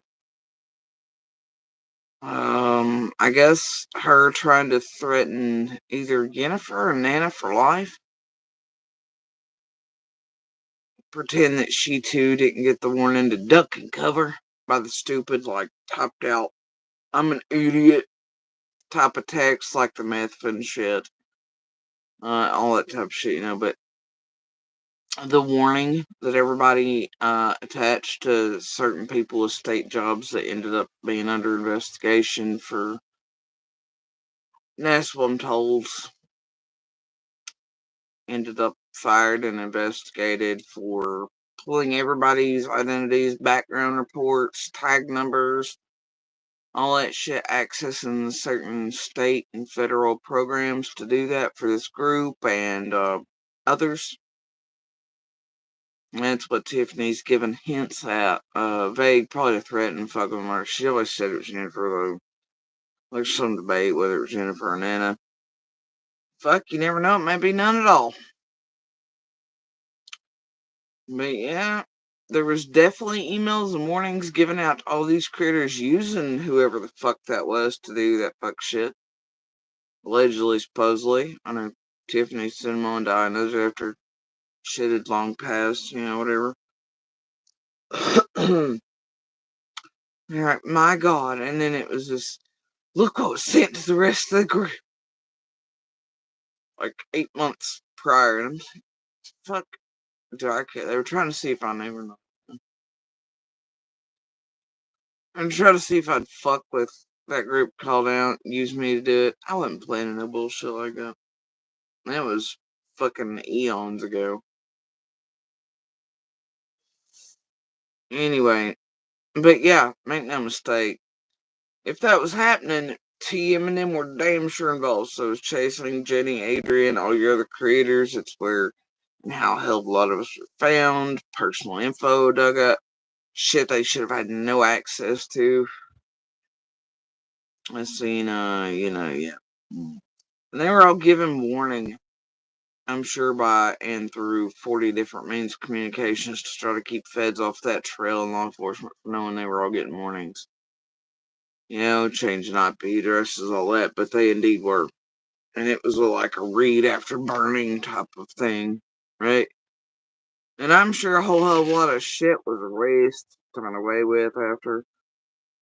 I guess her trying to threaten either Jennifer or Nana for life. Pretend that she too didn't get the warning to duck and cover by the stupid, like, typed out, I'm an idiot type of text, like the meth and shit. All that type of shit, but the warning that everybody attached to certain people with state jobs that ended up being under investigation for, that's what I'm told, ended up fired and investigated for pulling everybody's identities, background reports, tag numbers, all that shit, accessing certain state and federal programs to do that for this group and others. That's what Tiffany's given hints at. Vague, probably a threat and fucking murder. She always said it was Jennifer, though. There's some debate whether it was Jennifer or Nana. Fuck, you never know. It may be none at all. But yeah, there was definitely emails and warnings given out to all these critters using whoever the fuck that was to do that fuck shit. Allegedly, supposedly. I know Tiffany sent them on diagnosed after shit had long passed, whatever. Alright, my god. And then it was just, look what was sent to the rest of the group. Like 8 months prior. And I'm like, fuck, do I care? They were trying to see if I knew or not. I'm trying to see if I'd fuck with that group called out, use me to do it. I wasn't planning no bullshit like that. That was fucking eons ago. Anyway, but yeah, make no mistake. If that was happening, TM and them were damn sure involved. So it's chasing Jenny, Adrian, all your other creators. It's where and how a hell of a lot of us were found. Personal info dug up. Shit they should have had no access to. I seen, yeah. And they were all given warning, I'm sure by and through 40 different means of communications to try to keep feds off that trail and law enforcement for knowing they were all getting warnings. Changing IP addresses, all that, but they indeed were. And it was like a read after burning type of thing, right? And I'm sure a whole hell of a lot of shit was erased, thrown away with after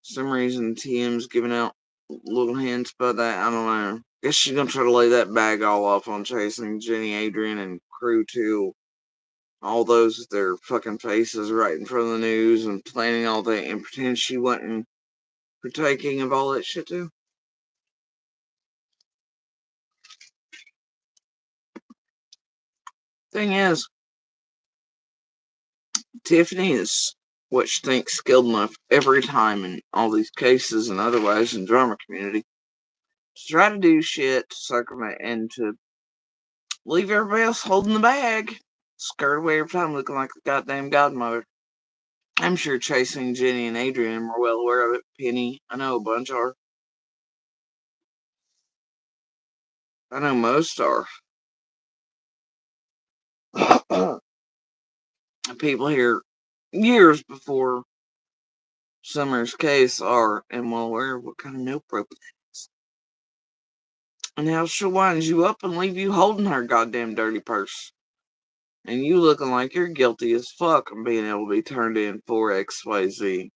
some reason TM's giving out little hints about that. I don't know. Guess she's gonna try to lay that bag all off on chasing Jenny, Adrian, and crew too. All those with their fucking faces right in front of the news and planning all that and pretend she wasn't partaking of all that shit too. Thing is, Tiffany is what she thinks skilled enough every time in all these cases and otherwise in the drama community to try to do shit to circumvent and to leave everybody else holding the bag. Skirt away every time looking like the goddamn godmother. I'm sure Chasing, Jenny, and Adrian were well aware of it. Penny, I know a bunch are. I know most are. People here years before Summer's case are and well aware of what kind of milk rope it is. And how she'll wind you up and leave you holding her goddamn dirty purse. And you looking like you're guilty as fuck and being able to be turned in for XYZ.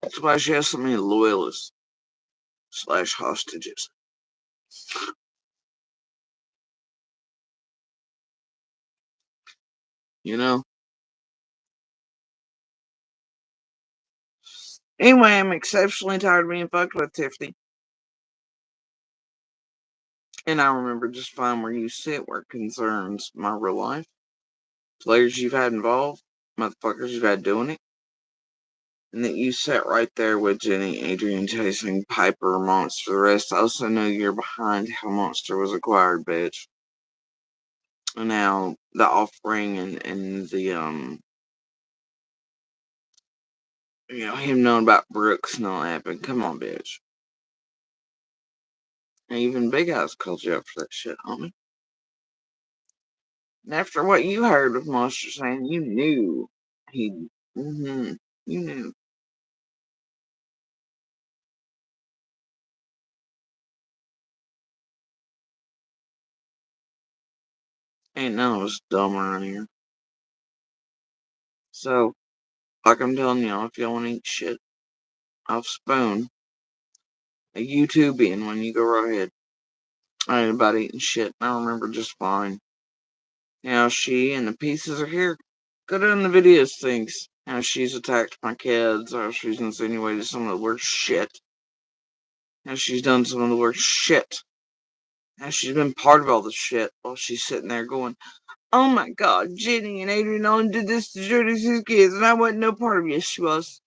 That's why she has so many loyalists slash hostages. You know? Anyway, I'm exceptionally tired of being fucked with, Tiffany. And I remember just fine where you sit where it concerns my real life. Players you've had involved, motherfuckers you've had doing it. And that you sat right there with Jenny, Adrian chasing Piper, Monster. The rest, I also know you're behind how Monster was acquired, bitch. And now the offspring and the, him knowing about Brooks and all that, but come on, bitch. And even Big Eyes called you up for that shit, homie. And after what you heard of Monster saying, you knew he, you knew. Ain't none of us dumb around here. So, like I'm telling y'all, if y'all want to eat shit off spoon, a YouTubian when you go right ahead. I ain't about eating shit. I remember just fine. Now she and the pieces are here. Go down the videos things. How she's attacked my kids, how she's insinuated some of the worst shit. How she's done some of the worst shit. How she's been part of all the shit while she's sitting there going, oh my god, Jenny and Adrian Owen did this to Jody's kids and I wasn't no part of it. Yes, she was.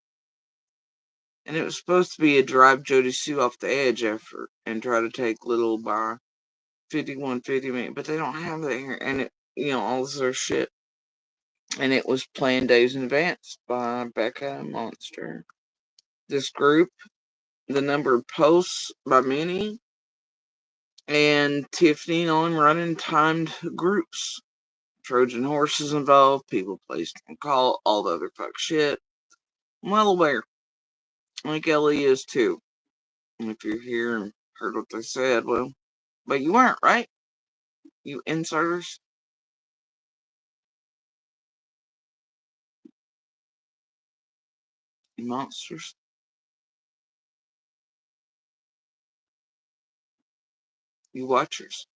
And it was supposed to be a drive Jody Sue off the edge effort and try to take little by 5150 minute, but they don't have that here. And it, all this other shit. And it was planned days in advance by Becca and Monster. This group, the number of posts by many, and Tiffany on running timed groups. Trojan horses involved, people placed on call, all the other fuck shit. I'm well aware. Like Ellie is too. And if you're here and heard what they said, well, but you weren't, right? You inserters? You monsters? You watchers?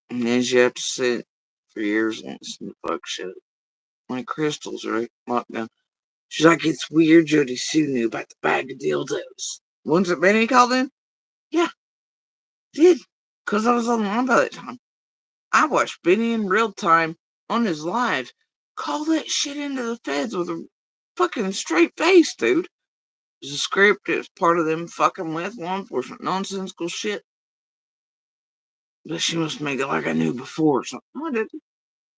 And then you have to sit for years and listen to fuck shit. Like crystals, right? Lockdown. She's like, it's weird Jody Sue knew about the bag of dildos. Once it Benny called in? Yeah, did. Because I was online by that time. I watched Benny in real time on his live call that shit into the feds with a fucking straight face, dude. It was a script. It was part of them fucking with law enforcement nonsensical shit. But she must make it like I knew before or something. No, I didn't. I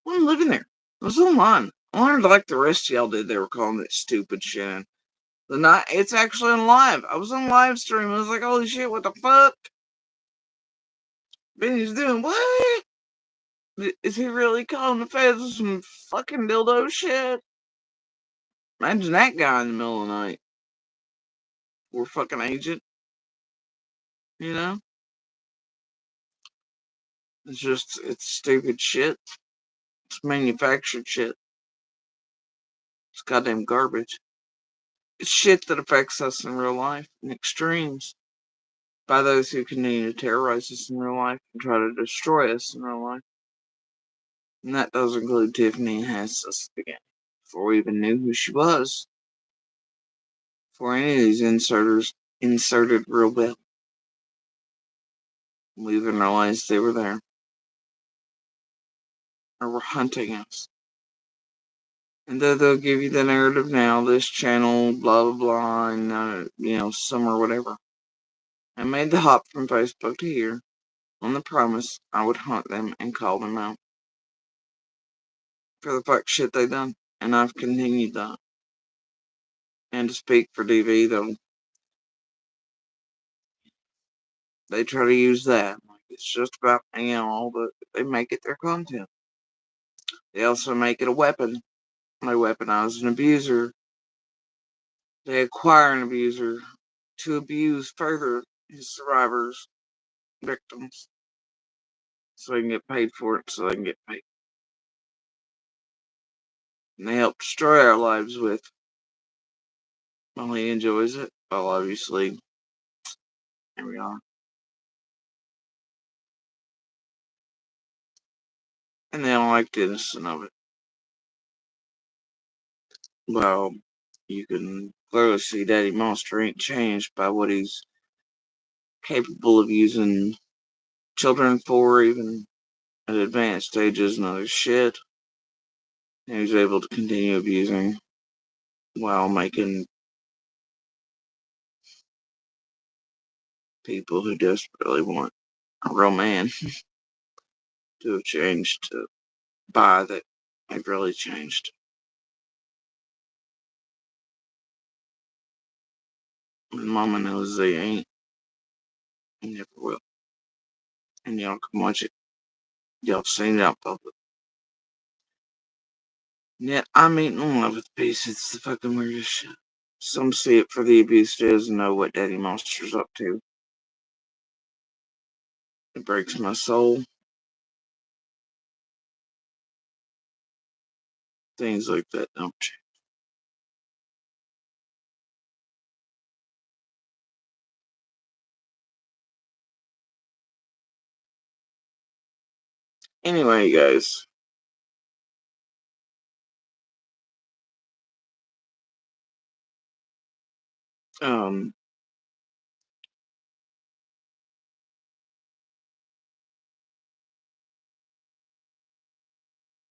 wasn't living there. I was online. I learned like the rest of y'all did. They were calling it stupid shit. The night it's actually on live. I was on live stream. I was like, holy shit, what the fuck? Benny's doing what? Is he really calling the feds with some fucking dildo shit? Imagine that guy in the middle of the night. Or fucking agent, you know? It's stupid shit. It's manufactured shit. It's goddamn garbage. It's shit that affects us in real life in extremes by those who continue to terrorize us in real life and try to destroy us in real life. And that does include Tiffany and Hassus again. Before we even knew who she was. Before any of these inserters inserted real well. We even realized they were there. Or were hunting us. And though they'll give you the narrative now, this channel, blah blah blah, and some or whatever. I made the hop from Facebook to here on the promise I would hunt them and call them out for the fuck shit they done. And I've continued that. And to speak for DV, though, they try to use that. Like it's just about, all the, they make it their content. They also make it a weapon. They weaponize an abuser. They acquire an abuser to abuse further his survivors, victims, so they can get paid for it, so they can get paid. And they help destroy our lives with. Well, he enjoys it. Well, obviously, here we are. and they don't like the innocence of it. Well, you can clearly see Daddy Monster ain't changed by what he's capable of using children for, even at advanced stages and other shit. And he's able to continue abusing while making people who desperately want a real man to have changed to buy that they've really changed. And Mama knows they ain't and never will. And y'all can watch it. Y'all seen it out public. Yet I'm eating in love with peace. It's the fucking weirdest shit. Some see it for the abuse it is and know what Daddy Monster's up to. It breaks my soul. Things like that don't change. Anyway, guys. Um,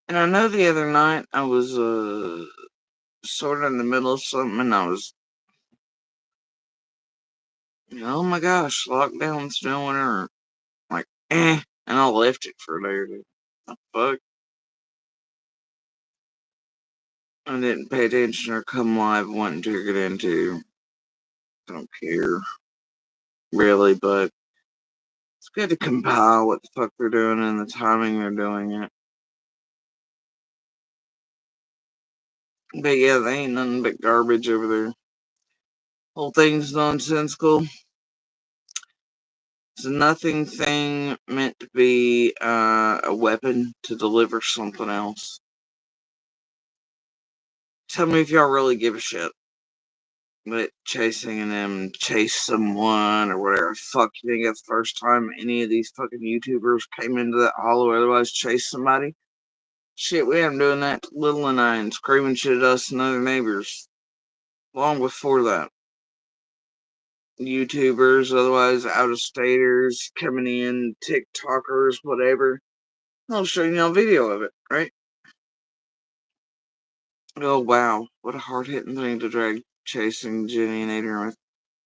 and I know the other night I was sort of in the middle of something and I was, oh my gosh, lockdown's doing or like, and I left it for a day or two. The fuck? I didn't pay attention or come live wanting to get into. Don't care, really, but it's good to compile what the fuck they're doing and the timing they're doing it. But yeah, they ain't nothing but garbage over there. Whole thing's nonsensical. It's a nothing thing meant to be a weapon to deliver something else. Tell me if y'all really give a shit. But chasing them chase someone or whatever. Fuck, you think that's the first time any of these fucking YouTubers came into that hollow or otherwise chased somebody? Shit, we have doing that to Little and I and screaming shit at us and other neighbors long before that. YouTubers, otherwise out of staters, coming in, TikTokers, whatever. I'll show you a video of it, right? Oh wow, what a hard hitting thing to drag chasing Jenny and Adrian with.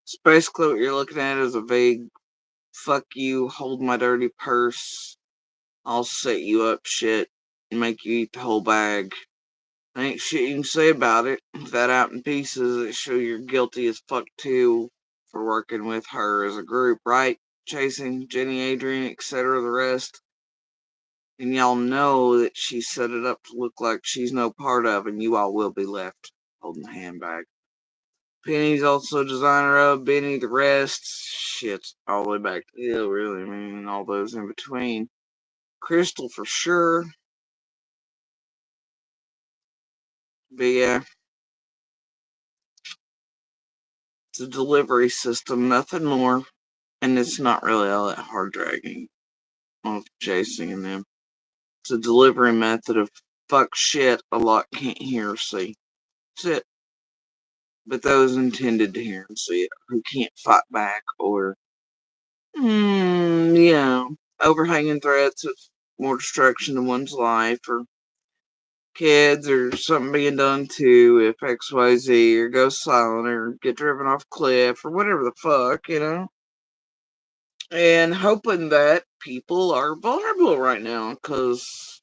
It's basically what you're looking at is a vague fuck you, hold my dirty purse, I'll set you up shit, and make you eat the whole bag. Ain't shit you can say about it. With that out in pieces, it show you're guilty as fuck too for working with her as a group, right? Chasing Jenny, Adrian, etc. the rest. And y'all know that she set it up to look like she's no part of, and you all will be left holding the handbag. Penny's also designer of Benny, the rest. Shit, all the way back to Hill, really. I mean, and all those in between. Crystal for sure. But yeah, it's a delivery system, nothing more. And it's not really all that hard dragging of chasing in them. It's a delivery method of fuck shit a lot can't hear or see. That's it. But those intended to hear and see it, who can't fight back or, overhanging threats of more destruction to one's life or kids or something being done to if XYZ or go silent or get driven off a cliff or whatever the fuck, And hoping that people are vulnerable right now because,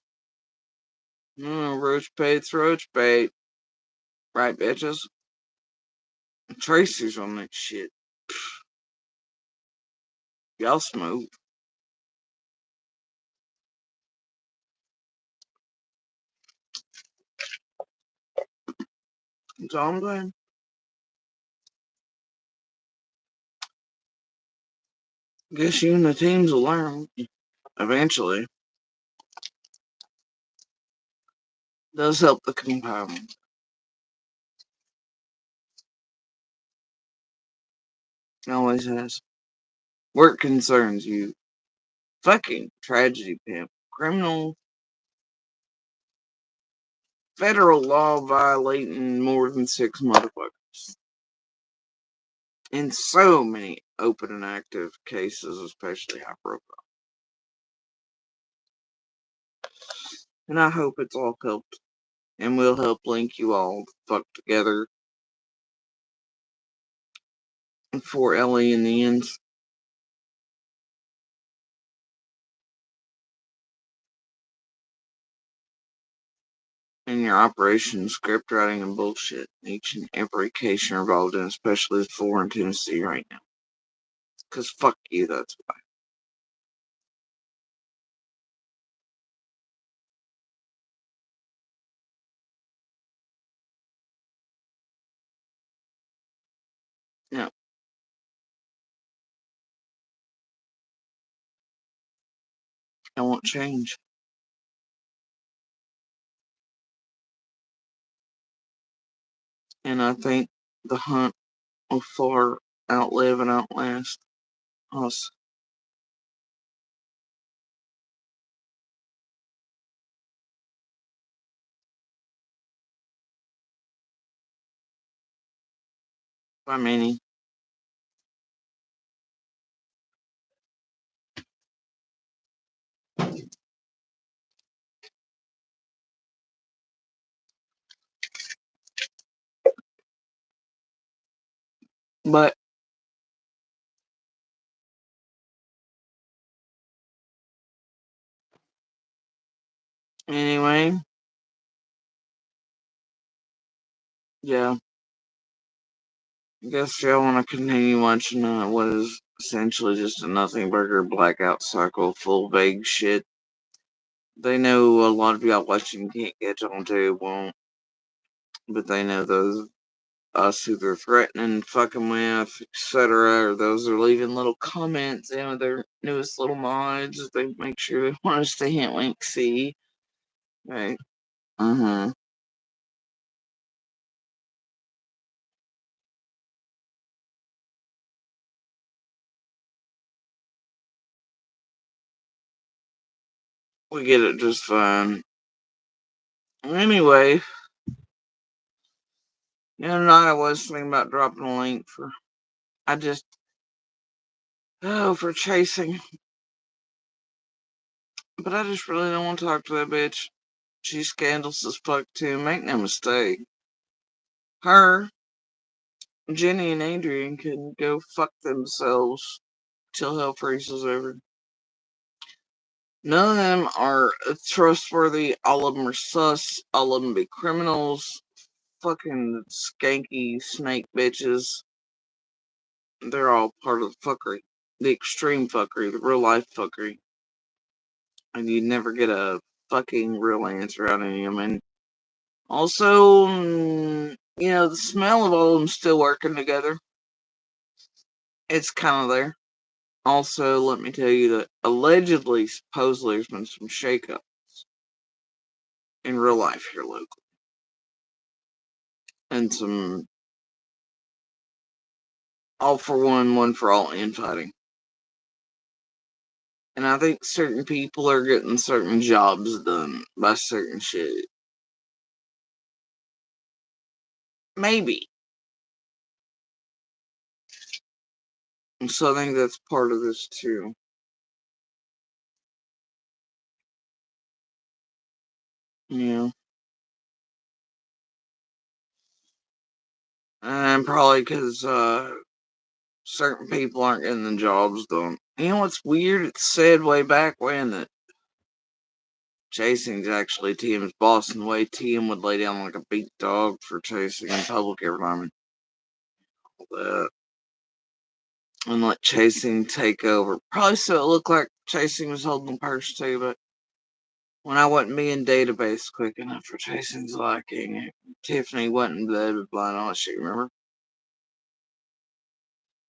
roach bait's roach bait. Right, bitches? Tracy's on that shit. Y'all smooth. That's all I'm saying. Guess you and the teams will learn eventually. Does help the compounding. It always has. Work concerns you. Fucking tragedy pimp. Criminal federal law violating more than 6 motherfuckers. In so many open and active cases, especially high profile. And I hope it's all helped. And will help link you all the fuck together for Ellie in the end. And your operation, script writing, and bullshit. Each and every case you're involved in, especially the 4 in Tennessee right now. Because fuck you, that's why. Yeah. I won't change. And I think the hunt will far outlive and outlast us. By many. But anyway, yeah. I guess y'all want to continue watching what is essentially just a nothing burger blackout cycle full of vague shit. They know a lot of y'all watching can't catch on to, won't. But they know those us who they're threatening, fucking with, etc. Or those are leaving little comments in with their newest little mods. They make sure they want us to hint, wink, see. Right. Uh-huh. We get it just fine. Anyway, the other night I was thinking about dropping a link for, I just, for chasing. But I just really don't want to talk to that bitch. She's scandalous as fuck too. Make no mistake. Her, Jenny, and Adrian can go fuck themselves till hell freezes over. None of them are trustworthy. All of them are sus. All of them be criminals. Fucking skanky snake bitches. They're all part of the fuckery. The extreme fuckery. The real life fuckery. And you never get a fucking real answer out of any of them. And also, the smell of all of them still working together. It's kind of there. Also, let me tell you that allegedly, supposedly, there's been some shakeup in real life here locally. And some all for one for all infighting. And I think certain people are getting certain jobs done by certain shit. Maybe. And so I think that's part of this too. Yeah. And probably because certain people aren't getting the jobs done. You know what's weird? It's said way back when that chasing's actually Tim's boss, and the way Tim would lay down like a beat dog for chasing in public every time. And let chasing take over. Probably so it looked like chasing was holding the purse too, but when I wasn't being database quick enough for chasing's liking, Tiffany wasn't blah blah blah and all that shit, remember?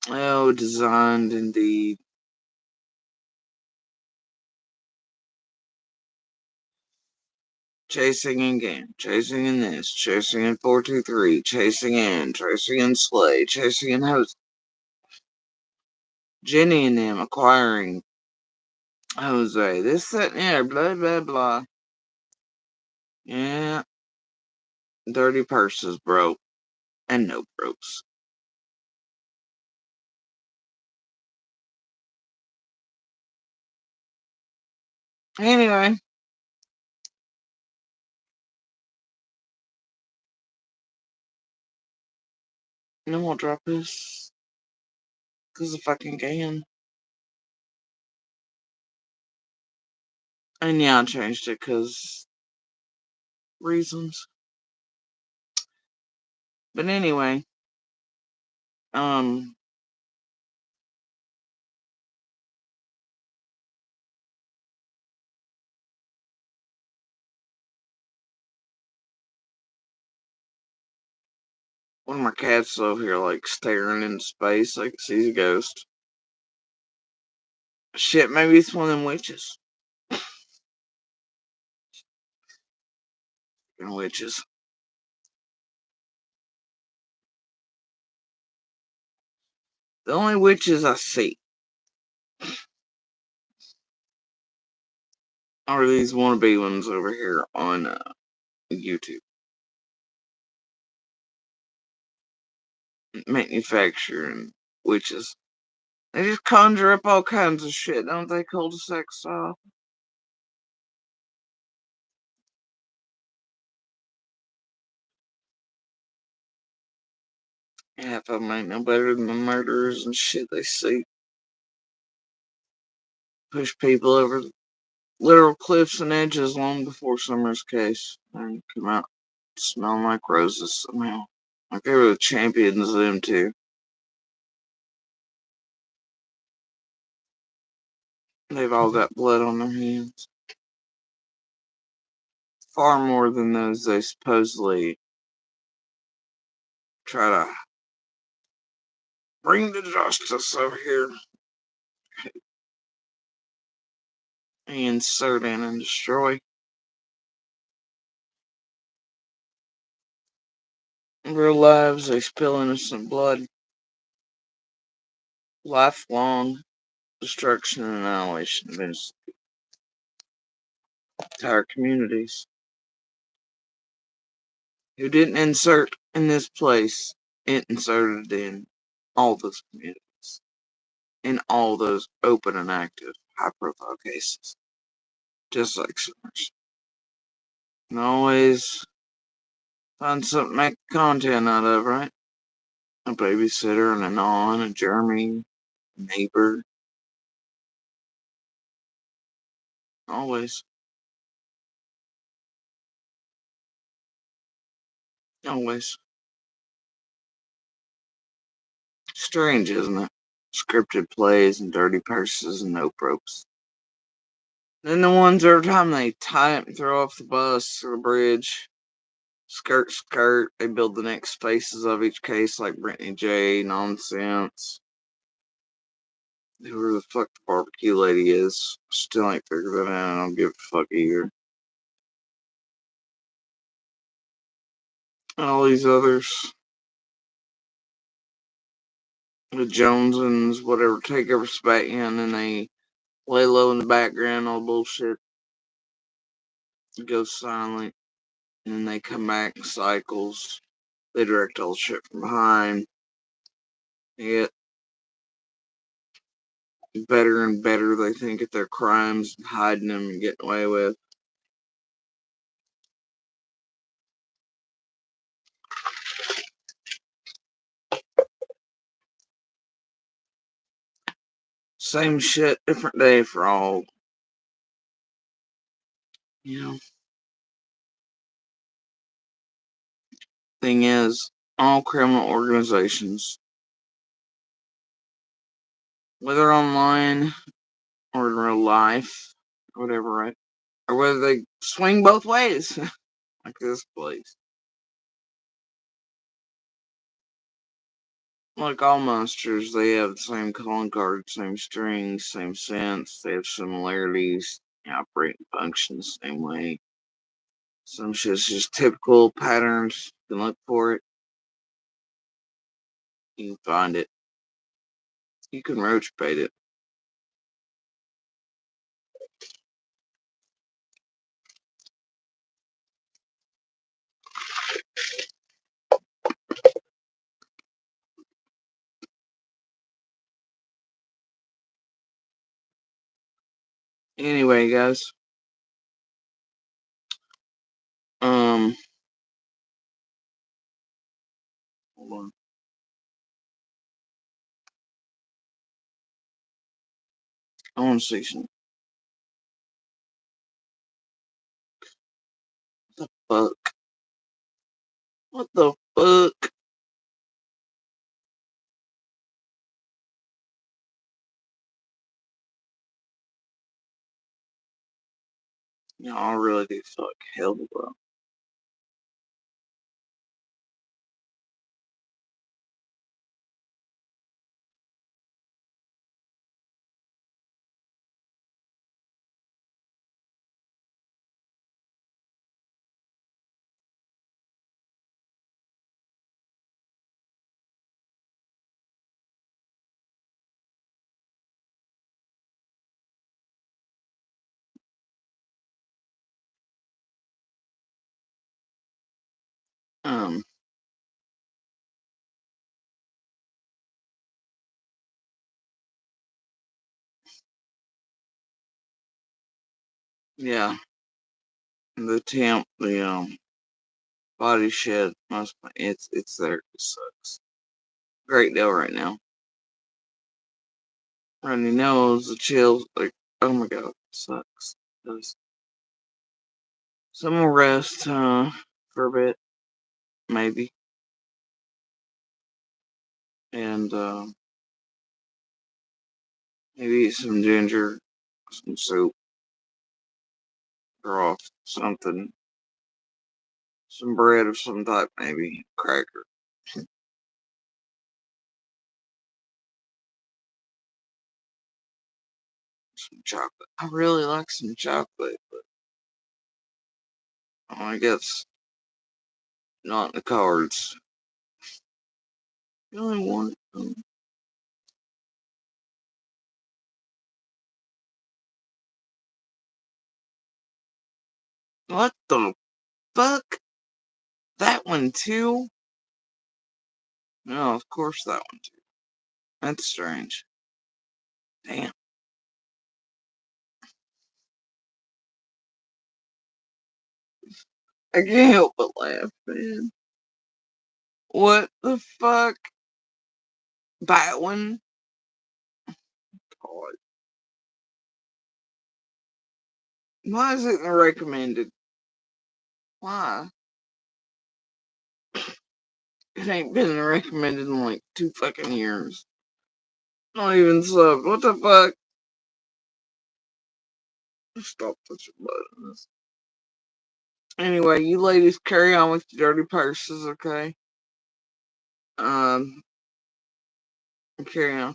Oh, designed indeed. Chasing in game, chasing in this, chasing in 423, chasing in Slay, chasing in Host. Jenny and them acquiring Jose. This, that, and the other, blah, blah, blah. Yeah. dirty purses, bro, and no ropes. Anyway, no more drop this. Because I fucking can. And yeah, I changed it because reasons. But anyway, um, one of my cats over here, like, staring into space like it sees a ghost. Shit, maybe it's one of them witches. Witches. The only witches I see are these wannabe ones over here on YouTube. Manufacturing witches. They just conjure up all kinds of shit, don't they, cul-de-sac style? Half of them ain't no better than the murderers and shit they see. Push people over literal cliffs and edges long before summer's case. And come out smelling like roses somehow. Like they were the champions of them too. They've all got blood on their hands. Far more than those they supposedly try to bring to justice over here. And insert in and destroy. In real lives, they spill innocent blood. Lifelong destruction and annihilation of entire communities. Who didn't insert in this place, it inserted in all those communities. In all those open and active high profile cases. Just like Summers. And always find something to make content out of, right? A babysitter and a non, a Jeremy, a neighbor. Always. Always. Strange, isn't it? Scripted plays and dirty purses and no ropes. Then the ones every time they tie it and throw off the bus or the bridge, skirt, skirt, they build the next faces of each case like Brittany J. Nonsense. Whoever the fuck the barbecue lady is. Still ain't figured that out. I don't give a fuck either. And all these others. The Jonesons, whatever, take over spat in and they lay low in the background, all bullshit. Goes silent. And then they come back in cycles. They direct all the shit from behind. They get better and better, they think, at their crimes, hiding them and getting away with. Same shit, different day for all. You know, thing is, all criminal organizations, whether online or in real life, or whatever, right? Or whether they swing both ways, like this place. Like all monsters, they have the same calling card, same strings, same sense. They have similarities, they operate and function the same way. Some shit's just typical patterns. You can look for it. You can find it. You can roach bait it. Anyway, guys. Um, hold on. I want to see some. What the fuck? What the fuck? Y'all really do suck. Hell, bro. Um, yeah. The body shed. It's there. It sucks. Great deal right now. Runny nose, the chills. Like, oh my god, it sucks. Does. Some more rest, for a bit, maybe, and maybe eat some ginger, some soup, broth, something, some bread of some type, maybe cracker, some chocolate. I really like some chocolate, but I guess not in the cards. You only want what the fuck? That one too? No, of course that one too. That's strange. Damn. I can't help but laugh, man. What the fuck? That one? God. Why is it recommended? Why? It ain't been recommended in like 2 fucking years. Not even subbed. What the fuck? Stop pushing buttons. Anyway, you ladies carry on with your dirty purses, okay? Um, carry on.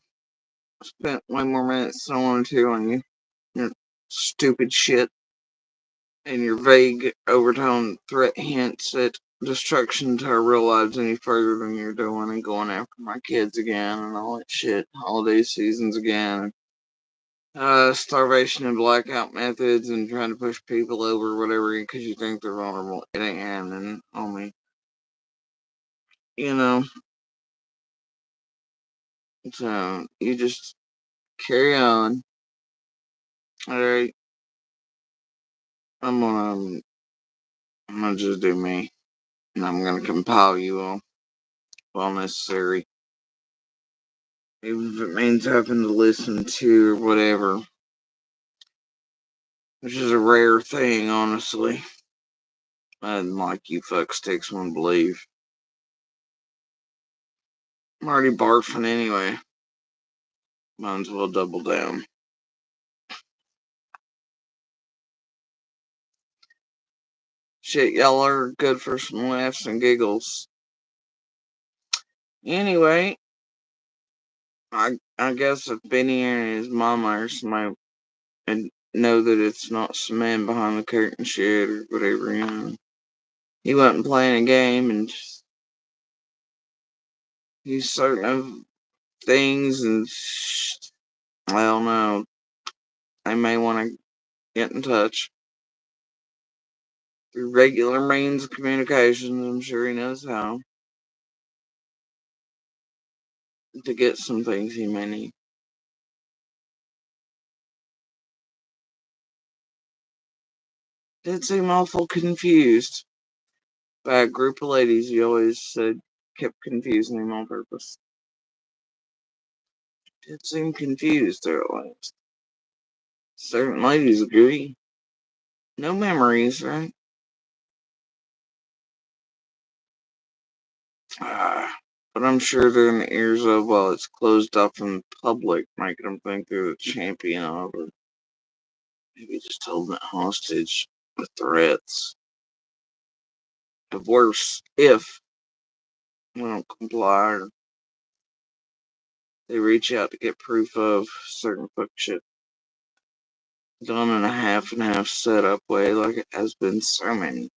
I spent way more minutes than I wanted to on you. Your stupid shit and your vague overtone threat hints at destruction to our real lives any further than you're doing and going after my kids again and all that shit. Holiday seasons again. Starvation and blackout methods and trying to push people over whatever because you think they're vulnerable. It ain't happening on me. You know, so you just carry on. Alright, I'm gonna just do me. And I'm gonna compile you all while necessary. Even if it means having to listen to or whatever. Which is a rare thing, honestly. And like you fucksticks won't believe. I'm already barfing anyway. Might as well double down. Shit, y'all are good for some laughs and giggles. Anyway, I guess if Benny and his mama or somebody and know that it's not some man behind the curtain shit or whatever, you know. He wasn't playing a game and just, he's certain of things and I don't know. They may want to get in touch through regular means of communication. I'm sure he knows how to get some things he may need. Did seem awful confused by a group of ladies you always said kept confusing him on purpose. Did seem confused there at last. Certain ladies agree. No memories, right? But I'm sure they're in the ears of, well, it's closed off from the public, making them think they're the champion of it. Maybe just holding it hostage with threats of worse if we don't comply or they reach out to get proof of certain fuck shit done in a half and half setup way like it has been so many.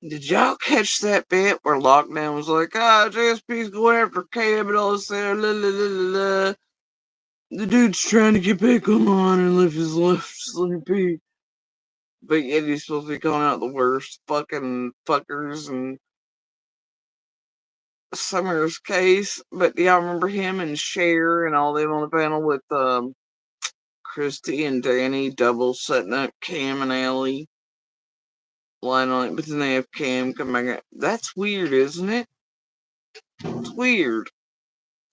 Did y'all catch that bit where Lockdown was like, JSP's going after Cam and all this there, la la la la la. The dude's trying to get back online and live his life sleepy. But yet he's supposed to be calling out the worst fucking fuckers in Summer's case. But do y'all remember him and Cher and all them on the panel with Christy and Danny double setting up Cam and Ellie? Lying on it, but then they have Cam come back out. That's weird, isn't it? It's weird.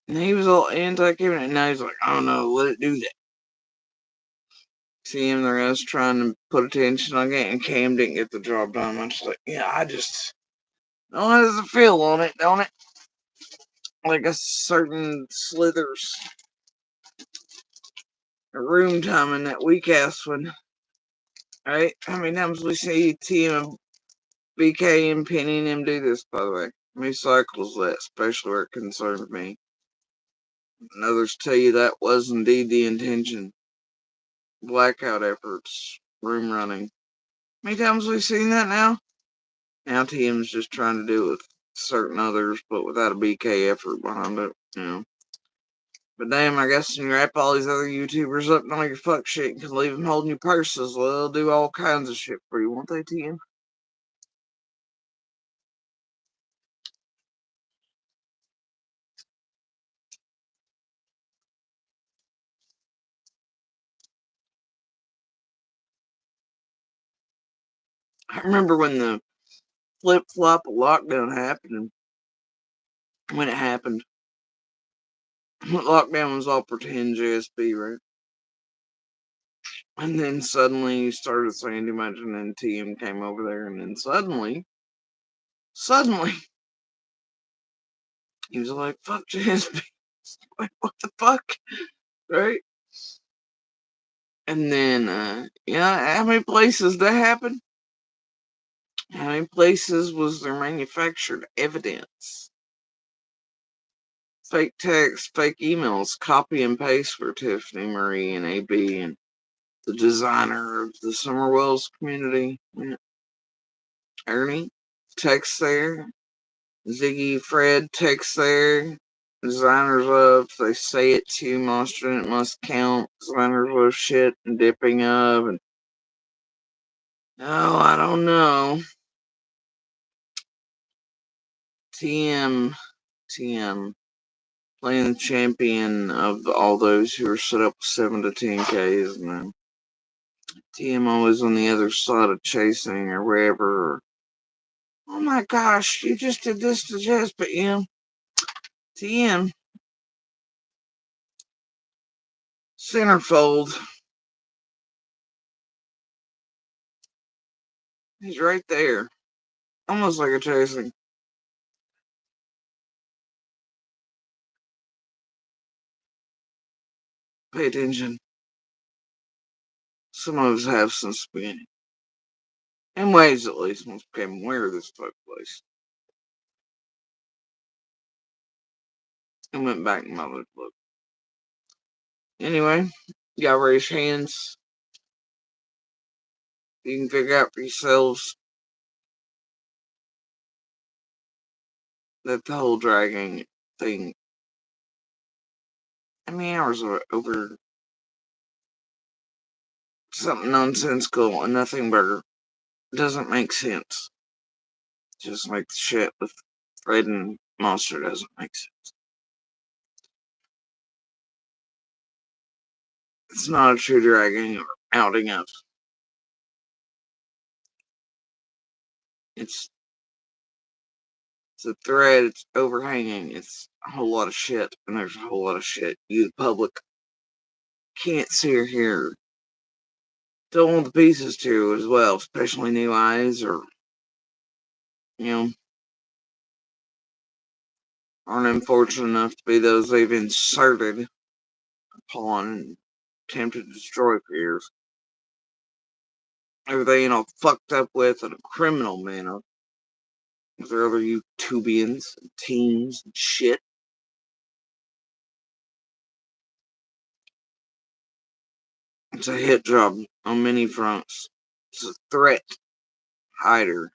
And he was all anti-Cam, and now he's like, I don't know, let it do that. See him, the rest trying to put attention on it, and Cam didn't get the job done. I'm just like, yeah, I just don't know how does it feel on it, don't it? Like a certain Slithers room time in that weak ass one, right? How many times we see Team and BK and Penny and him do this, by the way? How many cycles that, especially where it concerns me? And others tell you that was indeed the intention. Blackout efforts, room running. How many times have we seen that now? Now TM's just trying to do it with certain others, but without a BK effort behind it, you know. But damn, I guess when you wrap all these other YouTubers up in all your fuck shit and can leave them holding your purses, well, they'll do all kinds of shit for you, won't they, TM? I remember when the flip-flop of lockdown happened, and when it happened, lockdown was all pretend JSB, right? And then suddenly you started saying too much, and then TM came over there, and then suddenly, he was like, fuck JSB. Like, what the fuck? Right? And then, how many places that happened? How many places was there manufactured evidence? Fake text, fake emails, copy and paste for Tiffany Marie and AB and the designer of the Summerwells community. Yeah. Ernie, text there. Ziggy Fred, text there. Designers of, they say it to Monster and it must count. Designers of shit and dipping of. And oh, I don't know. TM, playing the champion of all those who are set up with 7 to 10Ks, and then TM always on the other side of chasing or wherever. Oh my gosh, you just did this to Jess, but TM, centerfold. He's right there. Almost like a chasing. Pay attention. Some of us have since the beginning. In ways, at least, once we became aware of this took place. And went back and my look. Anyway, you gotta raise hands. You can figure out for yourselves that the whole dragging thing. How many hours are over something nonsensical and nothing burger? Doesn't make sense. Just like the shit with Fred and Monster doesn't make sense. It's not a true dragging or outing of It's a threat. It's overhanging. It's a whole lot of shit, and there's a whole lot of shit you, the public, can't see or hear. Don't want the pieces to as well, especially new eyes or, you know, aren't unfortunate enough to be those they've inserted upon and attempted to destroy for years. Everything all fucked up with in a criminal manner. With their other YouTubians and teams and shit. It's a hit job on many fronts. It's a threat hider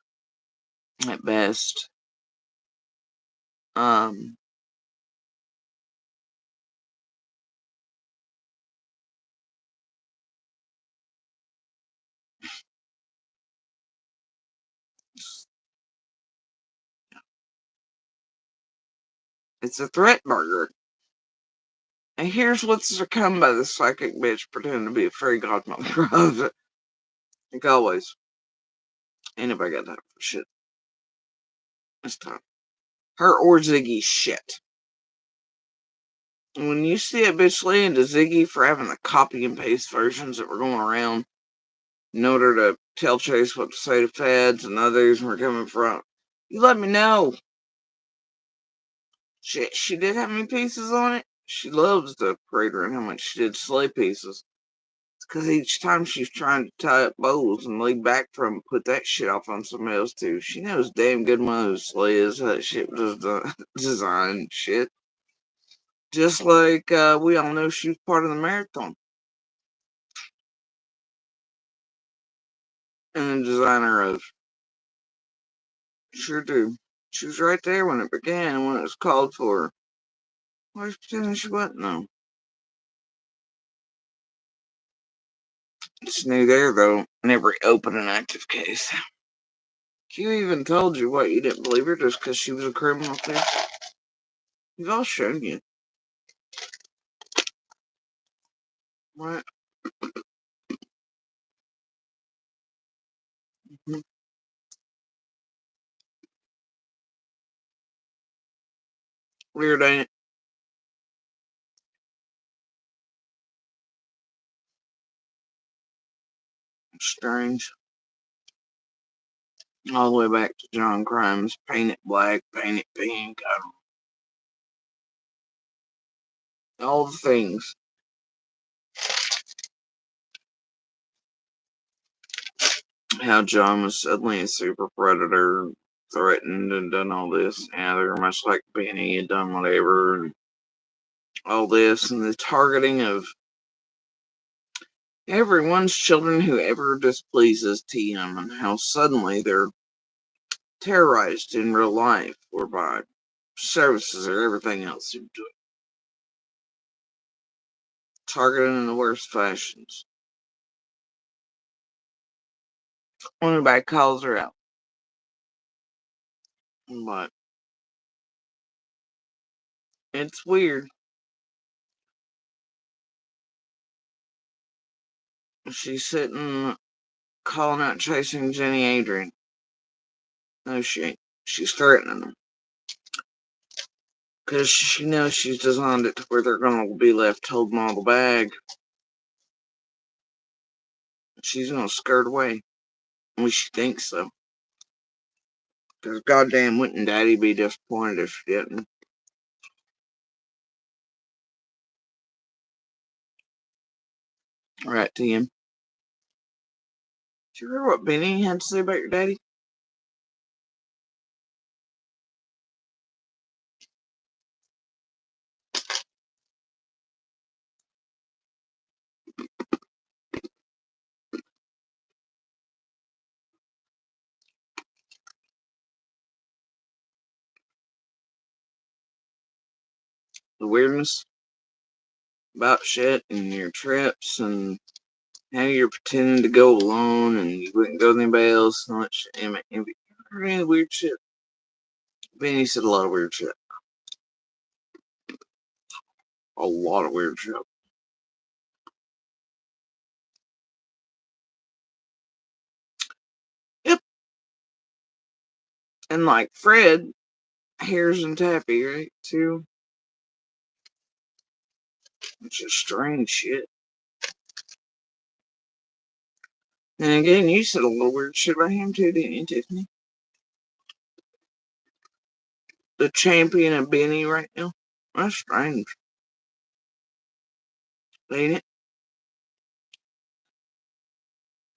at best. Um, it's a threat burger. And here's what's succumbed by the psychic bitch pretending to be a fairy godmother of it. Like always. Ain't nobody got time for shit this time. Her or Ziggy's shit. When you see a bitch laying to Ziggy for having the copy and paste versions that were going around in order to tell Chase what to say to feds and others were coming from, you let me know. She did have any pieces on it. She loves the parader and how much she did sleigh pieces. It's because each time she's trying to tie up bows and lead back from, put that shit off on somebody else too. She knows damn good one of those sleighs, how that shit was designed shit. Just like we all know she was part of the marathon. And the designer of. Sure do. She was right there when it began and when it was called for. Why was pretending she wasn't? No. It's new there, though, in every open and active case. Q even told you what, you didn't believe her just because she was a criminal too? We've all shown you. What? Mm-hmm. Weird, ain't it? Strange. All the way back to John Crimes. Paint it black, paint it pink. All the things. How John was suddenly a super predator, threatened and done all this. Yeah, they're much like Benny had done whatever. And all this. And the targeting of everyone's children who ever displeases TM and how suddenly they're terrorized in real life or by services or everything else you do it. Targeted in the worst fashions. When anybody calls her out. But it's weird. She's sitting calling out chasing Jenny Adrian. No, she ain't. She's threatening them. Because she knows she's designed it to where they're going to be left holding all the bag. She's going to skirt away. At least she thinks so. Because goddamn wouldn't Daddy be disappointed if she didn't. Right, TM. Did you hear what Benny had to say about your daddy? The weirdness about shit and your trips and how you're pretending to go alone and you wouldn't go with anybody else and all that shit. Heard any weird shit? Benny said a lot of weird shit. A lot of weird shit. Yep. And like Fred, Hairs and Tappy, right? Too. Which is strange shit. And again, you said a little weird shit about him too, didn't you, Tiffany? The champion of Benny right now. That's strange, ain't it?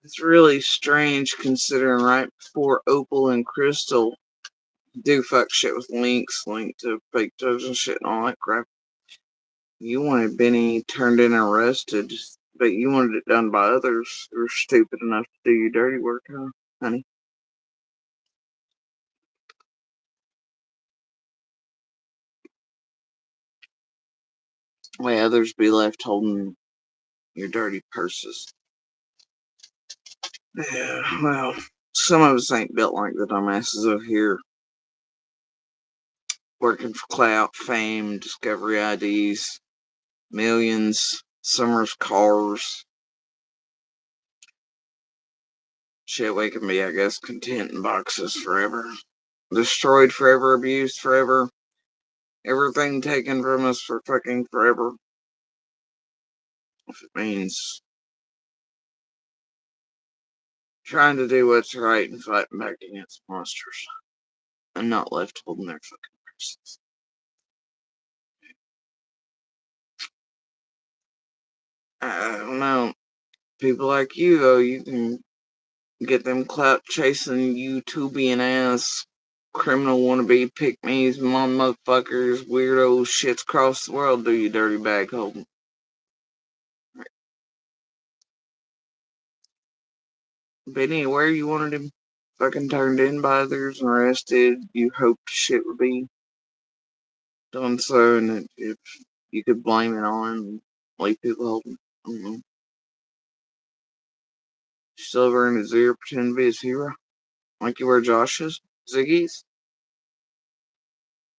It's really strange considering right before Opal and Crystal do fuck shit with Lynx, linked to fake drugs and shit and all that crap. You wanted Benny turned in and arrested, but you wanted it done by others who were stupid enough to do your dirty work, huh, honey? May others be left holding your dirty purses. Yeah, well, some of us ain't built like the dumbasses of here, working for clout, fame, discovery IDs, millions, Summer's cars. Shit, we can be, I guess, content in boxes forever. Destroyed forever, abused forever, everything taken from us for fucking forever. If it means trying to do what's right and fighting back against monsters and not left holding their fucking purses. I don't know. People like you, though, you can get them clout chasing YouTubian ass criminal wannabe pick me's, motherfuckers, weirdos, shits across the world, do you dirty bag holding. Benny, where you wanted him fucking turned in by others and arrested, you hoped shit would be done so, and if you could blame it on him, leave people holding. I don't know. Silver in his ear, pretend to be his hero. Like you were Josh's, Ziggy's,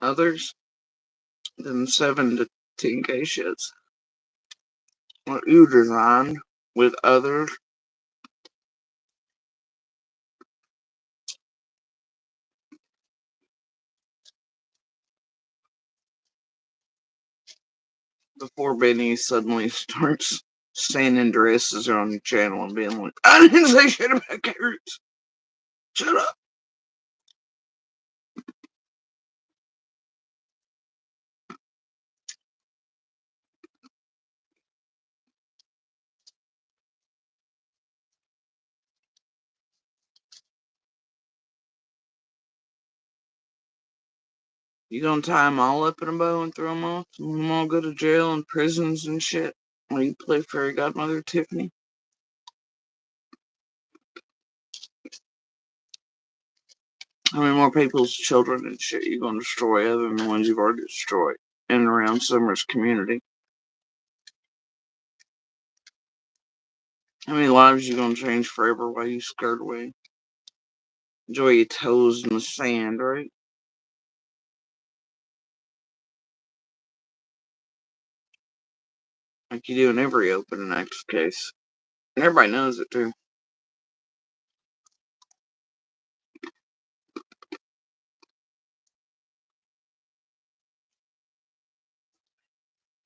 others, them 7 to 10K shits. What you designed with others. Before Benny suddenly starts standing dresses on your channel and being like, I didn't say shit about carrots. Shut up. You gonna tie them all up in a bow and throw them off? And let them all go to jail and prisons and shit? While you play fairy godmother Tiffany? How many more people's children and shit you gonna destroy other than the ones you've already destroyed in and around Summer's community? How many lives you gonna change forever while you skirt away? Enjoy your toes in the sand, right? Like you do in every open and active case. And everybody knows it too.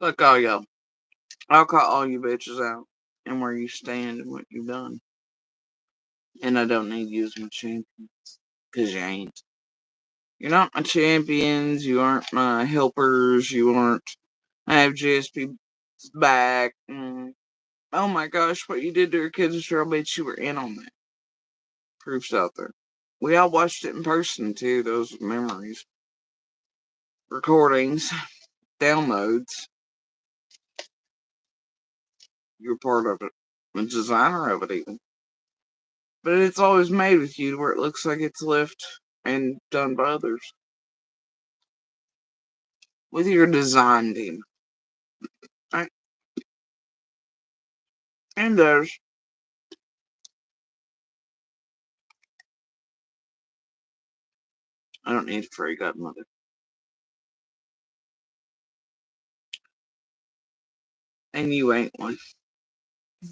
Fuck all y'all. I'll call all you bitches out and where you stand and what you've done. And I don't need you as my champion. Cause you ain't. You're not my champions, you aren't my helpers, you aren't. I have GSP's back. Oh my gosh, what you did to her kids, sure, I bet you were in on that. Proof's out there. We all watched it in person too, those memories. Recordings, downloads. You're part of it. The designer of it even. But it's always made with you to where it looks like it's left and done by others. With your design team. Right? And theirs. I don't need a fairy godmother. And you ain't one.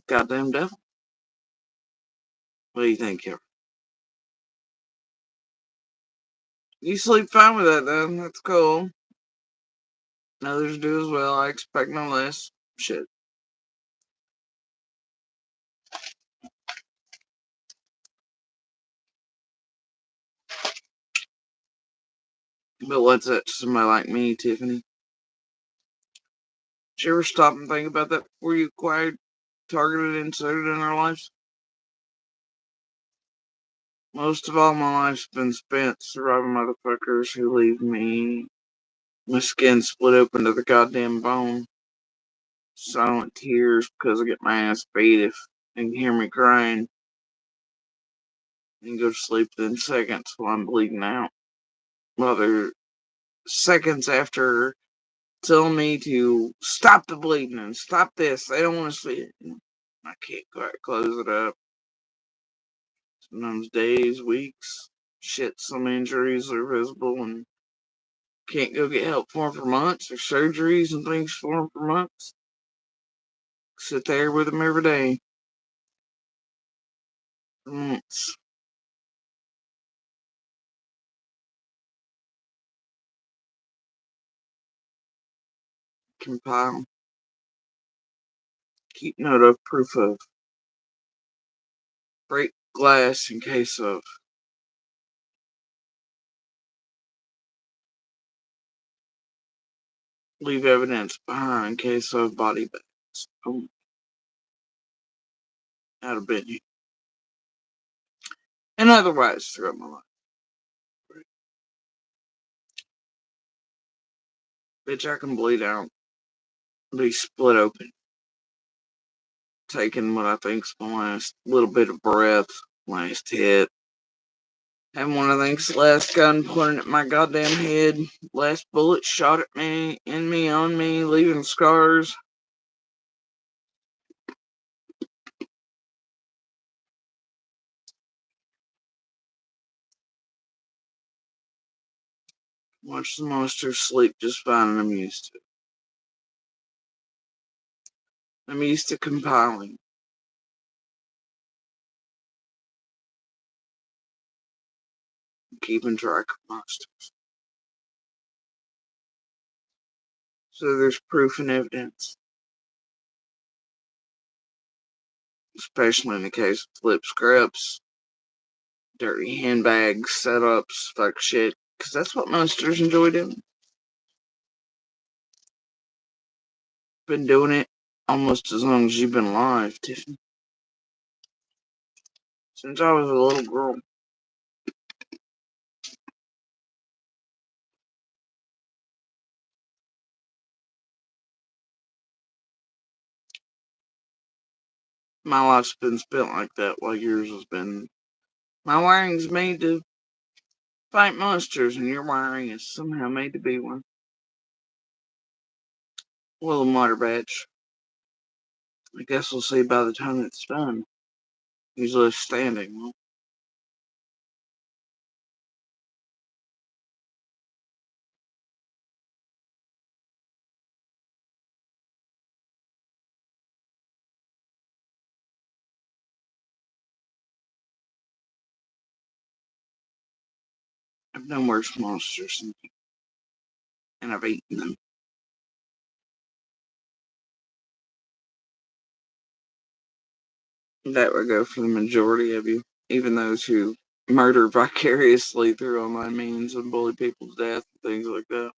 Goddamn devil. What do you think, here? You sleep fine with that, then. That's cool. Others do as well. I expect no less. Shit. But what's that to somebody like me, Tiffany? Did you ever stop and think about that before you acquired, targeted, and inserted in our lives? Most of all, my life's been spent surviving motherfuckers who leave me, my skin split open to the goddamn bone. Silent tears because I get my ass beat if they can hear me crying and go to sleep within seconds while I'm bleeding out. Well, they're seconds after telling me to stop the bleeding and stop this. They don't want to see it. I can't quite close it up. Sometimes days, weeks. Shit, some injuries are visible and can't go get help for them for months, or surgeries and things for them for months. Sit there with them every day for months. Compile. Keep note of proof of. Break glass in case of. Leave evidence behind in case of body bags. Oh, out of bed. And otherwise throughout my life. Bitch, I can bleed out. Be split open. Taking what I think's my last little bit of breath. Last hit. Having one I think's last gun pointing at my goddamn head. Last bullet shot at me, in me, on me, leaving scars. Watch the monsters sleep just fine, and I'm used to it. I'm used to compiling. Keeping track of monsters. So there's proof and evidence. Especially in the case of flip scripts, dirty handbags, setups, fuck shit. Because that's what monsters enjoy doing. Been doing it almost as long as you've been alive, Tiffany. Since I was a little girl. My life's been spent like that while yours has been. My wiring's made to fight monsters, and your wiring is somehow made to be one. Well, a water batch. I guess we'll see by the time it's done. Usually standing. Well, I've known worse monsters than you, and I've eaten them. That would go for the majority of you, even those who murder vicariously through online means and bully people to death and things like that.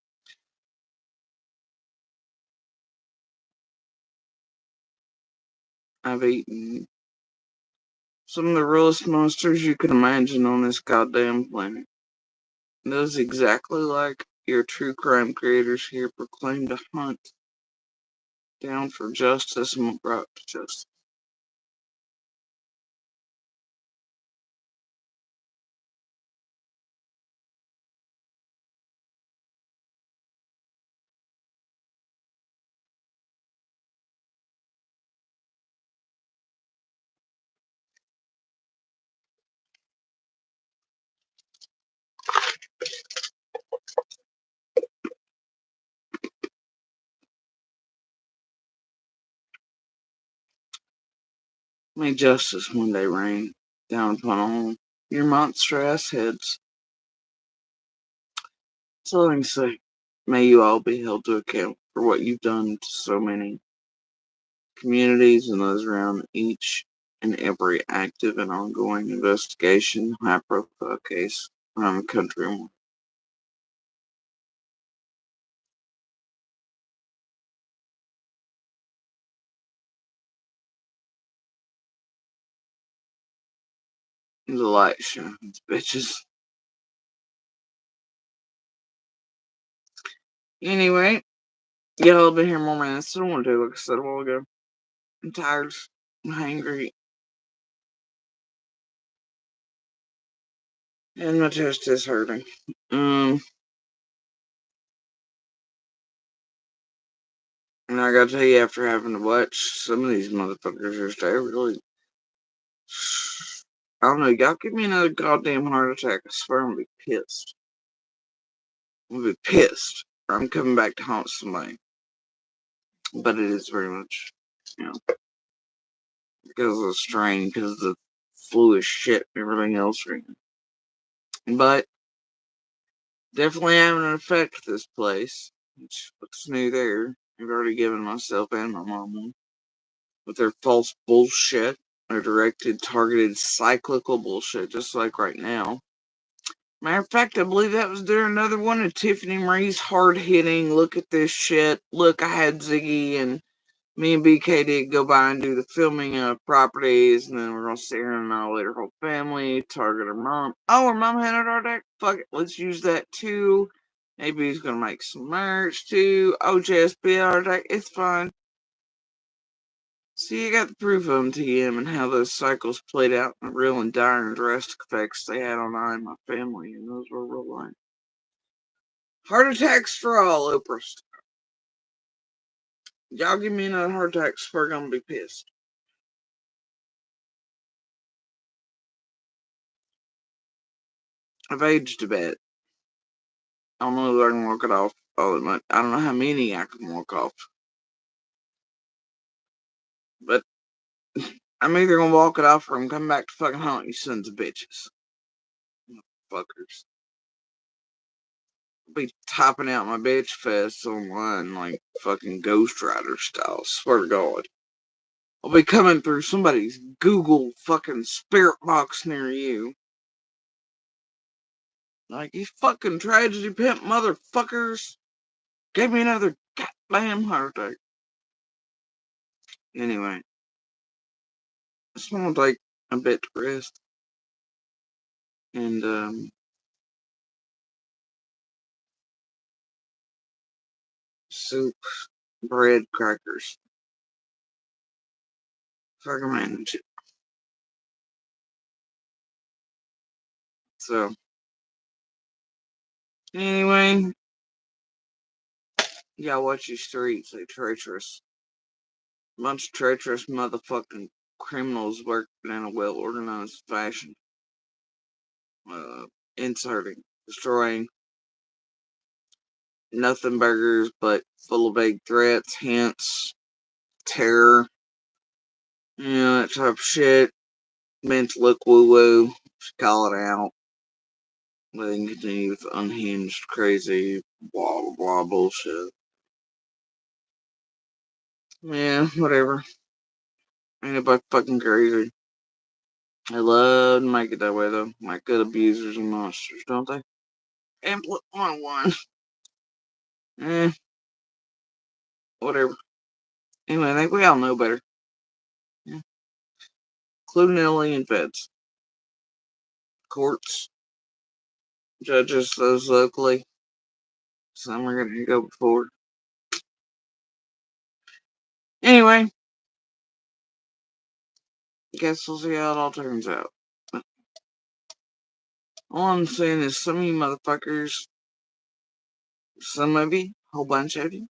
I've eaten some of the realest monsters you can imagine on this goddamn planet. Those exactly like your true crime creators here proclaim to hunt down for justice and brought to justice. May justice one day rain down upon all your monster ass heads. So let me say, may you all be held to account for what you've done to so many communities and those around each and every active and ongoing investigation, high-profile case around the country. The light shines, bitches. Anyway, y'all been here more minutes than I want to, like I said a while ago. I'm tired. I'm hungry. And my chest is hurting. And I gotta tell you, after having to watch some of these motherfuckers yesterday, really. I don't know, y'all give me another goddamn heart attack. I swear I'm gonna be pissed. I'm gonna be pissed. Or I'm coming back to haunt somebody. But it is very much, you know, because of the strain, because of the flu as shit and everything else right now. But definitely having an effect with this place. What's new there? I've already given myself and my mom one. With their false bullshit. Their directed, targeted, cyclical bullshit, just like right now. Matter of fact, I believe that was during another one of Tiffany Marie's hard-hitting, look at this shit. Look, I had Ziggy and me and BK did go by and do the filming of properties, and then we're gonna sit here and annihilate her whole family, target her mom. Oh, her mom had a heart attack? Fuck it, let's use that too. Maybe he's gonna make some merch too. OJSB heart attack, it's fine. See, you got the proof of them, TM, and how those cycles played out and the real and dire and drastic effects they had on I and my family, and those were real life. Heart attacks for all, Oprah. Y'all give me another heart attack, we're gonna be pissed. I've aged a bit. I don't know if I can walk it off all at once. I don't know how many I can walk off. But I'm either gonna walk it off or I'm coming back to fucking haunt you sons of bitches. Fuckers. I'll be topping out my bitch fest online like fucking Ghost Rider style. Swear to God. I'll be coming through somebody's Google fucking spirit box near you. Like, you fucking tragedy pimp motherfuckers. Gave me another goddamn heart attack. Anyway, I just want to take a bit to rest. And, soup, bread, crackers. If I can manage it. So, anyway, you gotta watch these streets. They treacherous. Bunch of treacherous motherfucking criminals working in a well organized fashion. Inserting, destroying, nothing burgers but full of vague threats, hints, terror, that type of shit. Meant to look woo woo, call it out. Then continue with unhinged, crazy, blah blah blah bullshit. Yeah, whatever. Ain't nobody fucking crazy. I love to make it that way though. Like good abusers and monsters, don't they? And 101. Eh, whatever. Anyway, I think we all know better. Yeah. Including alien feds. Courts, judges, those locally. Some are gonna go before. Anyway, guess we'll see how it all turns out. All I'm saying is some of you motherfuckers, some of you, whole bunch of you,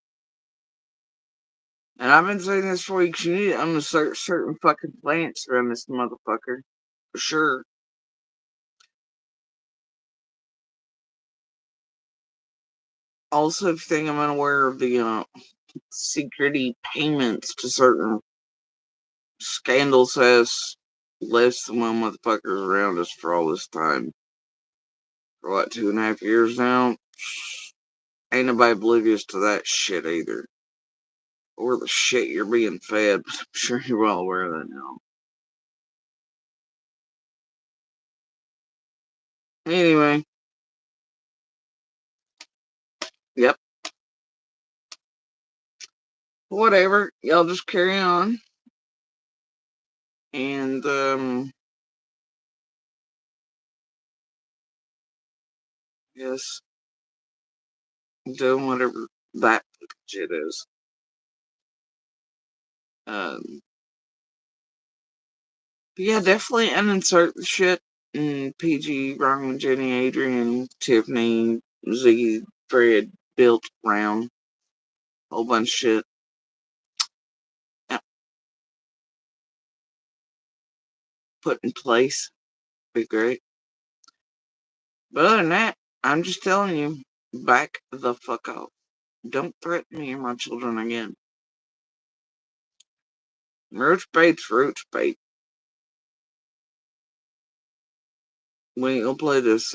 and I've been saying this for weeks, you need to unsert certain fucking plants around this motherfucker. For sure. Also, if you think I'm unaware of the security payments to certain scandals has less than one motherfuckers around us for all this time. For what, 2.5 years now? ain't nobody oblivious to that shit either. Or the shit you're being fed. I'm sure you're well aware of that now. Anyway. Yep. Whatever. Y'all just carry on. And, yes. Doing whatever that shit is. Um, but yeah, definitely uninsert the shit. And PG, Ron, Jenny, Adrian, Tiffany, Z, Fred, built round. Whole bunch of shit. Yeah, put in place. Be great. But other than that, I'm just telling you, back the fuck off. Don't threaten me or my children again. Roach bait's roach bait. We ain't gonna play this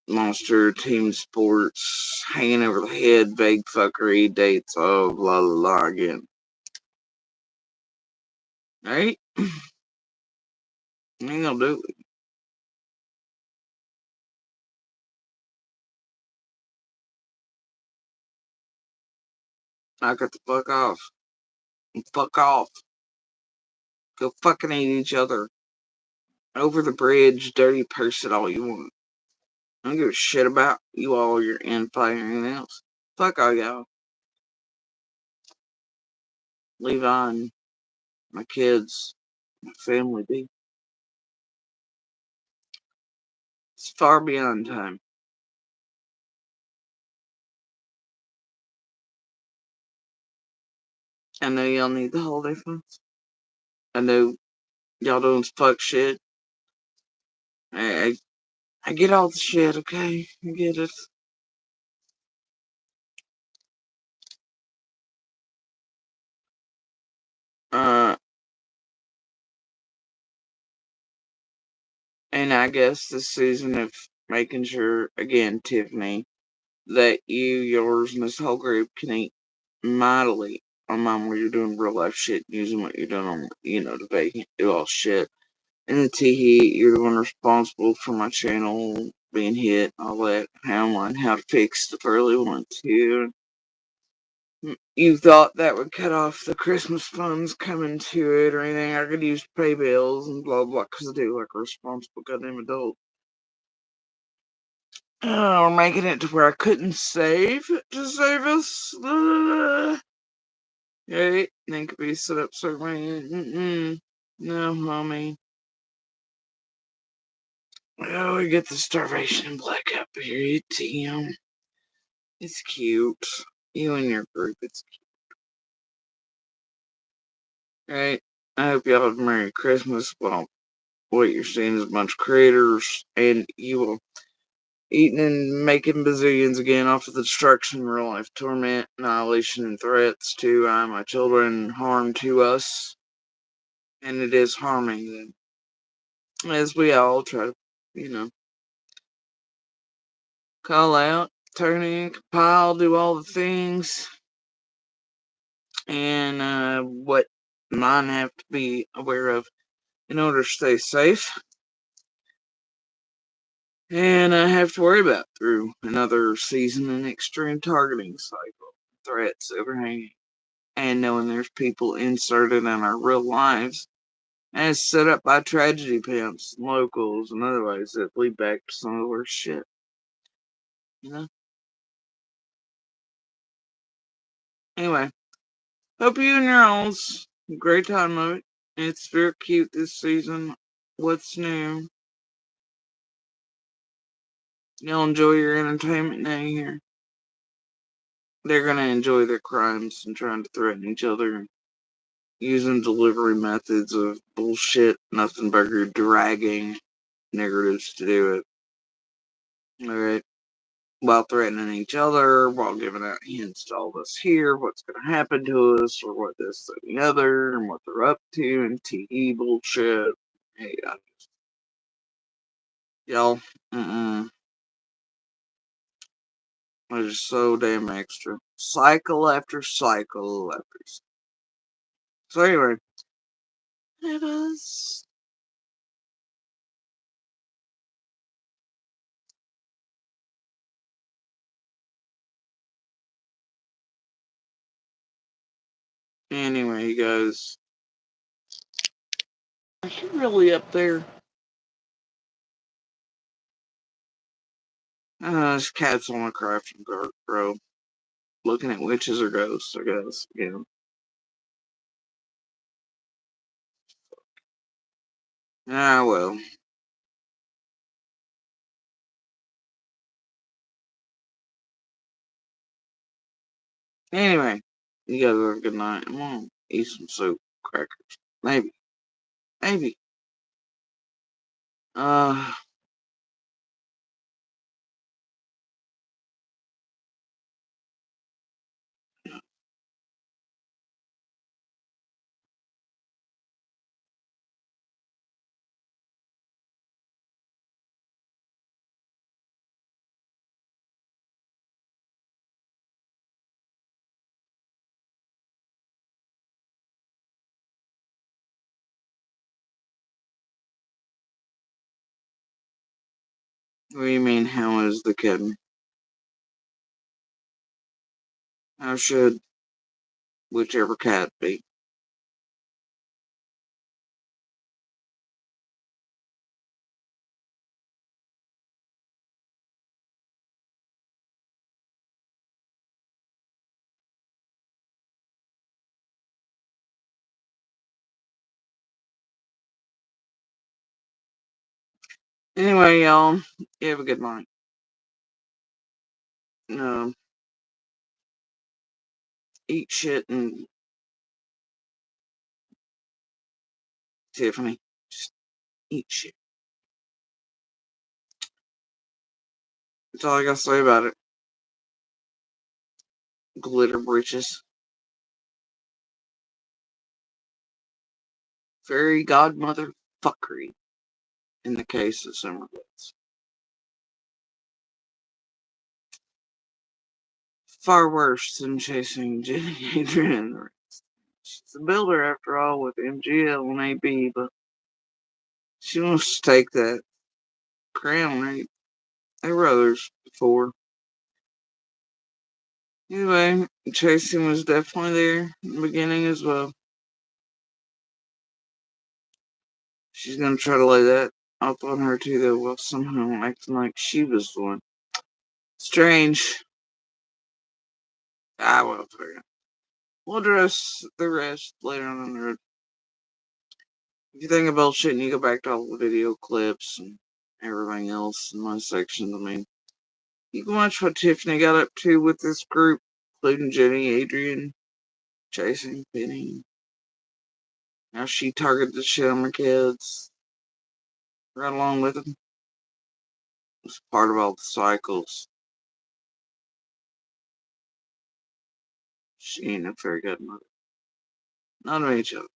monster team sports, hanging over the head, vague fuckery, dates, oh, blah, blah, blah again. Alright? Ain't gonna do it. Knock it the fuck off. Fuck off. Go fucking eat each other. Over the bridge, dirty person, all you want. I don't give a shit about you all, your info, or anything else. Fuck all y'all. Leave on my kids, my family be. It's far beyond time. I know y'all need the holiday funds. I know y'all don't fuck shit. I, I get all the shit, okay? I get it. Uh, and I guess this season of making sure, again, Tiffany, that you, yours, and this whole group can eat mightily on mom where you're doing real life shit, using what you're doing on, to bake, do all shit. And the Teehee, you're the one responsible for my channel being hit, all that, how to fix the early one too. You thought that would cut off the Christmas funds coming to it or anything I could use to pay bills and blah blah, because I do like a responsible goddamn adult. We're making it to where I couldn't save to save us. Right? Then could be set up certain. No, homie. Oh, we get the starvation and blackout period, TM. It's cute. You and your group, it's cute. Right? I hope y'all have a Merry Christmas. Well, what you're seeing is a bunch of creators, and you will eating and making bazillions again off of the destruction, real life torment, annihilation, and threats to my children, harm to us, and it is harming them. As we all try to, you know, call out, turn in, compile, do all the things, and what mine have to be aware of in order to stay safe. And I have to worry about through another season in extreme targeting cycle, threats overhanging, and knowing there's people inserted in our real lives as set up by tragedy pimps, locals, and otherwise that lead back to some of the worst shit. You know? Anyway, hope you and your alls have a great time of it. It's very cute this season. What's new? You'll enjoy your entertainment now here. They're gonna enjoy their crimes and trying to threaten each other, using delivery methods of bullshit, nothing but dragging narratives to do it. Alright. While threatening each other, while giving out hints to all of us here, what's going to happen to us, or what this, that, and the other, and what they're up to, and TE bullshit. Hey, y'all, They're just so damn extra. Cycle after cycle after cycle. So anyway, it was. Anyway, guys, are you really up there? This cat's on a crafting row, looking at witches or ghosts, I guess. Yeah. Ah, well. Anyway, you guys have a good night. I'm gonna eat some soup, crackers. Maybe. Maybe. Uh, what do you mean, how is the kitten? How should whichever cat be? Anyway, y'all, you have a good night. Um, Eat shit and Tiffany, just eat shit. That's all I gotta say about it. Glitter britches. Fairy godmother fuckery in the case of Summer Blitz. Far worse than chasing Jenny Adrian and the rest. She's a builder after all with MGL and AB, but she wants to take that crown, right? They were others before. Anyway, chasing was definitely there in the beginning as well. She's gonna try to lay that up on her too, though, while somehow acting like she was the one. Strange. Ah, well, fair enough. We'll address the rest later on in the road. If you think of bullshit and you go back to all the video clips and everything else in my sections, I mean, you can watch what Tiffany got up to with this group, including Jenny, Adrian, Jason, Penny. How she targeted the shit on my kids. Right along with them. It's part of all the cycles. She ain't a very good mother. None of each other.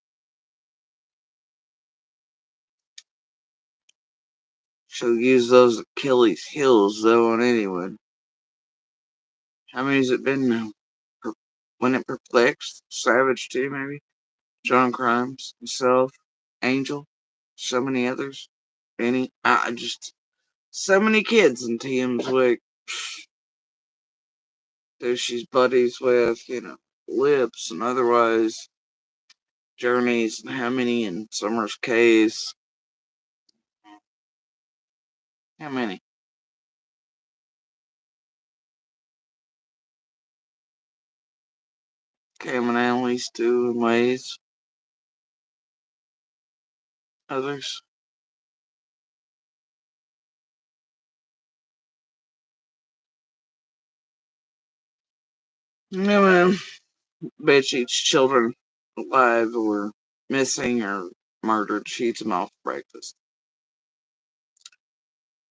She'll use those Achilles heels, though, on anyone. How many's it been now? When it perplexed? Savage, too, maybe? John Crimes, himself, Angel, so many others. Benny. I just. So many kids in TM's wig. Who she's buddies with, Lips and otherwise. Journeys and how many in Summer's case. How many? Commonalities too in ways. Others. No, man. Bet each children alive or missing or murdered. She eats them all for breakfast.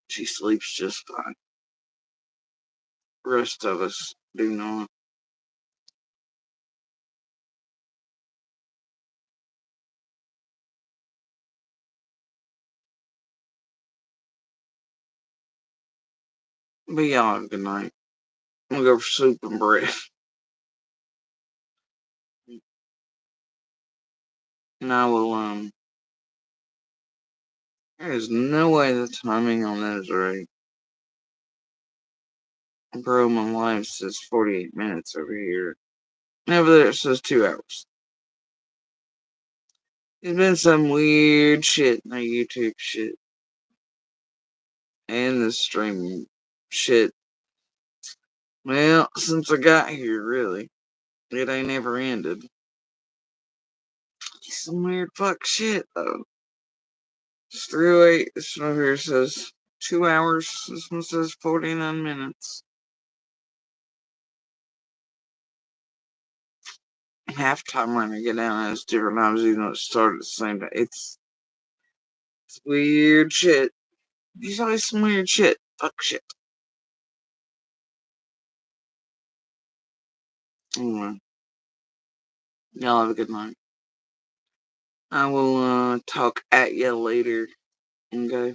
She sleeps just fine. The rest of us do not. But y'all have a good night. I'm gonna go for soup and bread. And I will, there's no way the timing on that is right. Bro, my life says 48 minutes over here. Over there it says 2 hours. There's been some weird shit in the YouTube shit. And the stream shit. Well, since I got here, really. It ain't ever ended. Some weird fuck shit, though. It's 308. This one over here says 2 hours. This one says 49 minutes. Halftime when I get down it's different times, even though it started at the same time. It's weird shit. There's always some weird shit. Fuck shit. Anyway, y'all have a good night. I will talk at you later. Okay.